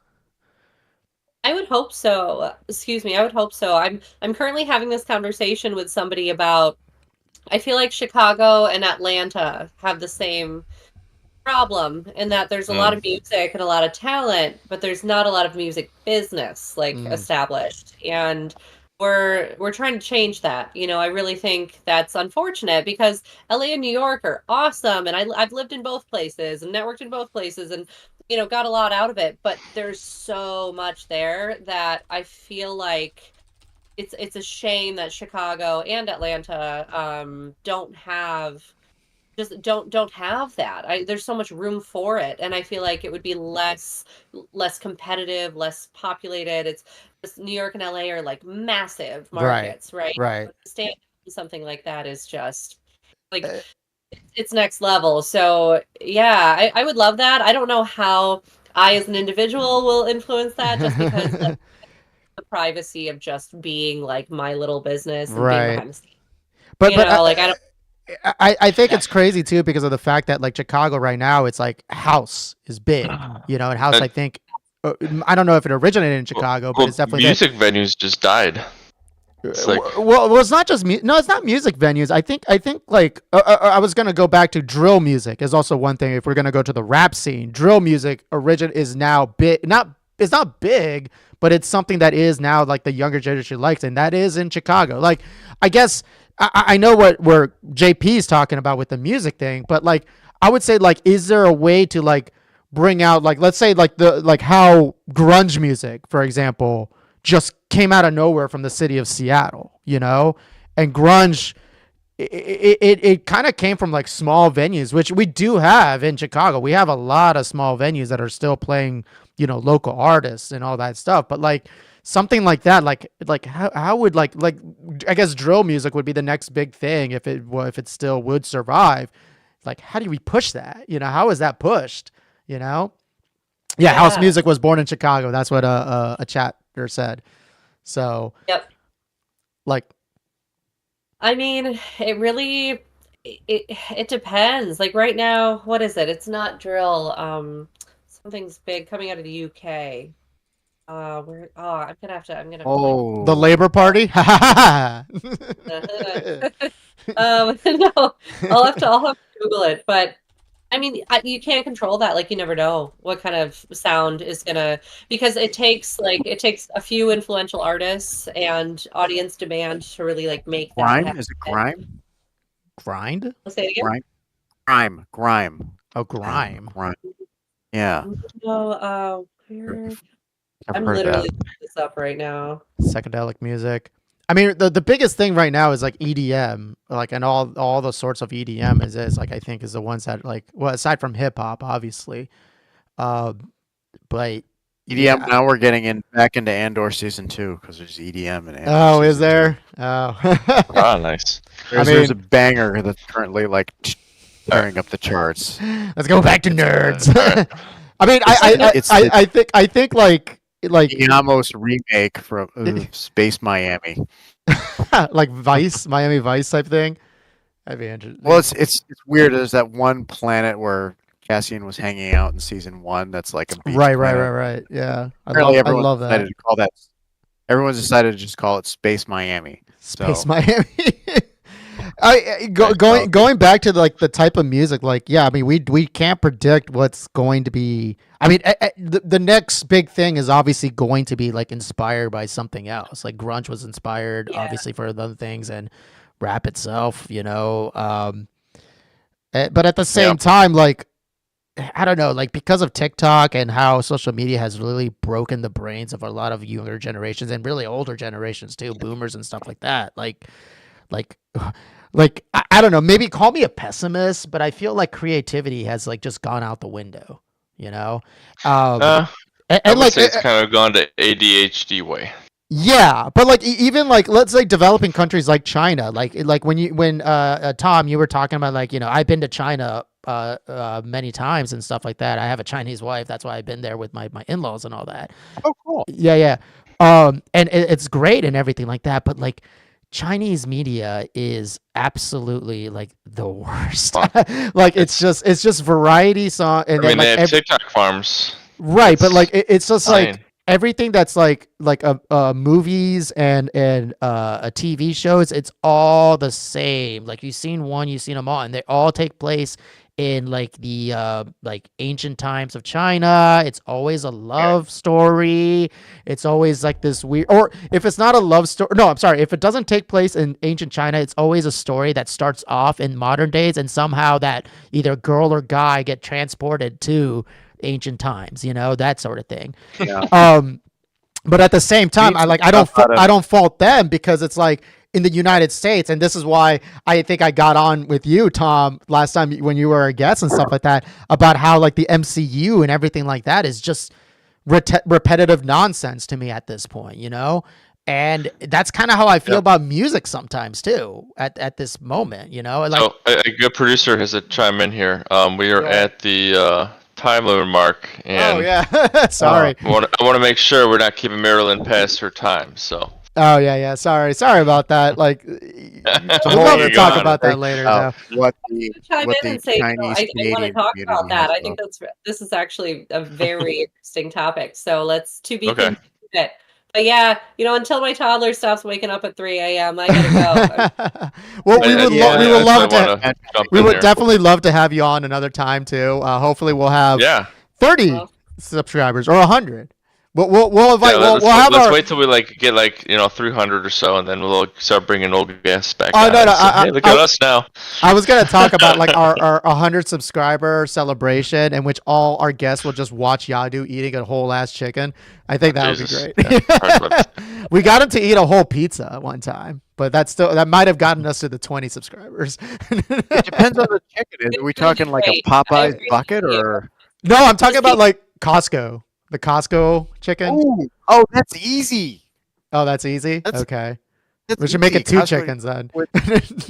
I would hope so. Excuse me, I would hope so. I'm currently having this conversation with somebody about. I feel like Chicago and Atlanta have the same problem in that there's a lot of music and a lot of talent, but there's not a lot of music business like established. And we're trying to change that. I really think that's unfortunate because LA and New York are awesome, and I've lived in both places and networked in both places, and got a lot out of it. But there's so much there that I feel like it's a shame that Chicago and Atlanta don't have that. There's so much room for it, and I feel like it would be less competitive, less populated. It's just New York and LA are like massive Right. markets, right? Right. Stand something like that is just like Uh, it's next level. So yeah, I would love that. I don't know how I as an individual will influence that, just because like the privacy of just being like my little business and being Right. behind the scenes. But Like I don't. I think it's crazy too because of the fact that like Chicago right now, it's like house is big, and house, I think, I don't know if it originated in Chicago, but it's definitely there. Music venues just died. It's like Well, it's not just no, it's not music venues. I think like I was gonna go back to drill music is also one thing. If we're gonna go to the rap scene, drill music is now big. It's not big, but it's something that is now like the younger generation likes, and that is in Chicago. Like, I guess I know where JP is talking about with the music thing, but like I would say, like, is there a way to like bring out, like, let's say like how grunge music, for example, just came out of nowhere from the city of Seattle, and grunge, it kind of came from like small venues, which we do have in Chicago. We have a lot of small venues that are still playing, local artists and all that stuff. But like something like that, like how would like I guess drill music would be the next big thing if it still would survive. Like, how do we push that? How is that pushed? Yeah, house Yeah. music was born in Chicago. That's what a chatter said. So, Yep. like, I mean, it depends. Like right now, what is it? It's not drill. Something's big coming out of the UK. I'm gonna Oh, the Labor Party. no, I'll have to Google it. But I mean, you can't control that. Like, you never know what kind of sound is gonna, because it takes a few influential artists and audience demand to really like make that grime? happen. Is it grime? Grind? I'll say it again. Grime. Oh, grime. Grime. Yeah. No, where? I've I'm heard literally that. looking this up right now. Psychedelic music. I mean, the biggest thing right now is like EDM, like, and all the sorts of EDM is like, I think is the ones that like, well, aside from hip hop, obviously, uh, but EDM. yeah. Now we're getting back into Andor season 2 because there's EDM in Andor. Oh, is season 2. there? Oh, Ah, nice. There's a mean- banger that's currently like tearing up the charts. let's go back to nerds. alright. I mean, It's the- I think like Yamos remake from Space Miami. like Vice, Miami Vice type thing. That'd be interesting. Well, it's weird. There's that one planet where Cassian was hanging out in season 1. That's like a beach right. planet. Yeah, I Apparently, love everyone's that. decided to call that. Everyone's decided to just call it Space Miami. Space So- Miami. Going back to like the type of music, like yeah, I mean we can't predict what's going to be. I mean the next big thing is obviously going to be like inspired by something else. Like grunge was inspired Yeah. obviously for other things, and rap itself, you know. But at the same time, like I don't know, like because of TikTok and how social media has really broken the brains of a lot of younger generations and really older generations too, boomers and stuff like that. Like, I don't know, maybe call me a pessimist, but I feel like creativity has like just gone out the window, you know? I And would like, say it's kind of gone to ADHD way. yeah, but like even like let's say developing countries like China, like when Tom, you were talking about like, you know, I've been to China many times and stuff like that. I have a Chinese wife, that's why I've been there with my in-laws and all that. Oh, cool. Yeah. And it's great and everything like that, but like Chinese media is absolutely like the worst. Like it's just variety song and I mean, like, they have TikTok farms. right, but It's like it's just like fine. everything that's like movies and a TV shows, it's all the same. Like you've seen one, you've seen them all, and they all take place in like the like ancient times of China. It's always a love story. It's always like this weird, or if it's not a love story, no, I'm sorry, if it doesn't take place in ancient China, it's always a story that starts off in modern days, and somehow that either girl or guy get transported to ancient times, you know, that sort of thing. Yeah. But at the same time, Needs I stuff out of- I don't fault them, because it's like in the United States, and this is why I think I got on with you, Tom, last time when you were a guest and stuff like that, about how like the MCU and everything like that is just repetitive nonsense to me at this point, you know? And that's kind of how I feel about music sometimes too at this moment, you know? Like, So a good producer has to chime in here. We are Go at the time limit mark, and oh yeah, sorry. I want to make sure we're not keeping Marilyn past her time. So Oh yeah, sorry about that. Like, we'll whole to other talk gone. about that later. Though. What the Chime what in the and say, Chinese I want to Canadian talk community about that. has I think about- this is actually a very interesting topic. So let's to be Okay. continued. But yeah, you know, until my toddler stops waking up at 3 a.m., I gotta go. Well, we would we would love to. We would definitely love to have you on another time too. Hopefully, we'll have Yeah. 30 Well- subscribers or 100. We'll invite. Yeah, we'll have let's our. wait till we get 300 or so, and then we'll start bringing old guests back. Oh, on no, and no, say, hey, look at us now. I was gonna talk about like our 100 subscriber celebration, in which all our guests will just watch Yadu eating a whole ass chicken. I think that would be Jesus. great. Yeah, hard We got him to eat a whole pizza one time, but that might have gotten us to the 20 subscribers. It depends on the chicken. Are we talking like a Great. I Popeyes agree bucket with you. or? No, I'm talking Just about keep- like Costco, the Costco chicken. Oh, that's easy. Oh, that's easy. That's- Okay, That's we should make easy. it two Costco, chickens then.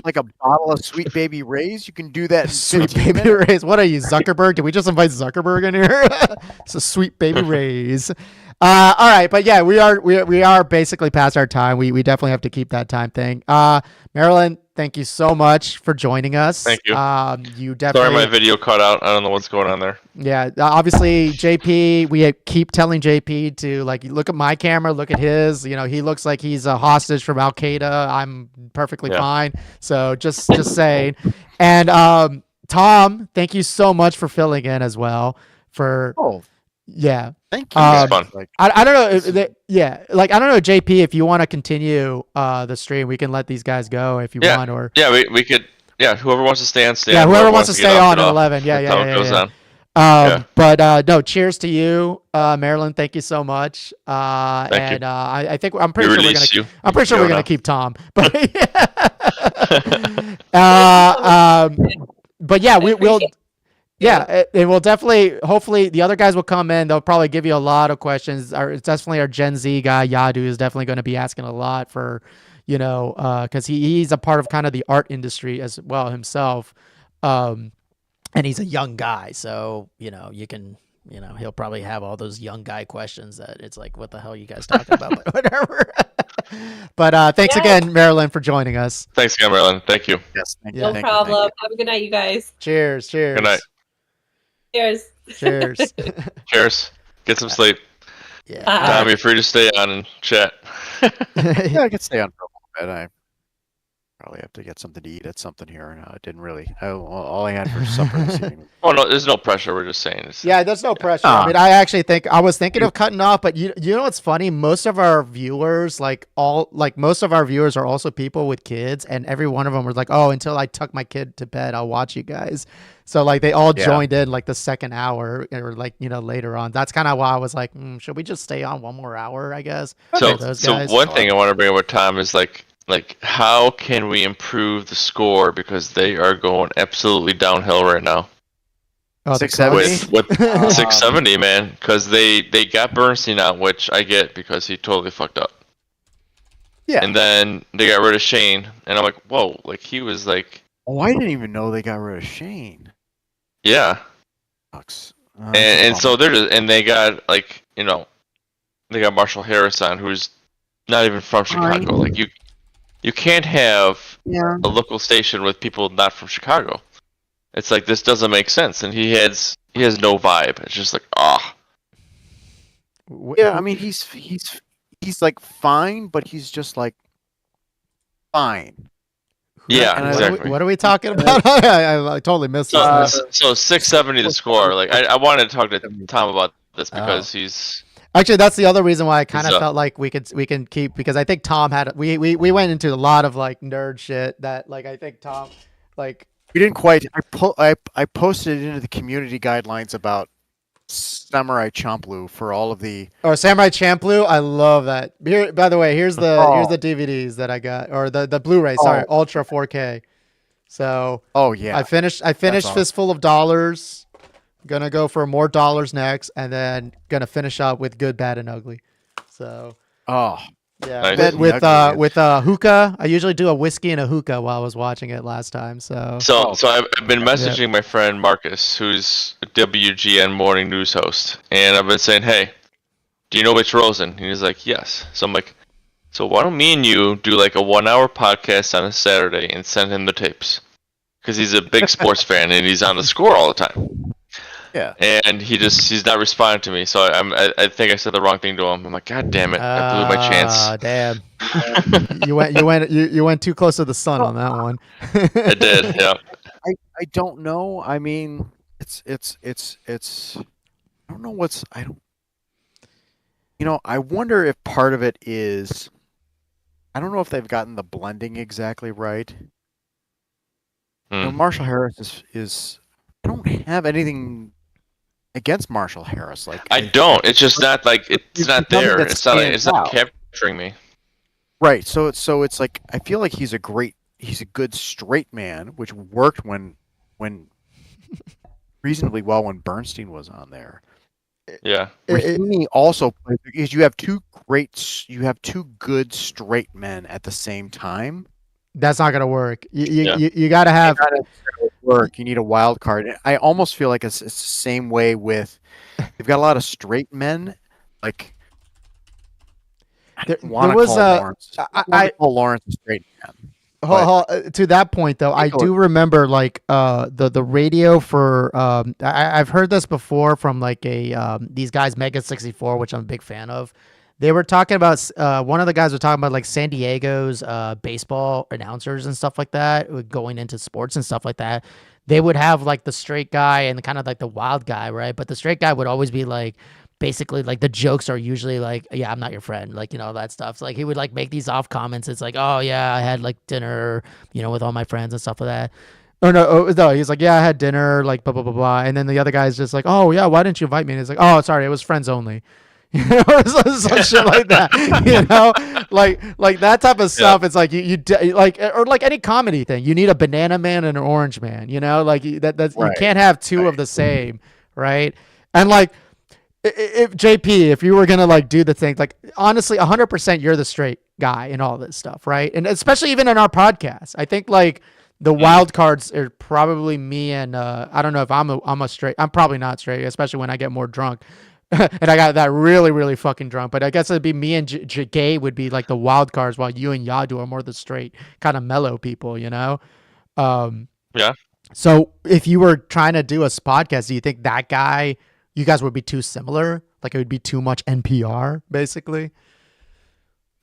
Like a bottle of Sweet Baby Ray's. You can do that in Sweet 15 baby minutes. rays. What are you, Zuckerberg? Did we just invite Zuckerberg in here? It's a sweet baby rays. All right, but yeah, we are basically past our time. We definitely have to keep that time thing. Marilyn, thank you so much for joining us. Thank you. You definitely. Sorry, my video cut out. I don't know what's going on there. Yeah, obviously JP, we keep telling JP to like look at my camera, look at his. You know, he looks like he's a hostage from Al Qaeda. I'm perfectly Yeah. fine. So just saying. And Tom, thank you so much for filling in as well. For Oh, yeah, thank you. Um, fun. Like, I don't know if like I don't know, JP, if you want to continue the stream, we can let these guys go if you Yeah. want, or Yeah, we could. Yeah, whoever wants to stay on, stay yeah, on. whoever wants to get stay off, on get at off. 11. Yeah, That's how yeah, it yeah, goes yeah. on. Yeah. But no, cheers to you, Marilyn. Thank you so much. Thank you. And I think I'm We pretty sure we're gonna. release you. I'm pretty sure You we're go gonna now. keep Tom. But Thank you so much. but yeah, I we'll. appreciate Yeah, it will definitely. Hopefully, the other guys will come in. They'll probably give you a lot of questions. It's definitely our Gen Z guy Yadu is definitely going to be asking a lot for, because he's a part of kind of the art industry as well himself, and he's a young guy, so you can. He'll probably have all those young guy questions that it's like, what the hell are you guys talking about? But whatever. But thanks Yeah. again, Marilyn, for joining us. Thanks again, Marilyn. Thank you. Yes, thank Yeah. No thank problem. You, Have a good night, you guys. Cheers. Cheers. Good night. Cheers. Cheers. Cheers. Get some sleep. Yeah. Bye. Tom, you're free to stay on and chat. yeah, I could stay on for a little bit. I probably have to get something to eat at something here. No, it didn't really. All I had for supper this evening. Oh no, there's no pressure. We're just saying. Yeah, there's no pressure. I mean, I was thinking of cutting off, but you know what's funny? Most of our viewers, most of our viewers are also people with kids, and every one of them was like, "Oh, until I tuck my kid to bed, I'll watch you guys." So like they all joined in like the second hour or later on. That's kind of why I was like, should we just stay on one more hour? I guess. So, those so guys. one thing I want to bring up with Tom is like how can we improve the score because they are going absolutely downhill right now Oh, the 670? Cubs? with 670, man. Because they got Bernstein out, which I get because he totally fucked up. Yeah. And then they got rid of Shane, and I'm like, whoa, like he was like, Oh, I didn't even know they got rid of Shane. yeah. Sucks. And so they're just, and they got they got Marshall Harris on, who's not even from Chicago. Like you can't have a local station with people not from Chicago. It's like this doesn't make sense, and he has no vibe. It's just like Yeah, I mean he's like fine, but he's just like fine. yeah, And exactly. What are we talking about? I totally missed this. So 670 the score. Like I wanted to talk to Tom about this because he's. Actually, that's the other reason why I kind He's of up. felt like we can keep, because I think Tom had we went into a lot of like nerd shit that like I think Tom like We didn't quite. I posted it into the community guidelines about Samurai Champloo for all of the. or Samurai Champloo. I love that. Here, by the way, here's the DVDs that I got, or the Blu-ray. Sorry, Ultra 4K. So Oh yeah. I finished awesome. Fistful of Dollars. Gonna go for more dollars next, and then gonna finish up with Good, Bad, and Ugly. So Oh. yeah, Nice. but with Ugly. with hookah. I usually do a whiskey and a hookah while I was watching it last time. So So I've been messaging my friend Marcus, who's a WGN morning news host, and I've been saying, hey, do you know Rich Rosen? And he's like, yes. So I'm like, so why don't me and you do like a 1-hour podcast on a Saturday and send him the tapes? Because he's a big sports fan and he's on the score all the time. Yeah. And he's not responding to me, so I think I said the wrong thing to him. I'm like, God damn it, I blew my chance. Damn. you went too close to the sun on that one. I did, yeah. I don't know. I mean, it's. I don't know what's. I don't. I wonder if part of it is. I don't know if they've gotten the blending exactly right. Marshall Harris is. I don't have anything against Marshall Harris. Like I don't. It's just not like it's not nothing there. that It's not stands capturing me. Right. So it's like I feel like he's a good straight man, which worked when reasonably well when Bernstein was on there. Yeah. Rahimi also plays because you have two good straight men at the same time. That's not gonna work. You gotta have work. You need a wild card. I almost feel like it's the same way with. They've got a lot of straight men. Like there was Lawrence. I call Lawrence a straight man. To that point though, I do remember like the radio for I've heard this before from like these guys Mega 64, which I'm a big fan of. They were talking about one of the guys was talking about like San Diego's baseball announcers and stuff like that, going into sports and stuff like that. They would have like the straight guy and kind of like the wild guy, right? But the straight guy would always be like, basically like the jokes are usually like, yeah, I'm not your friend, like, that stuff. So, like he would like make these off comments. It's like, oh yeah, I had like dinner, with all my friends and stuff like that. Oh no, he's like, yeah, I had dinner, like blah blah blah blah, and then the other guy's just like, oh yeah, why didn't you invite me? And he's like, oh sorry, it was friends only, some shit like that, like that type of stuff. It's like like, or like any comedy thing, you need a banana man and an orange man, like that you Right. can't have two of the same, right? And like, if JP, if you were gonna like do the thing, like honestly, 100%, you're the straight guy in all this stuff, right? And especially even in our podcast, I think like the wild cards are probably me and I don't know if I'm a straight. I'm probably not straight, especially when I get more drunk, and I got that really really fucking drunk. But I guess it'd be me and Gay would be like the wild cards, while you and Yadu are more the straight kind of mellow people, Yeah. So if you were trying to do a podcast, do you think that guy, you guys would be too similar? Like it would be too much NPR, basically?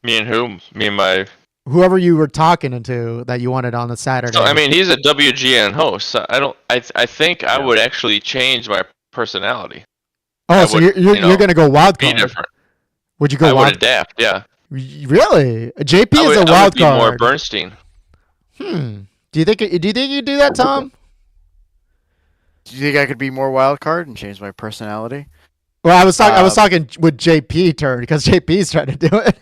Me and who? Me and my. Whoever you were talking to that you wanted on the Saturday. So I mean, he's a WGN host. So I think I would actually change my personality. Oh, so you're gonna go wild Be card? different. Would you go I would wild? adapt. Yeah. Really? JP I is would, a I wild would be more card. Bernstein. Do you think you do that, Tom? Do you think I could be more wild card and change my personality? Well, I was talking with JP turn, because JP's trying to do it.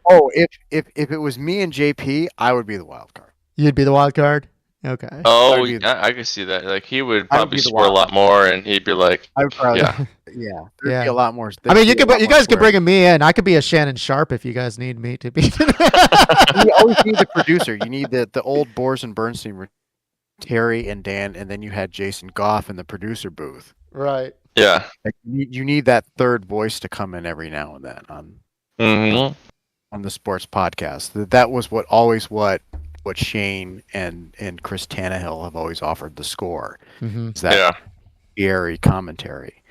Oh, if it was me and JP, I would be the wild card. You'd be the wild card. Okay. Oh, That'd be- yeah, I could see that. Like he would I would probably be the swear a wild lot more, and he'd be like, I would probably, Yeah. yeah. There'd Yeah. be a lot more. I mean, you there'd be a lot you more guys could swearing. bring me in. I could be a Shannon Sharp if you guys need me to be. You always need the producer. You need the old Boers and Bernstein were Terry and Dan, and then you had Jason Goff in the producer booth. Right. yeah. Like you need that third voice to come in every now and then Mm-hmm. on the sports podcast. That was what Shane and Chris Tannehill have always offered the score. Mm-hmm. Is that Yeah. scary commentary.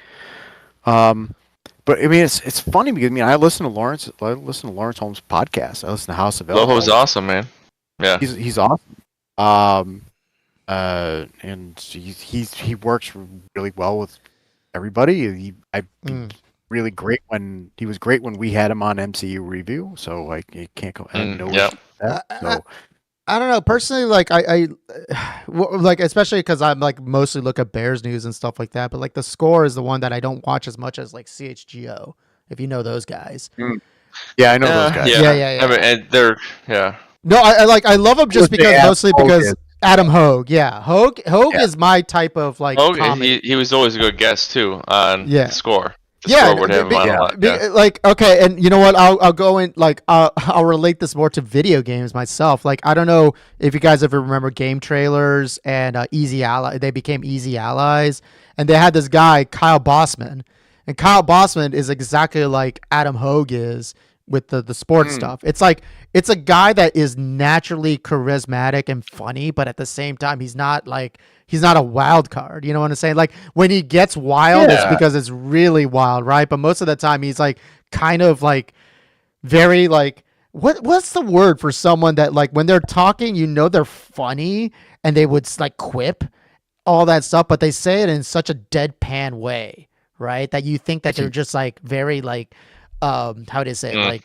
But I mean, it's funny because I listen to Lawrence Holmes' podcast. I listen to House of L. Loho's awesome, man. Yeah. He's awesome. And he works really well with everybody. Really great when he was great when we had him on MCU review. So like, you can't go. I have no yeah. issue with that. So I don't know personally, like like, especially because I'm like mostly look at Bears news and stuff like that, but like the score is the one that I don't watch as much as like CHGO, if you know those guys. yeah, I know those guys. Yeah. I mean, and they're No, I love him just Who's the because Adam mostly Hogue because is? Adam Hogue. Yeah, Hogue Yeah. is my type of like Oh, comedy. he was always a good guest too on Yeah. the score. The Yeah, score would have him on a lot. Yeah. like okay, and you know what? I'll go in like I'll relate this more to video games myself. Like I don't know if you guys ever remember Game Trailers and Easy Ally. They became Easy Allies, and they had this guy Kyle Bossman, and Kyle Bossman is exactly like Adam Hogue is with the sports stuff. It's like it's a guy that is naturally charismatic and funny, but at the same time he's not a wild card. You know what I'm saying? Like when he gets wild, it's Yeah. because it's really wild, right? But most of the time he's like kind of like very like what's the word for someone that like when they're talking, they're funny and they would like quip all that stuff, but they say it in such a deadpan way, right? That you think that they're just like very like how do you say it?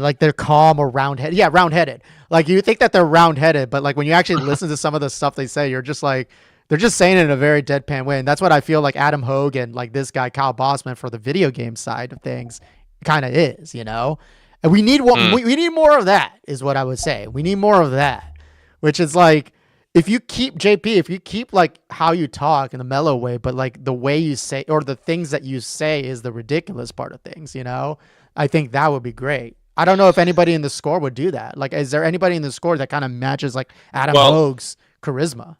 Like they're calm or round-headed. Yeah, round-headed. Like you think that they're round-headed, but like when you actually listen to some of the stuff they say, you're just like they're just saying it in a very deadpan way. And that's what I feel like Adam Hogue and like this guy Kyle Bossman for the video game side of things kind of is, And we need we need more of that, is what I would say. We need more of that, which is like if you keep like how you talk in a mellow way, but like the way you say or the things that you say is the ridiculous part of things, I think that would be great. I don't know if anybody in the score would do that. Like, is there anybody in the score that kind of matches like Adam Hogue's charisma?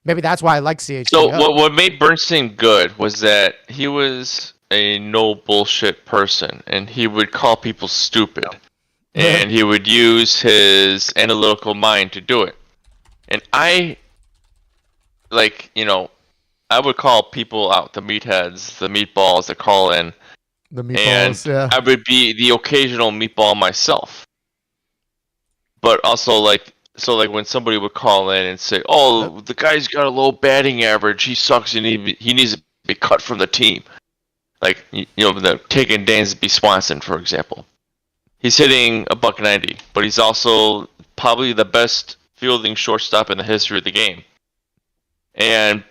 Maybe that's why I like CHGO. So what made Bernstein good was that he was a no bullshit person, and he would call people stupid, and he would use his analytical mind to do it. And I would call people out, the meatheads, the meatballs that call in. The meatballs, and I would be the occasional meatball myself. But also, when somebody would call in and say, "Oh, the guy's got a low batting average. He sucks, and he needs to be cut from the team." Like taking Dansby Swanson, for example. He's hitting $190, but he's also probably the best fielding shortstop in the history of the game. And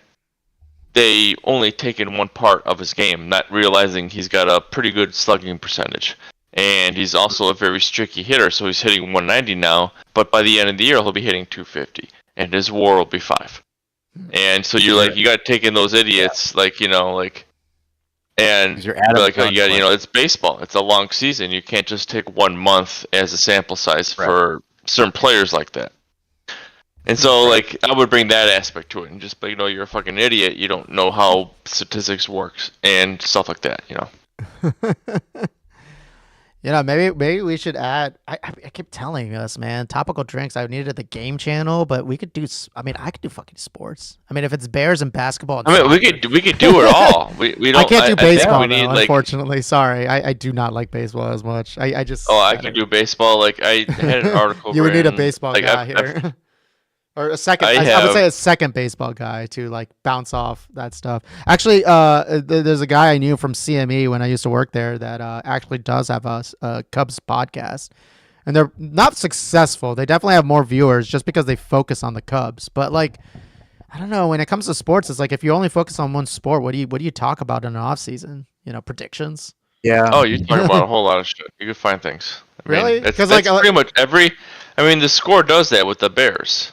they only taken one part of his game, not realizing he's got a pretty good slugging percentage. And he's also a very streaky hitter, so he's hitting 190 now, but by the end of the year, he'll be hitting 250, and his WAR will be 5. And so you're like, you got to take in those idiots, like, you know, like, and You're Adam like, you Gunn, got, you know, it's baseball. It's a long season. You can't just take 1 month as a sample size for certain players like that. And so, like, I would bring that aspect to it, and just, you know, you're a fucking idiot. You don't know how statistics works and stuff like that, you know. You know, maybe we should add. I keep telling us, man, topical drinks. I needed the game channel, but we could do. I mean, I could do fucking sports. I mean, if it's Bears and basketball. And I mean, we could do it all. We don't. I can't do baseball we need, though, unfortunately. Sorry, I do not like baseball as much. I just. Oh, I can do baseball. Like, I had an article. You would need a written, baseball like, guy here. Or a second, I I would say have- a second baseball guy to like bounce off that stuff. Actually, there's a guy I knew from CME when I used to work there that actually does have a Cubs podcast, and they're not successful. They definitely have more viewers just because they focus on the Cubs. But like, I don't know. When it comes to sports, it's like if you only focus on one sport, what do you talk about in an off season? You know, predictions. Yeah. Oh, you talk about a whole lot of shit. You can find things. I mean, Really? It's 'Cause, like like, pretty much every. I mean, the score does that with the Bears.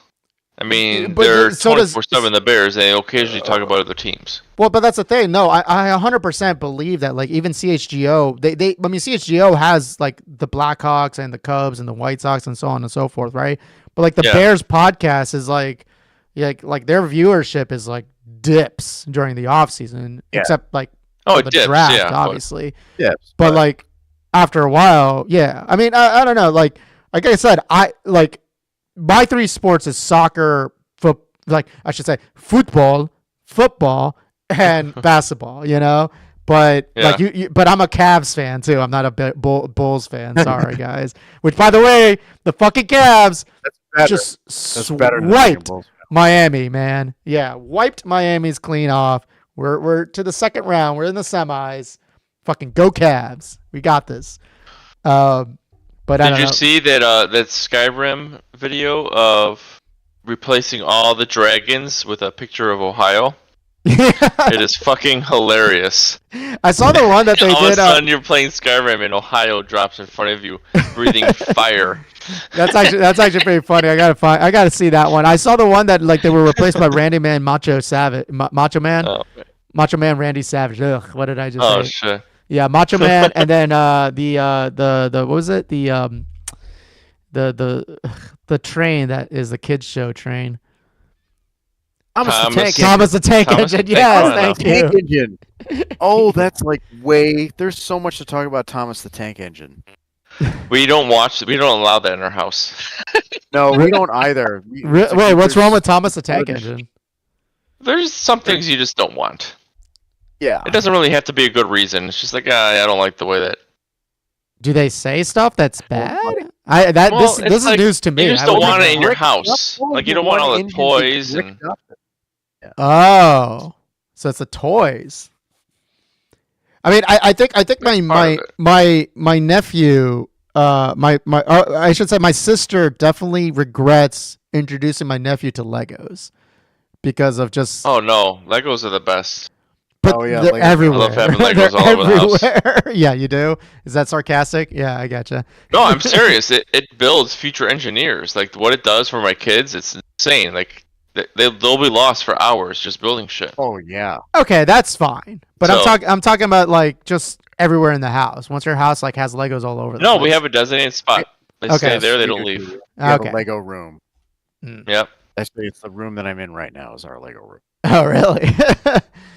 I mean, But they're so does- 24/7 the Bears, and they occasionally talk about other teams. Well, but that's the thing. No, I 100% believe that. Like even CHGO, I mean, CHGO has like the Blackhawks and the Cubs and the White Sox and so on and so forth, right? But like the Yeah. Bears podcast is like their viewership is like dips during the off season, Yeah. except like Oh, for it the dips, draft, yeah, but- obviously. Yes. But like after a while, yeah. I mean, I don't know. Like I said, I like my 3 sports is soccer, I should say football, and basketball. You know, but Yeah. like but I'm a Cavs fan too. I'm not a Bulls fan. Sorry, guys. Which, by the way, the fucking Cavs better. just That's better than being a wiped Bulls fan. Miami, man. Yeah, wiped Miami's clean off. We're to the second round. We're in the semis. Fucking go Cavs. We got this. But I Did don't you know. see that Skyrim video of replacing all the dragons with a picture of Ohio? It is fucking hilarious. I saw the one that they All of a did. sudden, you're playing Skyrim and Ohio drops in front of you, breathing fire. That's actually pretty funny. I gotta see that one. I saw the one that like they were replaced by Randy Man, Macho Man, Oh, Macho Man, Randy Savage. Ugh, what did I just oh say? shit. Yeah, Macho Man, and then the what was it? The train that is the kids show train. Thomas the Tank Thomas the Tank Thomas the Engine. Tank Yes, Engine. thank Tank you. Engine. Oh, that's like way. There's so much to talk about Thomas the Tank Engine. We don't allow that in our house. No, we don't either. Wait, what's wrong with Thomas the Tank Engine? There's some things you just don't want. Yeah. It doesn't really have to be a good reason. It's just like, I don't like the way that. Do they say stuff that's bad? Well, This it's is like, news to me. You just I don't don't want it think- in your house. Like, you don't want all the toys and. Oh, so it's the toys. I mean, I think part of my nephew, I should say my sister definitely regrets introducing my nephew to Legos because of just. Oh no, Legos are the best. But Oh, yeah, they're Legos. everywhere. I love having They're Legos all over the house. everywhere. Yeah, you do. Is that sarcastic? Yeah, I gotcha. No, I'm serious. It builds future engineers. Like what it does for my kids, it's insane. Like they'll be lost for hours just building shit. Oh yeah. Okay, that's fine. But So- I'm talking about like just everywhere in the house. Once your house like has Legos all over the No, place. we have a designated spot. They Okay. stay there. They don't leave. We have Okay. a Lego room. Yep. Actually, it's the room that I'm in right now. Is our Lego room. Oh, really?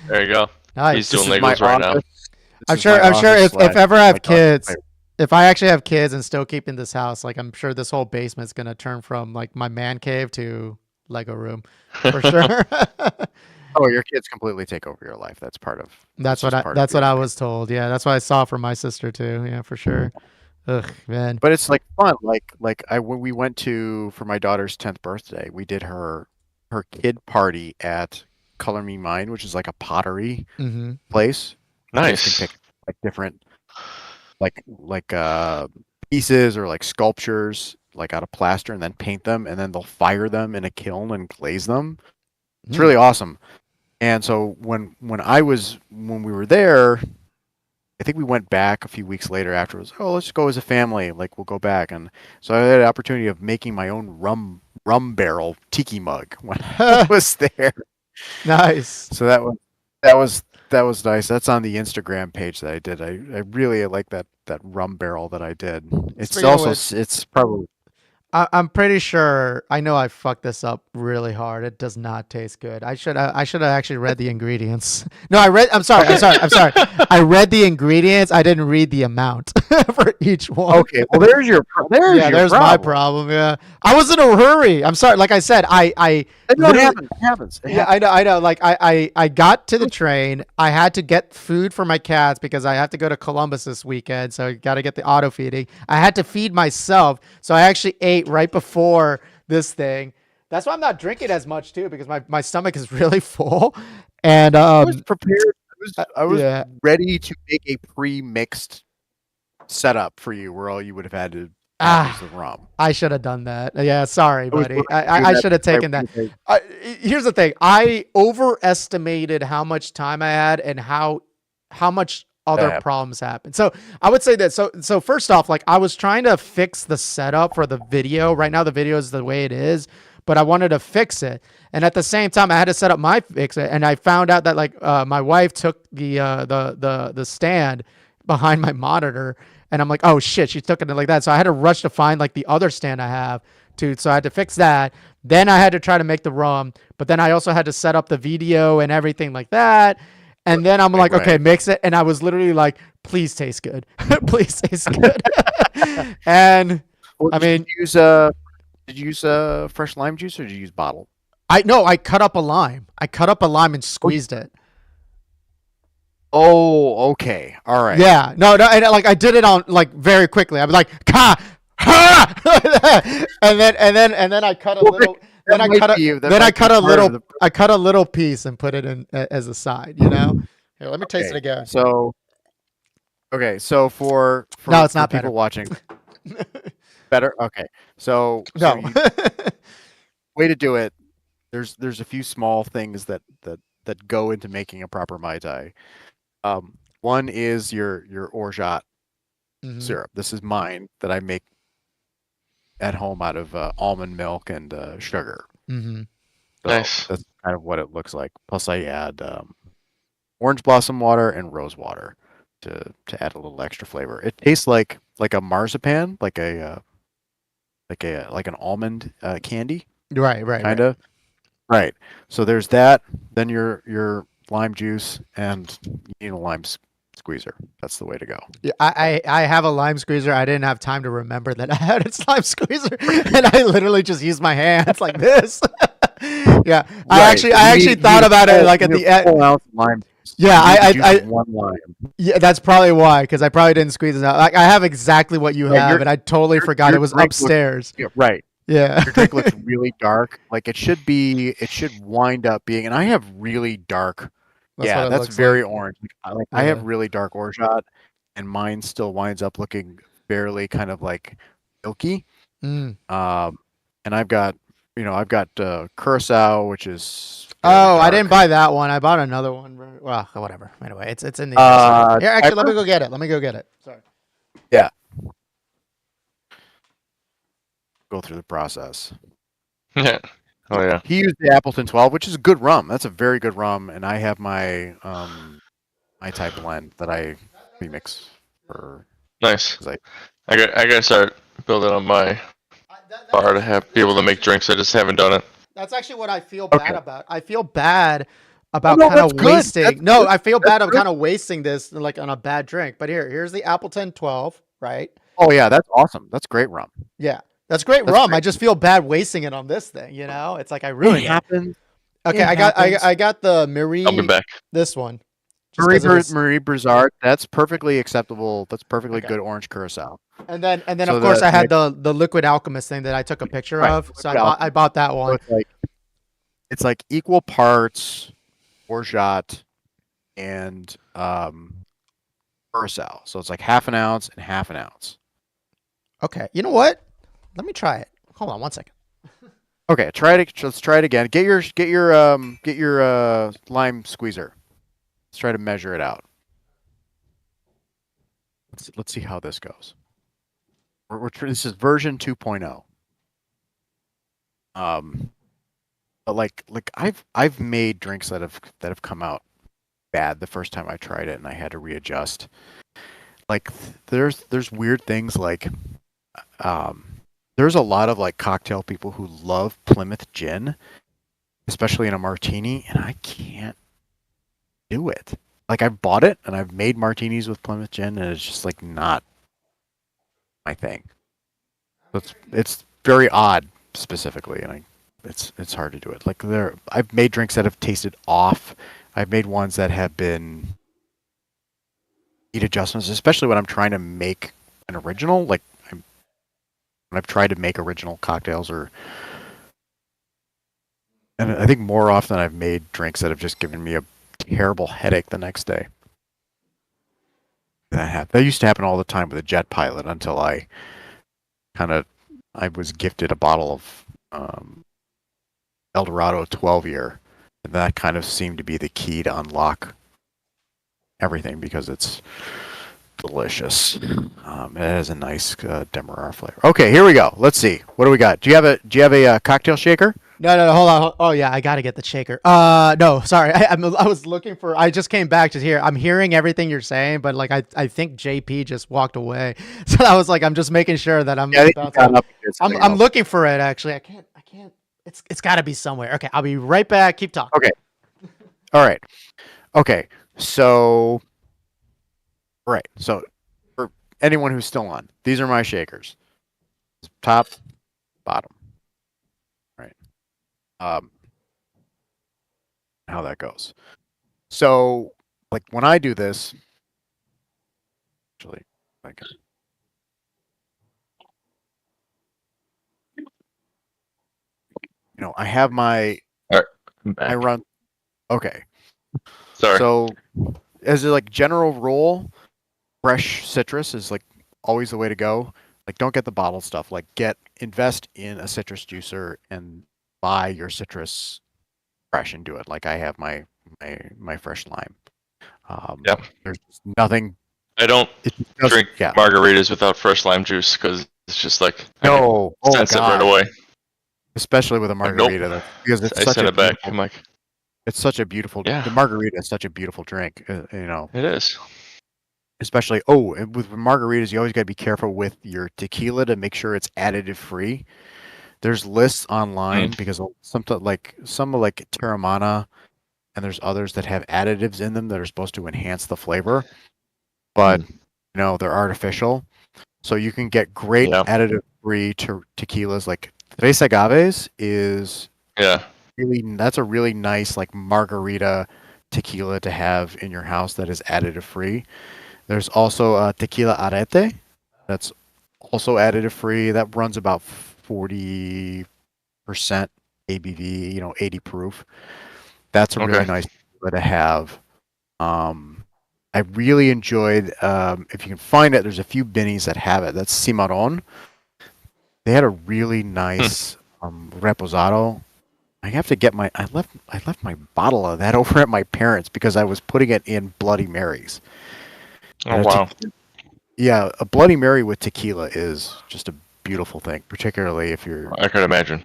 There you go. Nice. He's doing This is my Legos right now. office. This I'm is sure. my I'm sure office if slash ever I have my dog's kids, playroom. if I actually have kids and still keep in this house, like I'm sure this whole basement's gonna turn from like my man cave to Lego room for sure. Oh, your kids completely take over your life. That's part of. That's what just I. part of That's what being I a was told. Yeah, that's what I saw from my sister too. Yeah, for sure. Ugh, man. But it's like fun. Like when we went to for my daughter's 10th birthday, we did her kid party at Color Me Mine, which is like a pottery Mm-hmm. place. Kids Nice. can pick like different like pieces or like sculptures. like out of plaster and then paint them, and then they'll fire them in a kiln and glaze them. It's Hmm. really awesome. And so when we were there, I think we went back a few weeks later afterwards. Oh, let's go as a family. Like we'll go back, and so I had the opportunity of making my own rum barrel tiki mug when I was there. Nice. So that was nice. That's on the Instagram page that I did. I really like that rum barrel that I did. It's Speaking of also which- it's probably I'm pretty sure I know I fucked this up really hard. It does not taste good. I should have actually read the ingredients. No, I'm sorry. I read the ingredients. I didn't read the amount for each one. okay. Well, there's your There's my problem. Yeah, I was in a hurry. I'm sorry. Like I said, I No, it literally- happens. It Yeah, I know. Like I got to the train. I had to get food for my cats because I have to go to Columbus this weekend. So I got to get the auto feeding. I had to feed myself. So I actually ate right before this thing. That's why I'm not drinking as much too, because my stomach is really full. And I was prepared. I was yeah. ready to make a pre-mixed setup for you, where all you would have had to have Ah. was the rum. I should have done that. Yeah, sorry, was buddy. willing to do I that should have before I taken that. went. Here's the thing. I overestimated how much time I had and how much other Yeah. problems happened. So I would say that. So first off, like I was trying to fix the setup for the video. Right now the video is the way it is, but I wanted to fix it. And at the same time, I had to set up my fix it. And I found out that like my wife took the stand behind my monitor, and I'm like, oh shit, she took it like that. So I had to rush to find like the other stand I have to. So I had to fix that. Then I had to try to make the rum, but then I also had to set up the video and everything like that. And then I'm like, Right. okay, mix it. And I was literally like, please taste good. Please taste good. And Well, I mean- did you use fresh lime juice or did you use bottle? I cut up a lime. I cut up a lime and squeezed it. Oh, okay, all right. Yeah, no, and like I did it on like very quickly. I was like, ha, ha, and then I cut a Well, little. that Then I might cut be- a. that Then I might be cut a part of little. the- I cut a little piece and put it in as a side. You know. Here, let me taste it Okay, again. So, so for No, it's for not people better. watching. Better. Okay, so No. way to do it. There's a few small things that go into making a proper mai tai. One is your orgeat Mhm. syrup. This is mine that I make at home out of almond milk and sugar. Mhm. So Nice. That's kind of what it looks like. Plus, I add orange blossom water and rose water to add a little extra flavor. It tastes like a marzipan, like an almond candy, Right. kind of. Right. So there's that. Then your lime juice, and you need a lime squeezer. That's the way to go. Yeah, I have a lime squeezer. I didn't have time to remember that I had a lime squeezer, and I literally just used my hands like this. Yeah, I Right. actually thought about it like at the end. Full ounce of lime juice. Yeah, You need I- the juice I- of one lime. Yeah, that's probably why, because I probably didn't squeeze it out. Like I have exactly what you Yeah, have, your- and I totally your- forgot it your was drink looks- upstairs. Yeah, right. Yeah. Your drink looks really dark. Like it should be. It should wind up being. And I have really dark. That's yeah, what it that's looks very like. orange. I have Yeah. really dark orgeat, and mine still winds up looking fairly kind of like milky. Mm. And I've got curacao, which is Oh, fairly I didn't dark. buy that one. I bought another one. Well, whatever. Anyway, it's in the. Here, actually, let me go get it. Let me go get it. Sorry. Go through the process. Yeah. Oh yeah. He used the Appleton 12, which is a good rum. That's a very good rum, and I have my my type blend that I remix for. Nice. 'cause I- I gotta start building on my bar to have be able to make drinks. I just haven't done it. That's actually what I feel Okay. bad about. I feel bad about no, kind of that's good. wasting. That's No, good. I feel bad of good. kind of wasting this like on a bad drink. But here's the Appleton 12, right? Oh yeah, that's awesome. That's great rum. Yeah, that's great That's rum. great. I just feel bad wasting it on this thing. You know, it's like I ruined it. happens. Okay, it I happens. got the Marie. I'll be back. This one. Just 'cause it was- Marie Brizard. That's perfectly acceptable. That's perfectly Okay. good orange curacao. and then so of course the- I had the Liquid Alchemist thing that I took a picture Right, of. So Liquid I bought that So one. it's like equal parts orgeat and curacao. So it's like half an ounce and half an ounce. Okay, you know what? Let me try it. Hold on 1 second. Okay, try it. Let's try it again. Get your lime squeezer. Let's try to measure it out. Let's see how this goes. This is version 2.0. But like I've made drinks that have come out bad the first time I tried it, and I had to readjust. Like there's weird things like there's a lot of like cocktail people who love Plymouth gin, especially in a martini, and I can't do it. Like I've bought it and I've made martinis with Plymouth gin, and it's just like not my thing. It's very odd specifically, and it's hard to do it. Like I've made drinks that have tasted off. I've made ones that have been heat adjustments, especially when I'm trying to make an original. Like when I've tried to make original cocktails, and I think more often I've made drinks that have just given me a terrible headache the next day. That used to happen all the time with a jet pilot until I was gifted a bottle of Eldorado 12 year, and that kind of seemed to be the key to unlock everything because it's delicious. It has a nice Demerara flavor. Okay, here we go. Let's see. What do we got? Do you have a cocktail shaker? No, hold on. Oh yeah, I gotta get the shaker. No, sorry. I was looking for. I just came back to here. I'm hearing everything you're saying, but like I think JP just walked away, so I was like, I'm just making sure that I'm. Yeah, I think you got up against I'm something I'm else. looking for it actually. I can't. It's got to be somewhere. Okay, I'll be right back. Keep talking. Okay. All right. Okay. So, right. So, for anyone who's still on, these are my shakers. Top, bottom. Right. How that goes. So, like when I do this, actually, I can. I have my. All right, I'm back. I run. Okay. Sorry. So, as a like general rule, fresh citrus is like always the way to go. Like, don't get the bottled stuff. Like, invest in a citrus juicer and buy your citrus fresh and do it. Like I have my fresh lime. Yep. There's nothing. I don't It just doesn't- drink yeah. margaritas without fresh lime juice because it's just like I can No, oh sense it right god. away. Especially with a Like, nope. margarita, because it's I such sent a it back. beautiful, I'm like, it's such a beautiful. Yeah. The margarita is such a beautiful drink. it is. Especially and with margaritas, you always got to be careful with your tequila to make sure it's additive free. There's lists online because some like Terramana, and there's others that have additives in them that are supposed to enhance the flavor, but they're artificial. So you can get great additive free tequilas. Like Tres Agaves is that's a really nice like margarita tequila to have in your house that is additive free. There's also Tequila Arete that's also additive free. That runs about 40% ABV, 80 proof. That's a really nice tequila to have. I really enjoyed, if you can find it, there's a few Binnies that have it. That's Cimarron. They had a really nice reposado. I have to get I left my bottle of that over at my parents because I was putting it in Bloody Marys. Oh wow. Yeah, a Bloody Mary with tequila is just a beautiful thing, particularly if you're. I could imagine.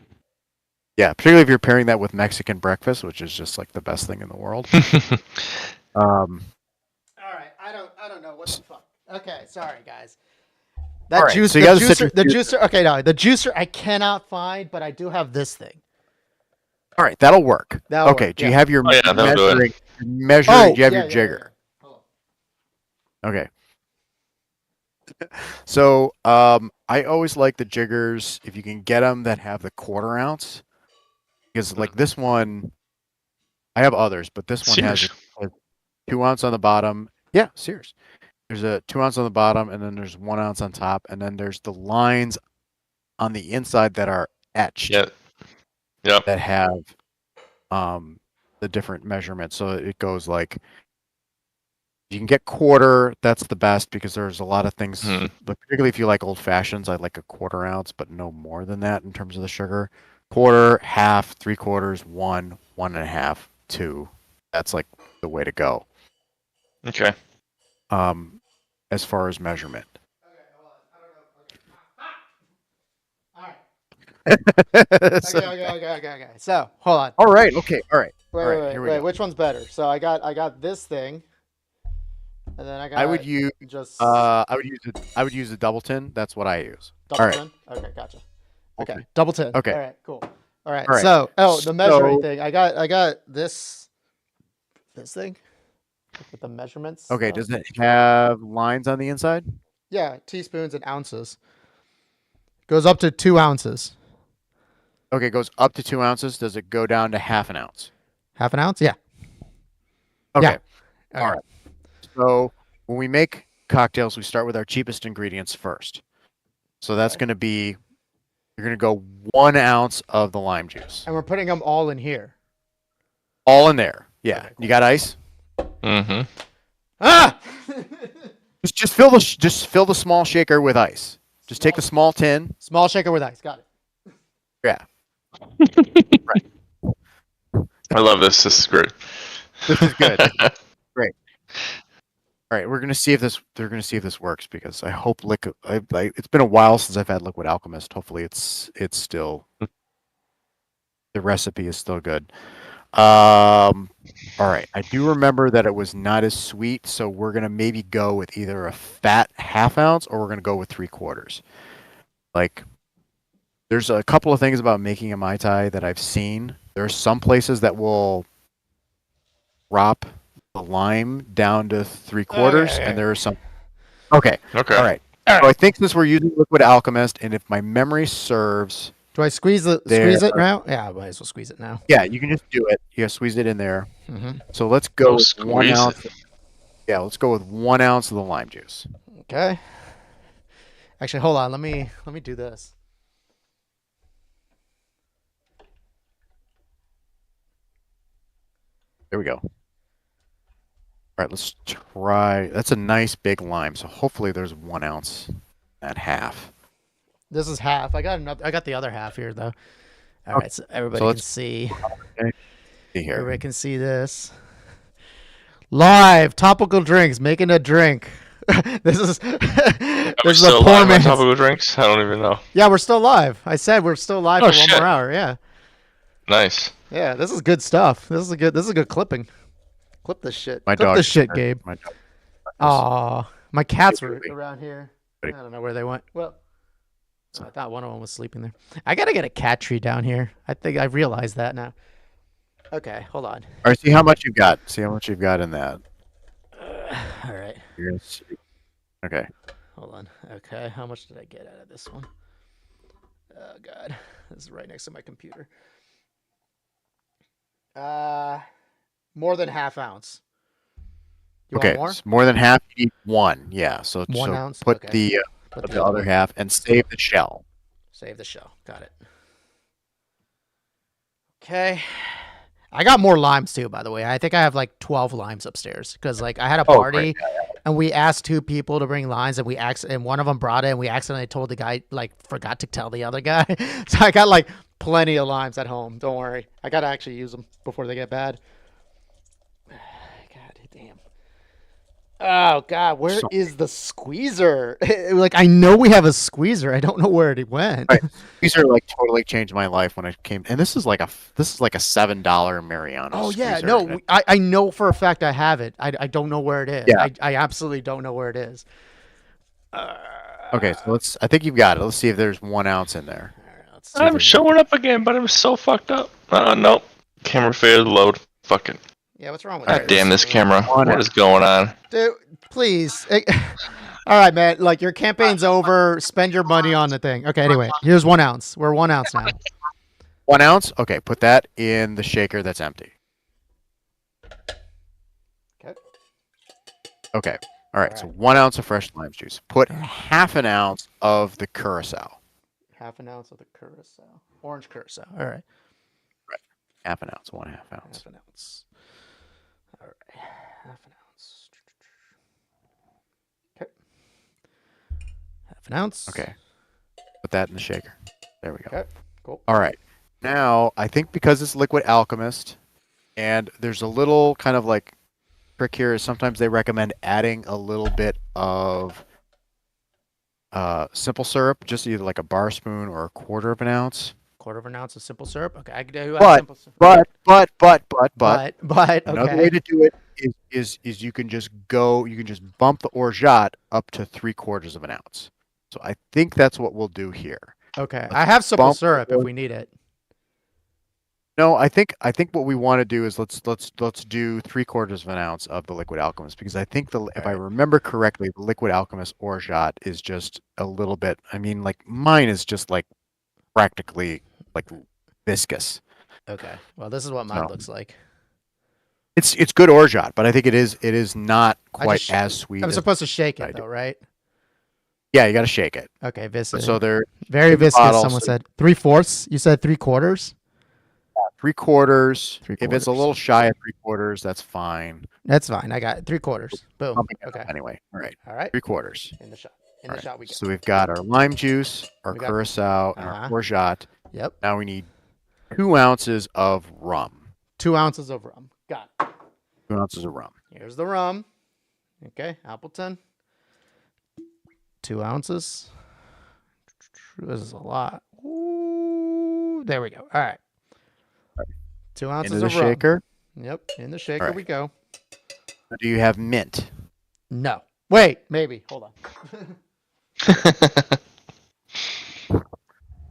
Yeah, particularly if you're pairing that with Mexican breakfast, which is just like the best thing in the world. All right, I don't know what the fuck. Okay, sorry guys. That All right, juice, so the you got the juicer, citrus the juicer. juicer. Okay, no, the juicer I cannot find, but I do have this thing. All right, that'll work. That'll okay, work, do you yeah. have your that'll do it. measuring? Do you have your yeah, jigger? yeah. Hold on. Okay. So I always like the jiggers if you can get them that have the 1/4 ounce, because like this one, I have others, but this one has a 2 ounce on the bottom. Yeah, Sears. There's a 2 ounce on the bottom, and then there's 1 ounce on top, and then there's the lines on the inside that are etched. Yep. That have the different measurements. So it goes like You can get quarter. That's the best because there's a lot of things. Hmm. But particularly if you like old fashions, I'd like a 1/4 ounce, but no more than that in terms of the sugar. Quarter, half, 3/4, 1, 1.5, 2. That's like the way to go. Okay. As far as measurement. Okay. So hold on. All right. Okay. All right. Wait, All right. Here we go. Which one's better? So I got this thing, and then I got I would use just I would use a double tin. That's what I use. double all right. tin. Okay, gotcha. Okay, double tin. Okay. All right, cool. All right. All right. So the measuring So- thing. I got this thing with the measurements. Okay. Does it have lines on the inside? Yeah, teaspoons and ounces. Goes up to 2 ounces. Okay, it goes up to 2 ounces. Does it go down to half an ounce? Half an ounce? Yeah. Okay. Yeah. All right. So when we make cocktails, we start with our cheapest ingredients first. So that's Okay. going to be, you're going to go 1 ounce of the lime juice. And we're putting them all in here. All in there. Yeah. Okay, cool. You got ice? Mm-hmm. Ah! Just fill the small shaker with ice. Just take the small tin. Small shaker with ice. Got it. Yeah. I love this. This is great. This is good. Great. All right, we're gonna see if this. They're gonna see if this works because I hope liquid. It's been a while since I've had Liquid Alchemist. Hopefully, it's still the recipe is still good. All right, I do remember that it was not as sweet, so we're gonna maybe go with either a fat half ounce or we're gonna go with 3/4. Like, there's a couple of things about making a Mai Tai that I've seen. There are some places that will drop the lime down to 3/4, Okay. and there are some. Okay. Okay. All right. So I think since we're using Liquid Alchemist, and if my memory serves, Do I squeeze it now? Yeah, I might as well squeeze it now. yeah, you can just do it. Yeah, squeeze it in there. Mm-hmm. So let's go Oh, with 1 squeeze ounce. it. Yeah, let's go with 1 ounce of the lime juice. Okay. Actually, hold on. Let me do this. There we go. All right, let's try. That's a nice big lime. So hopefully there's 1 ounce at half. This is half. I got the other half here though. All right, so everybody So can let's- see. See here. Everybody can see this. Live topical drinks, making a drink. This is Are we this is a still poor live on man's. topical drinks? I don't even know. Yeah, we're still live. I said we're still live Oh, for one shit. more hour. Yeah, Nice. yeah. This is good stuff. This is a good clipping. Clip this shit. My Clip dog. this shit, Gabe. My dog. Aw, my cats were Absolutely. around here. I Ready. don't know where they went. Well, I thought one of them was sleeping there. I gotta get a cat tree down here. I think I realized that now. Okay, hold on. All right, see how much you've got. See how much you've got in that. All right, You're gonna see. Okay. hold on. Okay, how much did I get out of this one? Oh God, this is right next to my computer. More than half ounce. You Okay. want more? So more than half. You need 1. Yeah. So 1 so ounce? Put Okay. the Put the other one. half and save the shell. Save the shell. Got it. Okay. I got more limes too, by the way. I think I have like 12 limes upstairs because like I had a Oh, party great. and we asked 2 people to bring limes and and one of them brought it and we accidentally told the guy like forgot to tell the other guy. So I got like plenty of limes at home. Don't worry. I got to actually use them before they get bad. God damn. Oh God, where is So- the squeezer? Like I know we have a squeezer. I don't know where it went. Right. These are like totally changed my life when I came. And this is like a $7 Mariano. Oh yeah, squeezer. no, I know for a fact I have it. I don't know where it is. Yeah. I absolutely don't know where it is. Okay, so I think you've got it. Let's see if there's 1 ounce in there. All right, let's see. I'm showing up again, but I'm so fucked up. Nope. Camera failed to load. Fucking. Yeah, what's wrong with God that? damn this camera. One What is going on? Dude, please. All right, man. Like your campaign's over. Spend your money on the thing. Okay. Anyway, here's 1 ounce. We're 1 ounce now. 1 ounce? Okay, put that in the shaker that's empty. Okay. Okay. All right, so Alright. 1 ounce of fresh lime juice. Put half an ounce of the curacao. Half an ounce of the curacao, orange curacao. All right. Half an ounce, 1/2 ounce. Half an ounce. All right. Half an ounce. Half an ounce. Okay. Put that in the shaker. There we go. Okay. Cool. All right. Now, I think because it's Liquid Alchemist, and there's a little kind of like trick here is sometimes they recommend adding a little bit of simple syrup, just either like a bar spoon or a quarter of an ounce. Quarter of an ounce of simple syrup. Okay, I can do simple syrup. But another way okay. to do it is you can just bump the orgeat up to 3/4 of an ounce. So I think that's what we'll do here. Okay, I have simple bump syrup the- if we need it. No, I think what we want to do is let's do 3/4 of an ounce of the Liquid Alchemist, because I think if I remember correctly, the Liquid Alchemist orgeat is just a little bit. I mean, like mine is just like practically like viscous. Okay, well this is what mine looks like. It's good orgeat, but I think it is not quite as sweet. I'm as supposed to shake it though, right? Yeah, you got to shake it. Okay, viscous. So they're very viscous. bottles, Someone said 3/4. You said 3/4. 3/4. If it's a 3/4. little shy of 3/4, that's fine. That's fine. I got it. 3/4. Boom. Pumping it Okay. up anyway. All right. All right. 3/4. In the shot. In All the right. shot we go. So we've got our lime juice, our We got- curacao, and our orgeat. Yep. Now we need 2 ounces of rum. 2 ounces of rum. Got it. 2 ounces of rum. Here's the rum. Okay, Appleton. 2 ounces. This is a lot. Ooh, there we go. All right. 2 ounces Into the of rum. shaker. Yep, in the shaker right. we go. Do you have mint? No. Wait, maybe. Hold on.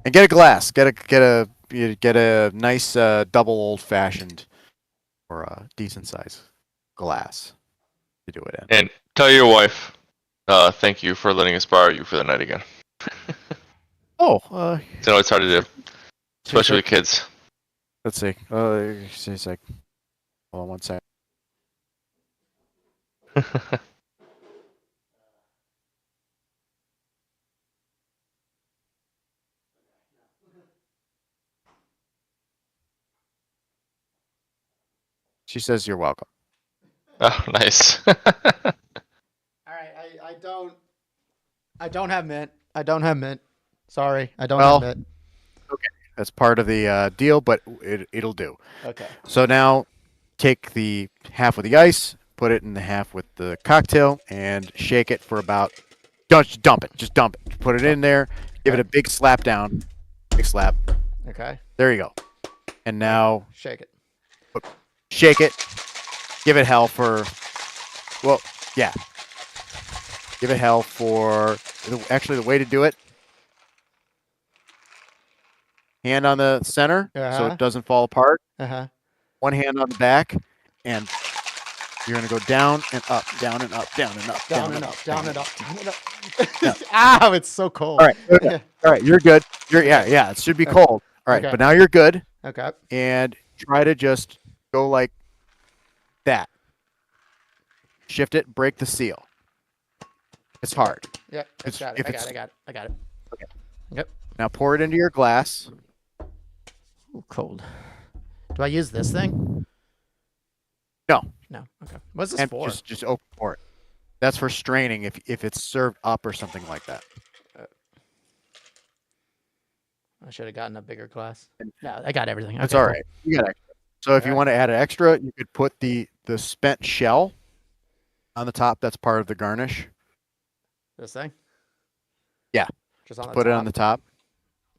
And get a glass. Get a nice double old fashioned or a decent size glass to do it in. And tell your wife, thank you for letting us borrow you for the night again. Oh, I know it's hard to do, especially with kids. let's see. She's like, hold on one second. She says you're welcome. Oh, nice. All right, I don't have mint. I don't have mint. Sorry, I don't Well, have mint. That's part of the deal, but it'll do. Okay. So now take the half with the ice, put it in the half with the cocktail, and shake it for about. Don't just dump it. Just dump it. Put it in there. Give it a big slap down. Big slap. Okay. There you go. And now Shake it. shake it. Give it hell for. Well, yeah. Give it hell for. Actually, the way to do it. Hand on the center so Uh-huh. it doesn't fall apart. Uh-huh. One hand on the back, and you're gonna go down and up, down and up, down and up, Down and up, down and up, down and up. Yeah. Ow, it's so cold. All right, all right, you're good. Yeah, it should be cold. All right, Okay. but now you're good, Okay. and try to just go like that. Shift it, break the seal. It's hard. Yeah, I It's- got if it. it's- I got it. Okay. Yep. Now pour it into your glass. Ooh, cold. Do I use this thing? No. No. Okay. What's this And for? just open pour it. That's for straining if it's served up or something like that. I should have gotten a bigger glass. No, I got everything. That's Okay, all cool. right. You got extra. So if you Alright. want to add an extra, you could put the spent shell on the top. That's part of the garnish. This thing? Yeah. Just on the Put it top. on the top.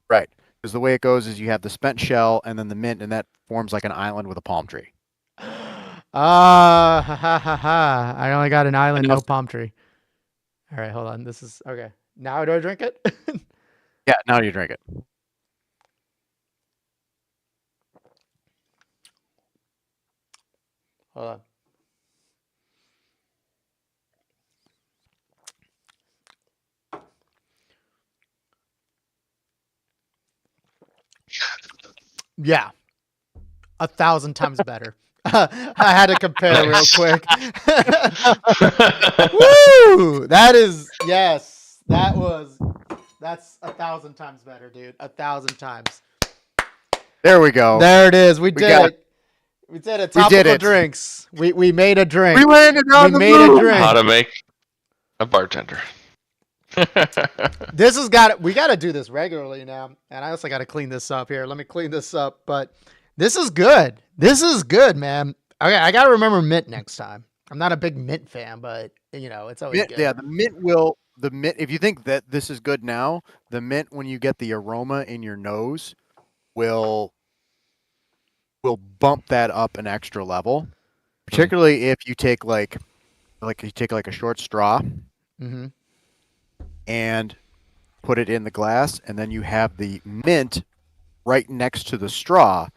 Right. Because the way it goes is you have the spent shell and then the mint, and that forms like an island with a palm tree. Ah, ha ha ha ha. I only got an island, now- no palm tree. All right, hold on. This is okay. Now do I drink it? Yeah, now you drink it. Hold on. Yeah. 1,000 times better. I had to compare real Nice. quick. Woo! That is, yes. That's 1,000 times better, dude. 1,000 times. There we go. There it is. We did got it. We did it. We Topical did it. drinks. We made a drink. We landed on We the made a moon. drink. How to make a bartender. This has got we got to do this regularly now, and I also got to clean this up here. Let me clean this up, but this is good. This is good, man. Okay, I got to remember mint next time. I'm not a big mint fan, but it's always Mint, good. yeah, the mint. If you think that this is good now, the mint when you get the aroma in your nose will bump that up an extra level. Particularly if you take like a short straw Mm-hmm. and put it in the glass, and then you have the mint right next to the straw,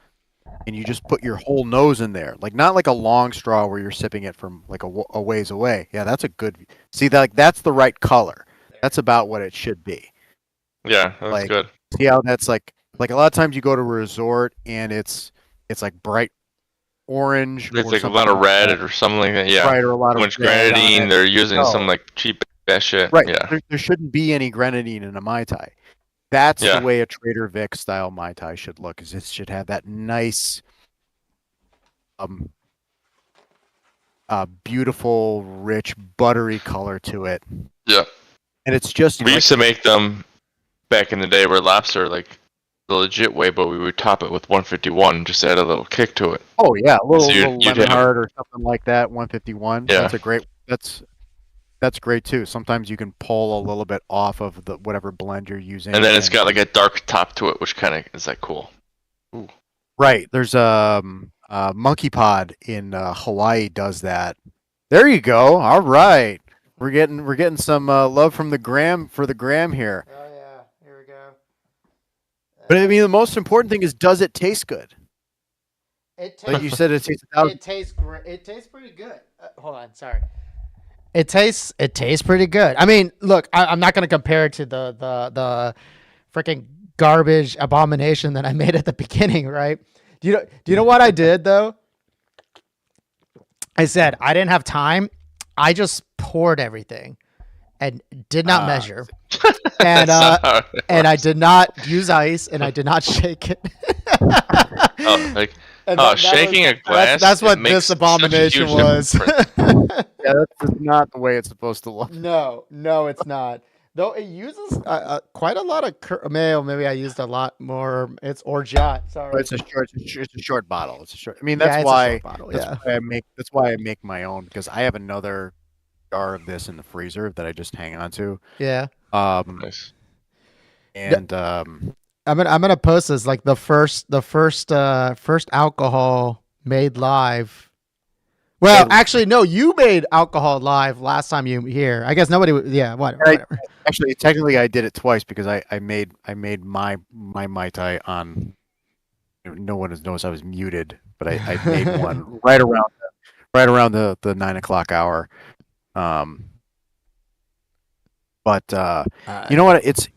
and you just put your whole nose in there, like not like a long straw where you're sipping it from like a ways away. Yeah, that's a good. See that, like, that's the right color. That's about what it should be. Yeah, that's Like, good. see how that's like a lot of times you go to a resort and it's like bright orange. It's or like a something lot of like red that. or something like that. Yeah. Right, or a lot Too of much red on grenadine. it. They're using some No. like cheap ass shit. Right. Yeah. There shouldn't be any grenadine in a Mai Tai. That's Yeah. the way a Trader Vic style Mai Tai should look. Is it should have that nice, beautiful, rich, buttery color to it. Yeah. And it's just We like, used to make them back in the day where lobster like the legit way, but we would top it with 151, just add a little kick to it. oh yeah, a little, So little you'd lemon have- heart or something like that. 151. Yeah. That's a great. That's great too. Sometimes you can pull a little bit off of the whatever blend you're using. And then it's got like a dark top to it, which kind of is like cool. right. There's Monkey Pod in Hawaii does that. There you go. All right, we're getting some love from the gram for the gram here. Oh yeah, here we go. But I mean, the most important thing is, does it taste good? It Like you said, it tastes out. It tastes great. It tastes pretty good. Hold on, sorry. It tastes pretty good. I mean, look, I'm not gonna compare it to the freaking garbage abomination that I made at the beginning, right? Do you know what I did though? I said I didn't have time. I just poured everything and did not measure. And and I did not use ice and I did not shake it. Oh, like And shaking was, a glass. That's what it makes this such a abomination huge was. difference. Yeah, that's just not the way it's supposed to look. No, it's not. Though it uses quite a lot of maybe I used a lot more. It's orgeat. Sorry. But it's a short bottle. It's a short. I mean, Yeah, that's it's a why. short bottle, That's yeah. why I make. That's why I make my own, because I have another jar of this in the freezer that I just hang on to. Yeah. Nice. And I'm gonna post this like the first alcohol made live. Well, actually, no, you made alcohol live last time you were here. I guess nobody. Yeah, whatever. actually, technically, I did it twice because I made my Mai Tai on. No one knows I was muted, but I made one right around the 9 o'clock hour. But you know what? It's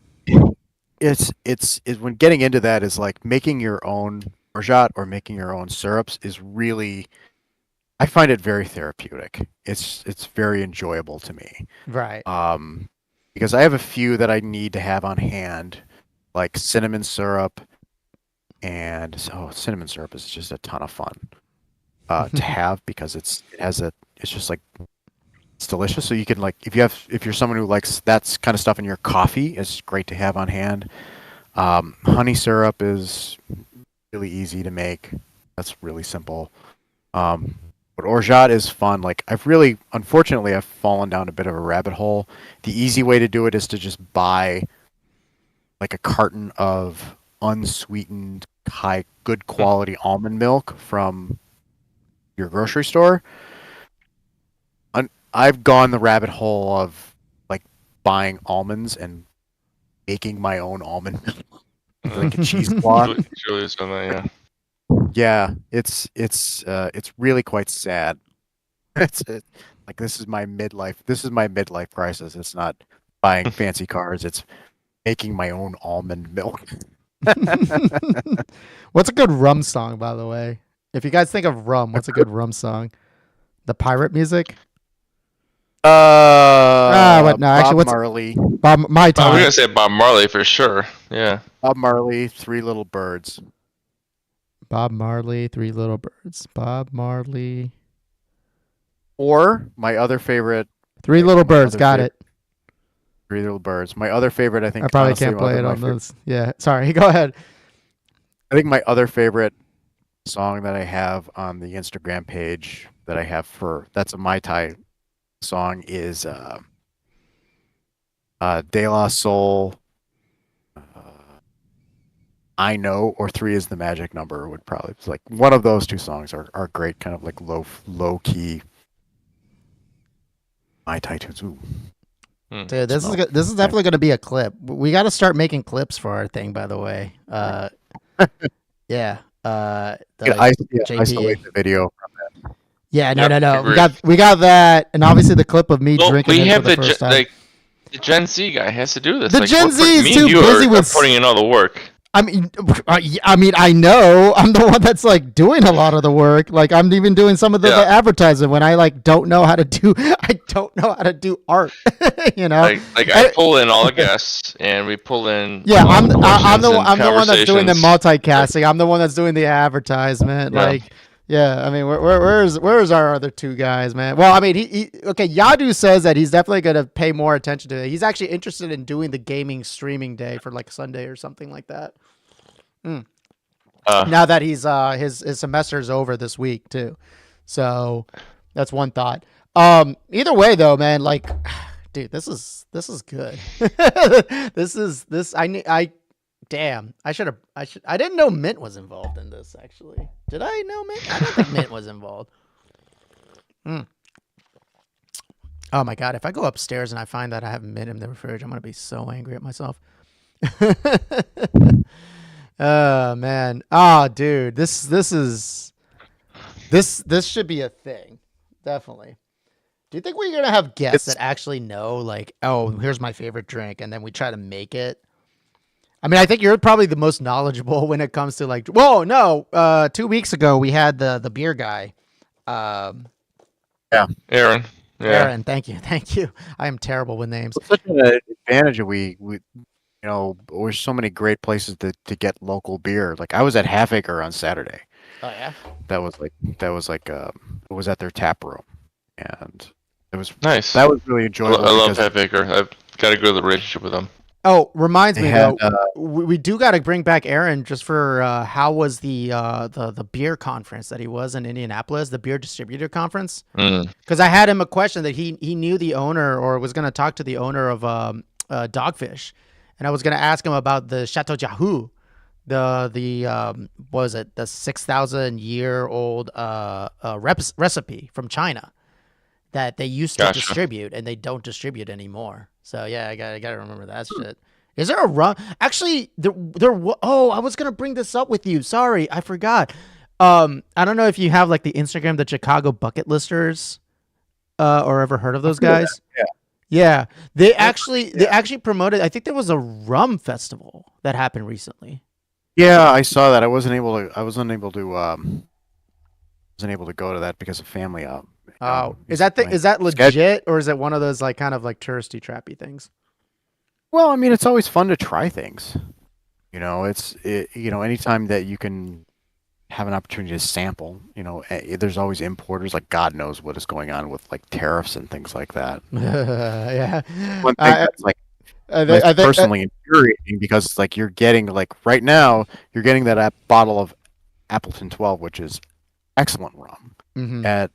when getting into that is like making your own orgeat or making your own syrups is really. I find it very therapeutic. It's very enjoyable to me. Right. Because I have a few that I need to have on hand, like cinnamon syrup, and cinnamon syrup is just a ton of fun to have because it's just like it's delicious. So you can, like, if you're someone who likes that kind of stuff in your coffee, it's great to have on hand. Honey syrup is really easy to make. That's really simple. But orgeat is fun. Like, unfortunately, I've fallen down a bit of a rabbit hole. The easy way to do it is to just buy like a carton of unsweetened, good quality almond milk from your grocery store. I've gone the rabbit hole of like buying almonds and making my own almond milk, like a cheesecloth. Julia's done that, yeah. Yeah, it's really quite sad. Like, this is my midlife crisis. It's not buying fancy cars. It's making my own almond milk. What's a good rum song, by the way? If you guys think of rum, what's a good rum song? The pirate music? Bob actually, Marley. My Oh, we're time. gonna say Bob Marley for sure. Yeah. Bob Marley, Three Little Birds. Bob Marley, Three Little Birds. Bob Marley, Or my other favorite. Three Little Birds. other Got favorite- it. Three Little Birds. My other favorite, I think, I probably honestly, can't play it my on favorite- this. Yeah, sorry. Go ahead. I think my other favorite song that I have on the Instagram page that I have that's a Mai Tai song is De La Soul. I Know or Three is the Magic Number would probably it's like one of those two songs are great, kind of like low key Mai Tai tunes. Ooh. Dude, this is Smell. this is definitely going to be a clip. We got to start making clips for our thing, by the way. Yeah. The I JP. isolate the video. Yeah, no, Yep, no, no. agreed. We got that, and obviously the clip of me Well, drinking we it have for the first time. the Gen Z guy has to do this. The like, Gen we're Z is me too and you busy are with putting in all the work. I mean, I know I'm the one that's like doing a lot of the work. Like I'm even doing some of the Yeah. advertising when I like don't know how to do. I don't know how to do art. You know, Like I pull in all the guests, and we pull in. yeah, all I'm the I'm the questions and I'm the one that's doing the conversations. multicasting. I'm the one that's doing the advertisement. Yeah. Like, yeah, I mean, where's our other two guys, man? Well, I mean, he okay. Yadu says that he's definitely gonna pay more attention to it. He's actually interested in doing the gaming streaming day for like Sunday or something like that. Now that he's his semester's over this week too, so that's one thought. Either way though, man, like, dude, this is good. Damn, I didn't know Mint was involved in this actually. Did I know Mint? I don't think Mint was involved. Oh my god, if I go upstairs and I find that I have Mint in the refrigerator, I'm gonna be so angry at myself. Oh man. Oh dude, this should be a thing. Definitely. Do you think we're gonna have guests that actually know, like, oh, here's my favorite drink, and then we try to make it? I mean, I think you're probably the most knowledgeable when it comes to like. Whoa, no. 2 weeks ago we had the beer guy. Aaron. Yeah. Aaron, thank you. I am terrible with names. It's such an advantage that we there's so many great places to get local beer. Like I was at Half Acre on Saturday. Oh yeah. That was it was at their tap room, and it was Nice. that was really I enjoyable. love because Half Acre. I've got a good relationship with them. Oh, reminds they me had, though, we do got to bring back Aaron just for how was the beer conference that he was in Indianapolis, the beer distributor conference? Because I had him a question that he knew the owner or was going to talk to the owner of Dogfish, and I was going to ask him about the Chateau Jiahu, what was it, the 6,000-year-old recipe from China that they used to Gotcha. distribute and they don't distribute anymore. So yeah, I gotta remember that shit. Is there a rum? Actually, oh, I was gonna bring this up with you. Sorry, I forgot. I don't know if you have like the Instagram, the Chicago Bucket Listers, or ever heard of those guys? Yeah. They actually promoted. I think there was a rum festival that happened recently. Yeah, I saw that. I wasn't able to go to that because of family. Oh, is that legit, or is it one of those like kind of like touristy trappy things? Well, I mean, it's always fun to try things. Anytime that you can have an opportunity to sample, there's always importers. Like God knows what is going on with like tariffs and things like that. Yeah. One thing that's like that's personally infuriating because like you're getting like right now you're getting that bottle of Appleton 12, which is excellent rum at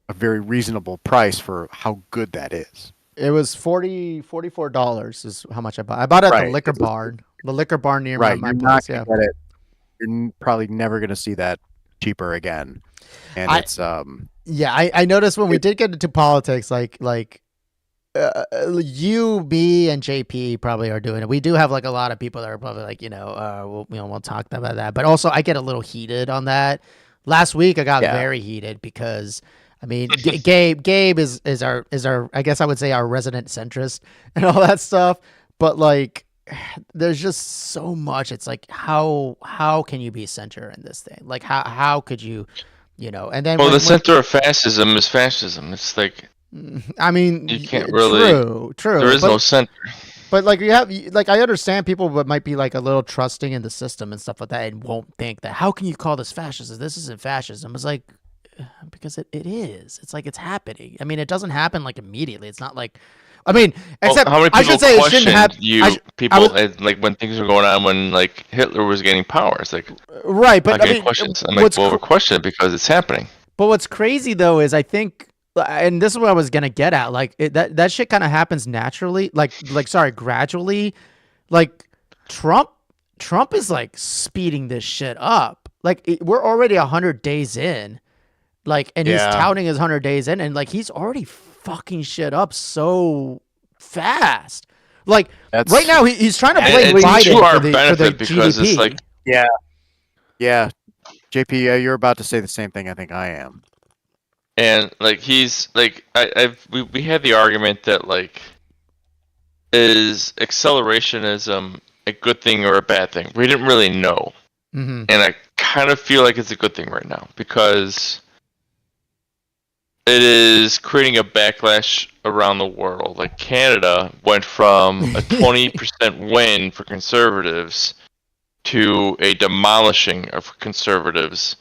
a very reasonable price for how good that is. It was $44 is how much I bought. I bought it at the liquor barn. The liquor barn near my You're place. not Yeah. gonna get it. You're probably never going to see that cheaper again. And it's yeah, I noticed when we did get into politics, like you, me, and JP probably are doing it. We do have like a lot of people that are probably like, we'll talk about that. But also, I get a little heated on that. Last week, I got very heated because, I mean, Gabe is our I guess I would say our resident centrist and all that stuff. But like, there's just so much. It's like how can you be center in this thing? Like how could you, And then the center of fascism is fascism. It's like, I mean, you can't really. True. There is no center. But like you have, like I understand people but might be like a little trusting in the system and stuff like that, and won't think that how can you call this fascism? This isn't fascism. It's like because it is. It's like it's happening. I mean, it doesn't happen like immediately. It's not like, I mean, except how many people I should say it shouldn't questioned have. you people like when things were going on when like Hitler was getting power? It's like Right, but I getting mean, questions. I'm like, well, we're questioning it because it's happening. but what's crazy though is I think, and this is what I was gonna get at. Like that shit kind of happens naturally. Sorry, gradually. Like Trump is like speeding this shit up. Like we're already 100 days in. Like, and he's touting his 100 days in, and like he's already fucking shit up so fast. Like right now, he's trying to blame Biden for the because GDP. it's like yeah. JP, you're about to say the same thing. I think I am. And like he's like we had the argument that like is accelerationism a good thing or a bad thing? We didn't really know, and I kind of feel like it's a good thing right now because it is creating a backlash around the world. Like Canada went from a 20% win for conservatives to a demolishing of conservatives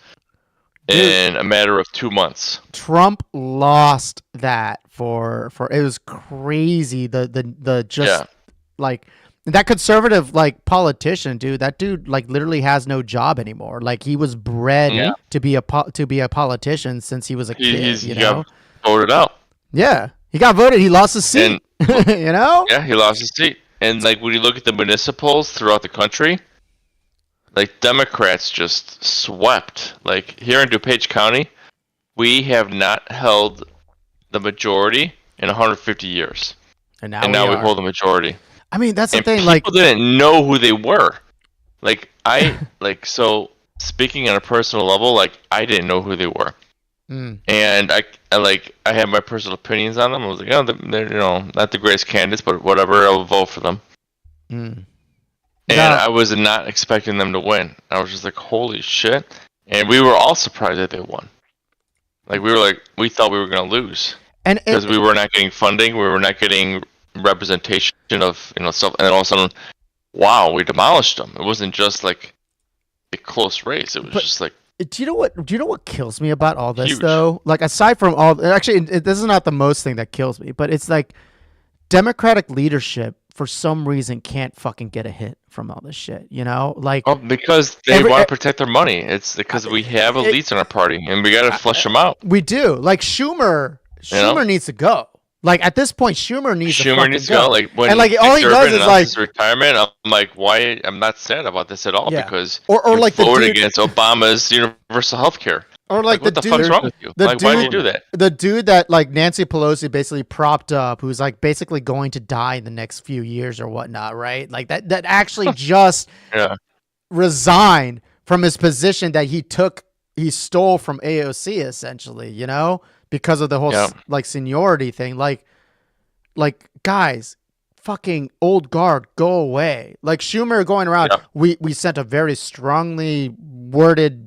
in a matter of 2 months. Trump lost that for it was crazy. The just like that conservative like politician, dude. That dude like literally has no job anymore. Like he was bred to be a politician since he was a kid. He got voted out. Yeah, he got voted. He lost his seat. And, you know? Yeah, he lost his seat. And like when you look at the municipals throughout the country, like Democrats just swept. Like here in DuPage County, we have not held the majority in 150 years. And now we hold the majority. I mean, that's the thing. People like didn't know who they were. Like so speaking on a personal level, like I didn't know who they were. And I had my personal opinions on them. I was like, oh, they're not the greatest candidates, but whatever, I'll vote for them. And I was not expecting them to win. I was just like, holy shit! And we were all surprised that they won. Like we thought we were gonna lose, and because we were not getting funding, we were not getting representation of stuff, and then all of a sudden, wow, we demolished them. It wasn't just like a close race. It was just like. Do you know what kills me about all this though? Like aside from all, actually, this is not the most thing that kills me, but it's like Democratic leadership for some reason can't fucking get a hit from all this shit. You know, like because they want to protect their money. It's because we have elites in our party and we got to flush them out. We do. Like Schumer needs to go. Like at this point, Schumer needs to go. Like when all he does is like his retirement. I'm like, why? I'm not sad about this at all because or like voted against Obama's universal health care. Or like what the fuck's wrong with you? Like, why did you do that? The dude that like Nancy Pelosi basically propped up, who's like basically going to die in the next few years or whatnot, right? Like that actually just resigned from his position that he stole from AOC essentially, because of the whole like seniority thing. Like guys, fucking old guard, go away. Like Schumer going around, we sent a very strongly worded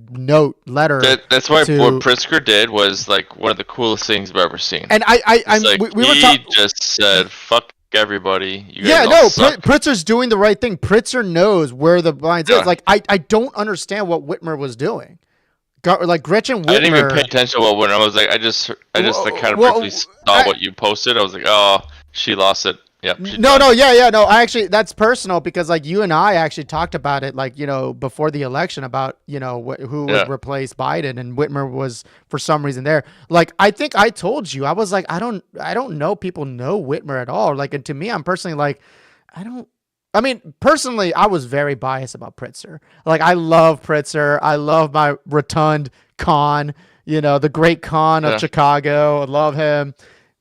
letter. That's why what Pritzker did was like one of the coolest things I've ever seen. And he just said, "Fuck everybody." Pritzker's doing the right thing. Pritzker knows where the lines is. Like I don't understand what Whitmer was doing. Like Gretchen Whitmer. I didn't even pay attention to what Whitmer. I was like, I just like kind of briefly saw what you posted. I was like, oh, she lost it. Yep. No. I actually, that's personal because like you and I actually talked about it, like, before the election about, who would replace Biden, and Whitmer was for some reason there. Like, I think I told you, I was like, I don't know people know Whitmer at all. Like, and to me, I'm personally like, personally, I was very biased about Pritzker. Like, I love Pritzker. I love my rotund Khan, the great Khan of Chicago. I love him.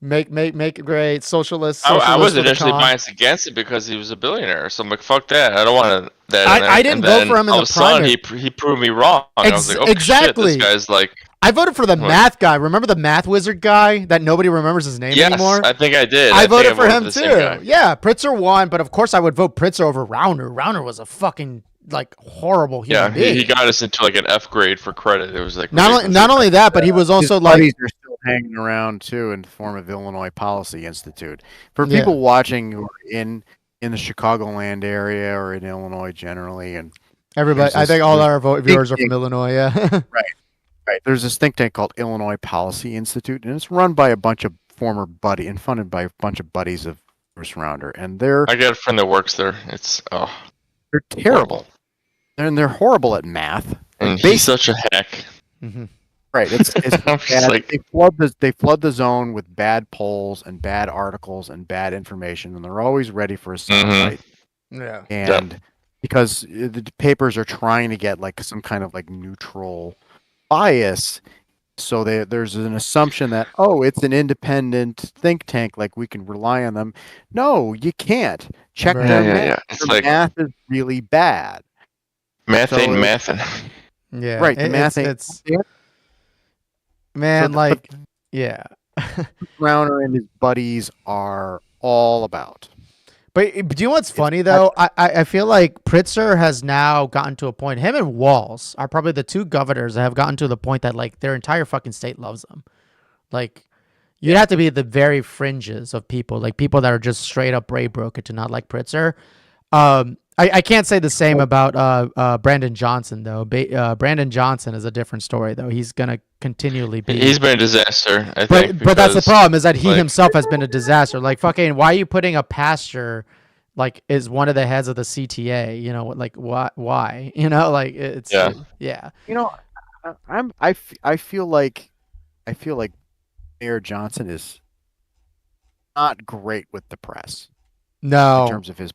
Make it great. Socialist. I was initially biased against it because he was a billionaire. So I'm like, fuck that. I don't want that. I didn't vote for him in the primary. He proved me wrong. I was like, oh, exactly. Shit, this guy's like. I voted for the math guy. Remember the math wizard guy that nobody remembers his name anymore? I think I did. I voted for him too. Yeah, Pritzker won, but of course I would vote Pritzker over Rauner. Rauner was a fucking like horrible human being. He got us into like an F grade for credit. It was like not only that, but he was also like. Are still hanging around too in the form of Illinois Policy Institute. For people watching who are in the Chicagoland area or in Illinois generally, and everybody, I think all our viewers are from Illinois. Yeah, right. There's this think tank called Illinois Policy Institute, and it's run by a bunch of former buddies and funded by a bunch of buddies of first rounder, and they're I got a friend that works there. It's terrible, and they're horrible at math. and he's such a hack. Mhm. Right. It's I'm just bad. like, They flood the zone with bad polls and bad articles and bad information, and they're always ready for a soundbite. Yeah. And because the papers are trying to get like some kind of like neutral bias, so there's an assumption that it's an independent think tank, like we can rely on them. No, you can't. Check Right. their Yeah, math. yeah. It's Their like math is really bad. math So ain't it- mathin'. Yeah. Right. The math ain't. It's man, So like, yeah. Browner and his buddies are all about. But do you know what's funny though? I feel like Pritzker has now gotten to a point. Him and Walz are probably the two governors that have gotten to the point that like their entire fucking state loves them. Like, you'd have to be at the very fringes of people, like people that are just straight up Bray broken to not like Pritzker. I can't say the same about Brandon Johnson though. Brandon Johnson is a different story though. He's gonna continually be. He's been a disaster, I think. But that's the because, problem is that he like- himself has been a disaster. Like fucking, why are you putting a pastor like is one of the heads of the CTA? You know, like why? You know, like it's yeah. You know, I feel like Mayor Johnson is not great with the press in No, terms of his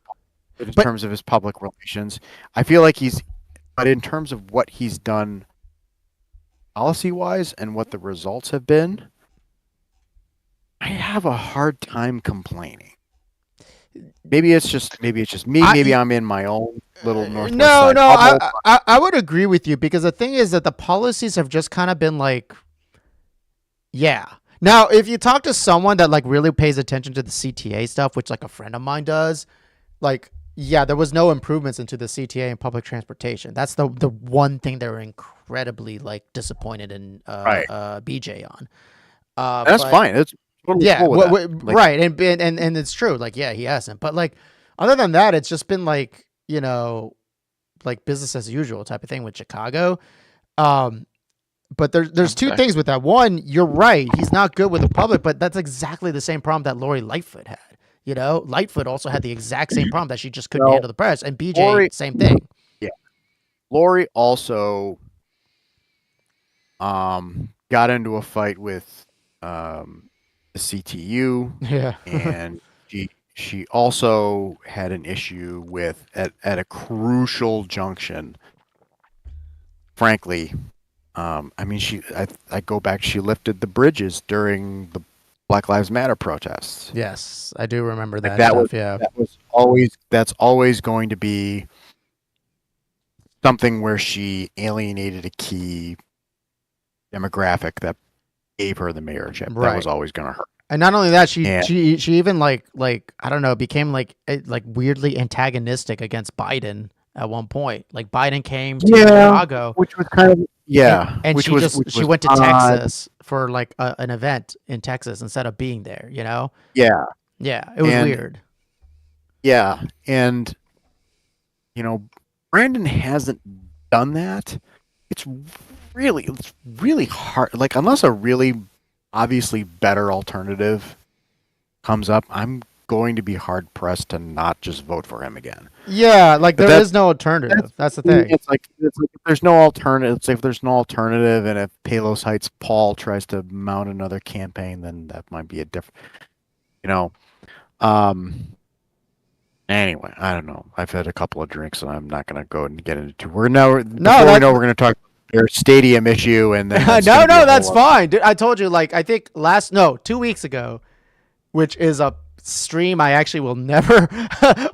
public relations. I feel like but in terms of what he's done policy wise and what the results have been, I have a hard time complaining. Maybe it's just me. Maybe I'm in my own little Northwest side bubble. I would agree with you because the thing is that the policies have just kind of been like, yeah. Now, if you talk to someone that like really pays attention to the CTA stuff, which like a friend of mine does, like, yeah, there was no improvements into the CTA and public transportation. That's the one thing they were incredibly like disappointed in BJ on. That's fine. It's totally cool with that. Like, right, and it's true. Like, yeah, he hasn't. But like, other than that, it's just been like, you know, like business as usual type of thing with Chicago. But there's two things with that. One, you're right. He's not good with the public, but that's exactly the same problem that Lori Lightfoot had. You know, Lightfoot also had the exact same problem that she just couldn't handle the press. And BJ, same thing. Yeah. Lori also got into a fight with the CTU. Yeah. And she also had an issue with at a crucial junction. Frankly, I mean, I go back. She lifted the bridges during the Black Lives Matter protests. Yes, I do remember that. That's always going to be something where she alienated a key demographic that gave her the mayorship. Right. That was always going to hurt. And not only that, she even like I don't know, became like weirdly antagonistic against Biden at one point. Like Biden came to Chicago, which was kind of and she went to Texas for like an event in Texas instead of being there. You know? Yeah, it was weird. Yeah, and you know, Brandon hasn't done that. It's really hard. Like, unless a really obviously better alternative comes up, I'm going to be hard pressed to not just vote for him again. Yeah, like there is no alternative. That's the thing. It's like if there's no alternative. If there's no alternative, and if Palos Heights Paul tries to mount another campaign, then that might be a different. You know. Anyway, I don't know. I've had a couple of drinks, and I'm not going to go and get into. We're going to talk their stadium issue, and then no, that's fine, dude. I told you, like, I think 2 weeks ago, which is a stream I actually will never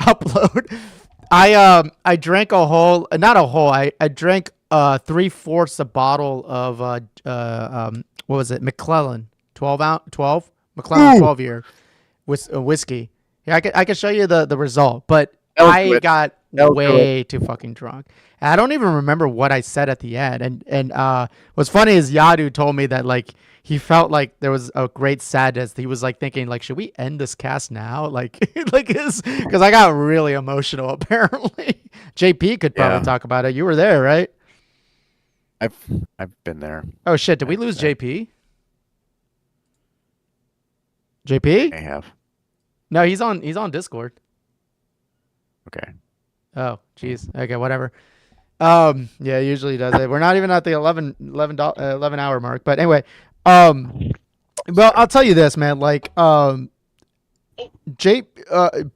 upload. I drank I drank 3/4 a bottle of what was it, McClellan 12 McClellan 12 year with whiskey. Yeah, I could show you the result, but I got way too fucking drunk. And I don't even remember what I said at the end. And what's funny is Yadu told me that like he felt like there was a great sadness. He was like thinking like, should we end this cast now? Like because I got really emotional apparently. JP could probably talk about it. You were there, right? I've been there. Oh shit! Did we lose JP? JP? I have. No, he's on Discord. Okay. Oh, jeez. Okay, whatever. Yeah, he usually does it. We're not even at the 11 hour mark, but anyway, well, I'll tell you this, man. Like,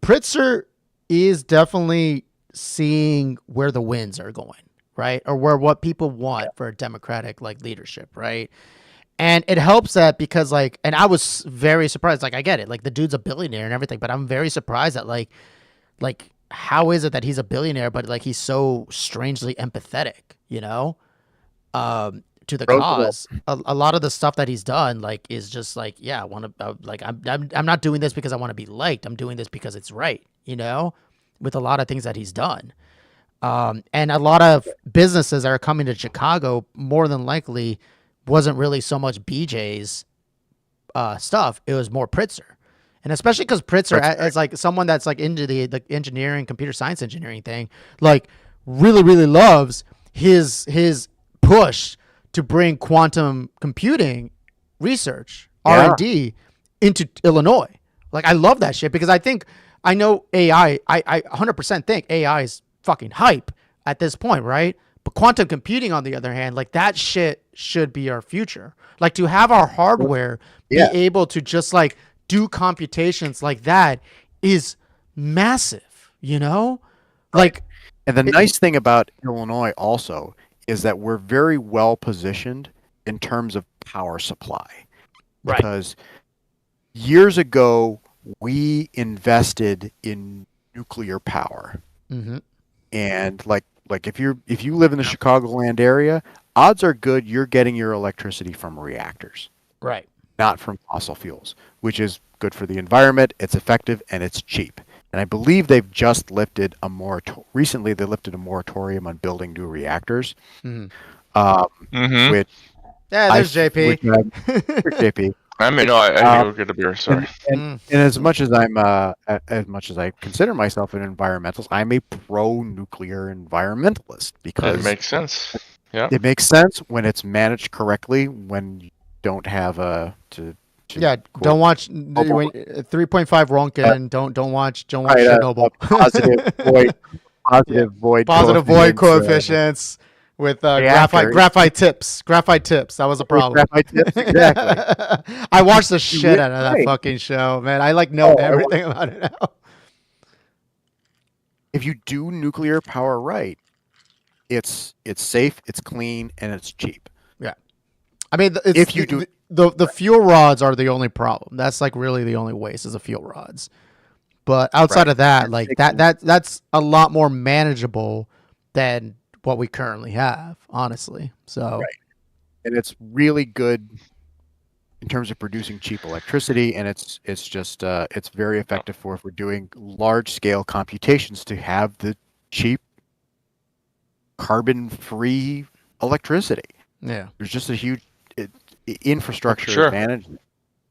Pritzker is definitely seeing where the winds are going, right, or where what people want for a democratic like leadership, right? And it helps that because like, and I was very surprised. Like, I get it, like the dude's a billionaire and everything, but I'm very surprised that like how is it that he's a billionaire but like he's so strangely empathetic, you know, to the Roosevelt. cause. A lot of the stuff that he's done like is just like, yeah, I want to like I'm not doing this because I want to be liked. I'm doing this because it's right, you know, with a lot of things that he's done. And a lot of businesses that are coming to Chicago more than likely wasn't really so much BJ's stuff. It was more Pritzker. And especially because Pritzker, as like someone that's like into the engineering, computer science engineering thing, like really, really loves his push to bring quantum computing research, R&D into Illinois. Like, I love that shit because I know AI, I 100% think AI is fucking hype at this point, right? But quantum computing, on the other hand, like that shit should be our future. Like to have our hardware be able to just like do computations like that is massive, you know? Like, and the nice thing about Illinois also is that we're very well positioned in terms of power supply. Right. Because years ago, we invested in nuclear power. Mm-hmm. And like if you live in the Chicagoland area, odds are good you're getting your electricity from reactors. Right. Not from fossil fuels, which is good for the environment, it's effective, and it's cheap. And I believe they've just lifted recently they lifted a moratorium on building new reactors. Mm-hmm. Which there's JP. Here's JP. I mean, no, I go get a beer. Sorry. And as much as as much as I consider myself an environmentalist, I'm a pro-nuclear environmentalist because It makes sense. Yeah. it makes sense when it's managed correctly. When you don't have Don't watch 3.5 Ronkin. Don't watch Chernobyl. Positive void coefficients with graphite tips. Graphite tips. That was a problem. Graphite tips, exactly. I watched the shit out of that fucking show, man. I like know everything about it now. If you do nuclear power right, it's safe, it's clean, and it's cheap. Yeah, I mean, if you do. The fuel rods are the only problem. That's like really the only waste is the fuel rods. But outside of that, like that's a lot more manageable than what we currently have, honestly. So, and it's really good in terms of producing cheap electricity, and it's just it's very effective for if we're doing large scale computations to have the cheap carbon free electricity. Yeah, there's just a huge infrastructure advantage.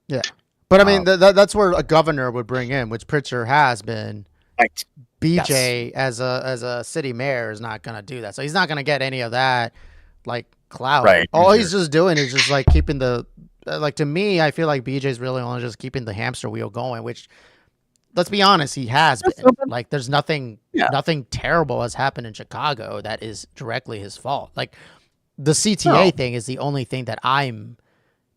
Yeah, but I mean that's where a governor would bring in, which Pritzker has been. Right. BJ as a city mayor is not gonna do that, so he's not gonna get any of that like clout. Right. All he's just doing is just like keeping the like, to me, I feel like BJ's really only just keeping the hamster wheel going, which, let's be honest, he has been. Like, there's nothing terrible has happened in Chicago that is directly his fault. Like, the CTA thing is the only thing that I'm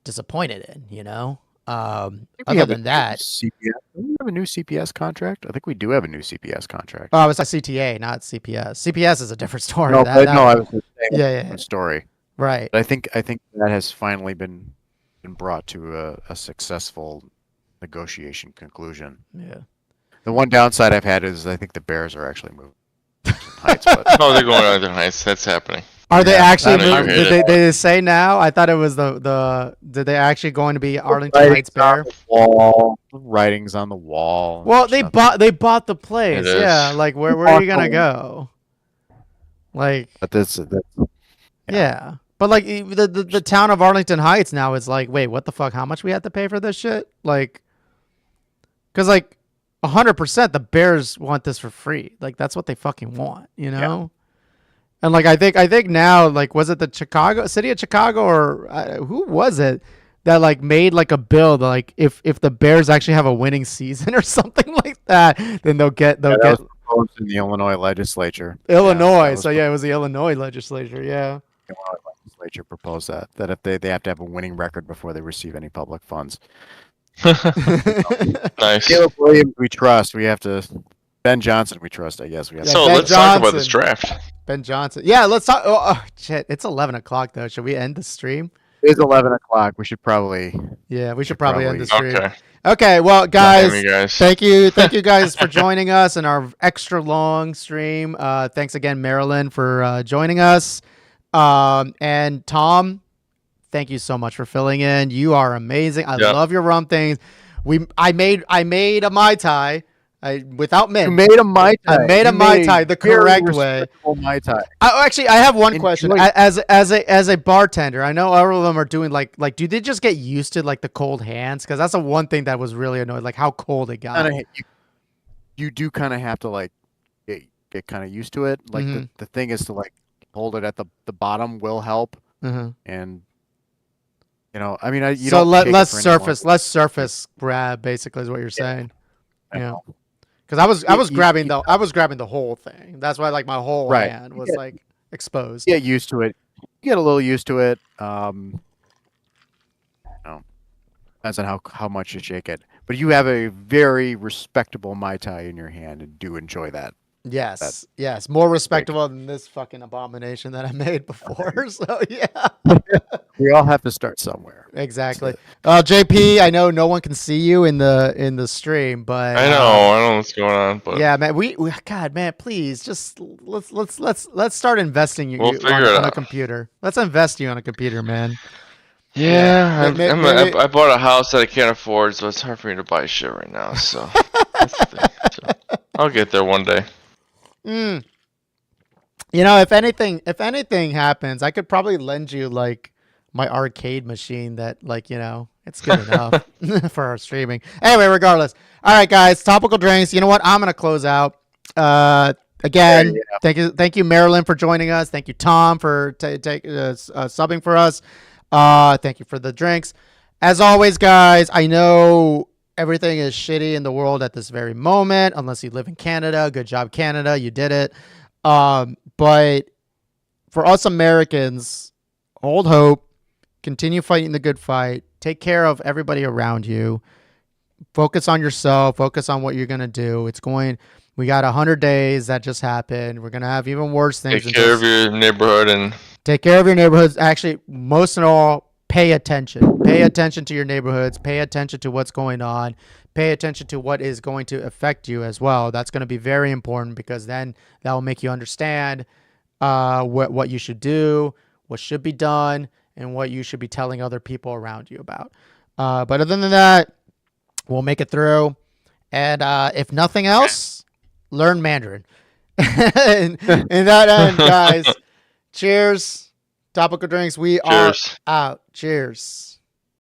disappointed in, you know? Other than that, CPS. Do we have a new CPS contract? I think we do have a new CPS contract. Oh, it's a CTA, not CPS. CPS is a different story. No, I was just saying different story. Right. But I think that has finally been brought to a successful negotiation conclusion. Yeah. The one downside I've had is I think the Bears are actually moving to Heights. But Oh, they're going to Arlington Heights. That's happening. Are they actually? I know you hate Did they say now? I thought it was the. Did they actually going to be Arlington Heights Bear? Writings on the wall. Well, they bought the place. Yeah, like where are you gonna go? Like, but that's yeah. But like the town of Arlington Heights now is like, wait, what the fuck? How much we have to pay for this shit? Like, because like 100% the Bears want this for free. Like, that's what they fucking want, you know? Yeah. And like, I think now, like, was it the city of Chicago or who was it? that like made like a bill that, like if the Bears actually have a winning season or something like that, then they'll get That was proposed in the Illinois legislature. Illinois. Yeah, So yeah, it was the Illinois legislature. Yeah. the Illinois legislature proposed that if they have to have a winning record before they receive any public funds. Nice. Caleb Williams, we trust. We have to. Ben Johnson, we trust. I guess we have. Yeah, So Ben let's talk about this Johnson. draft. Ben Johnson. Yeah, let's talk. Oh, shit, it's 11 o'clock though. Should we end the stream? It is 11 o'clock. We should probably. Yeah, we should probably end the stream. Okay. Okay, well, Hey, guys, guys. thank you guys for joining us in our extra long stream. Thanks again, Marilyn, for joining us. And Tom, thank you so much for filling in. You are amazing. I Yep. love your rum things. I made a Mai Tai without mint. You made a Mai Tai. I made a You Mai Tai the very correct way. respectable Mai Tai. Actually, I have one question. Enjoy- As a bartender, I know all of them are doing like do they just get used to like the cold hands? Because that's the one thing that was really annoying, like how cold it got. You do kind of have to like get kind of used to it. Like the thing is to like hold it at the bottom will help. And I mean, you So don't shake it let's for any longer. surface grab basically is what you're saying. I Yeah. know. Because I was You- grabbing you- I was grabbing the whole thing. That's why like my whole Right. hand was Yeah. like exposed. Get used to it. You get a little used to it. Depends on how much you shake it. But you have a very respectable Mai Tai in your hand and do enjoy that. Yes, yes, more respectable than this fucking abomination that I made before. So yeah, We all have to start somewhere. exactly. JP, I know no one can see you in the stream, but I don't know what's going on, but yeah, man, we God, man, please just let's start investing you We'll you figure on, it on a out. computer. Let's invest you on a computer, man. yeah, Maybe- I bought a house that I can't afford, so it's hard for me to buy shit right now. So, that's the thing. So I'll get there one day. Mm. If anything happens, I could probably lend you like my arcade machine that like, it's good enough for our streaming. Anyway, regardless. All right, guys, topical drinks. You know what? I'm going to close out. Again, thank you, Marilyn, for joining us. Thank you, Tom, for subbing for us. Thank you for the drinks. As always, guys, I know everything is shitty in the world at this very moment, unless you live in Canada. Good job, Canada. You did it. But for us Americans, hold hope, continue fighting the good fight, take care of everybody around you, focus on yourself, focus on what you're going to do. We got 100 days that just happened. We're going to have even worse things. Take care of your neighborhood and take care of your neighborhoods. Actually, most of all, pay attention. Pay attention to your neighborhoods. Pay attention to what's going on. Pay attention to what is going to affect you as well. That's going to be very important because then that will make you understand what you should do, what should be done, and what you should be telling other people around you about. But other than that, we'll make it through. And if nothing else, learn Mandarin. In that end, guys, cheers. Topical drinks. We are out. Cheers.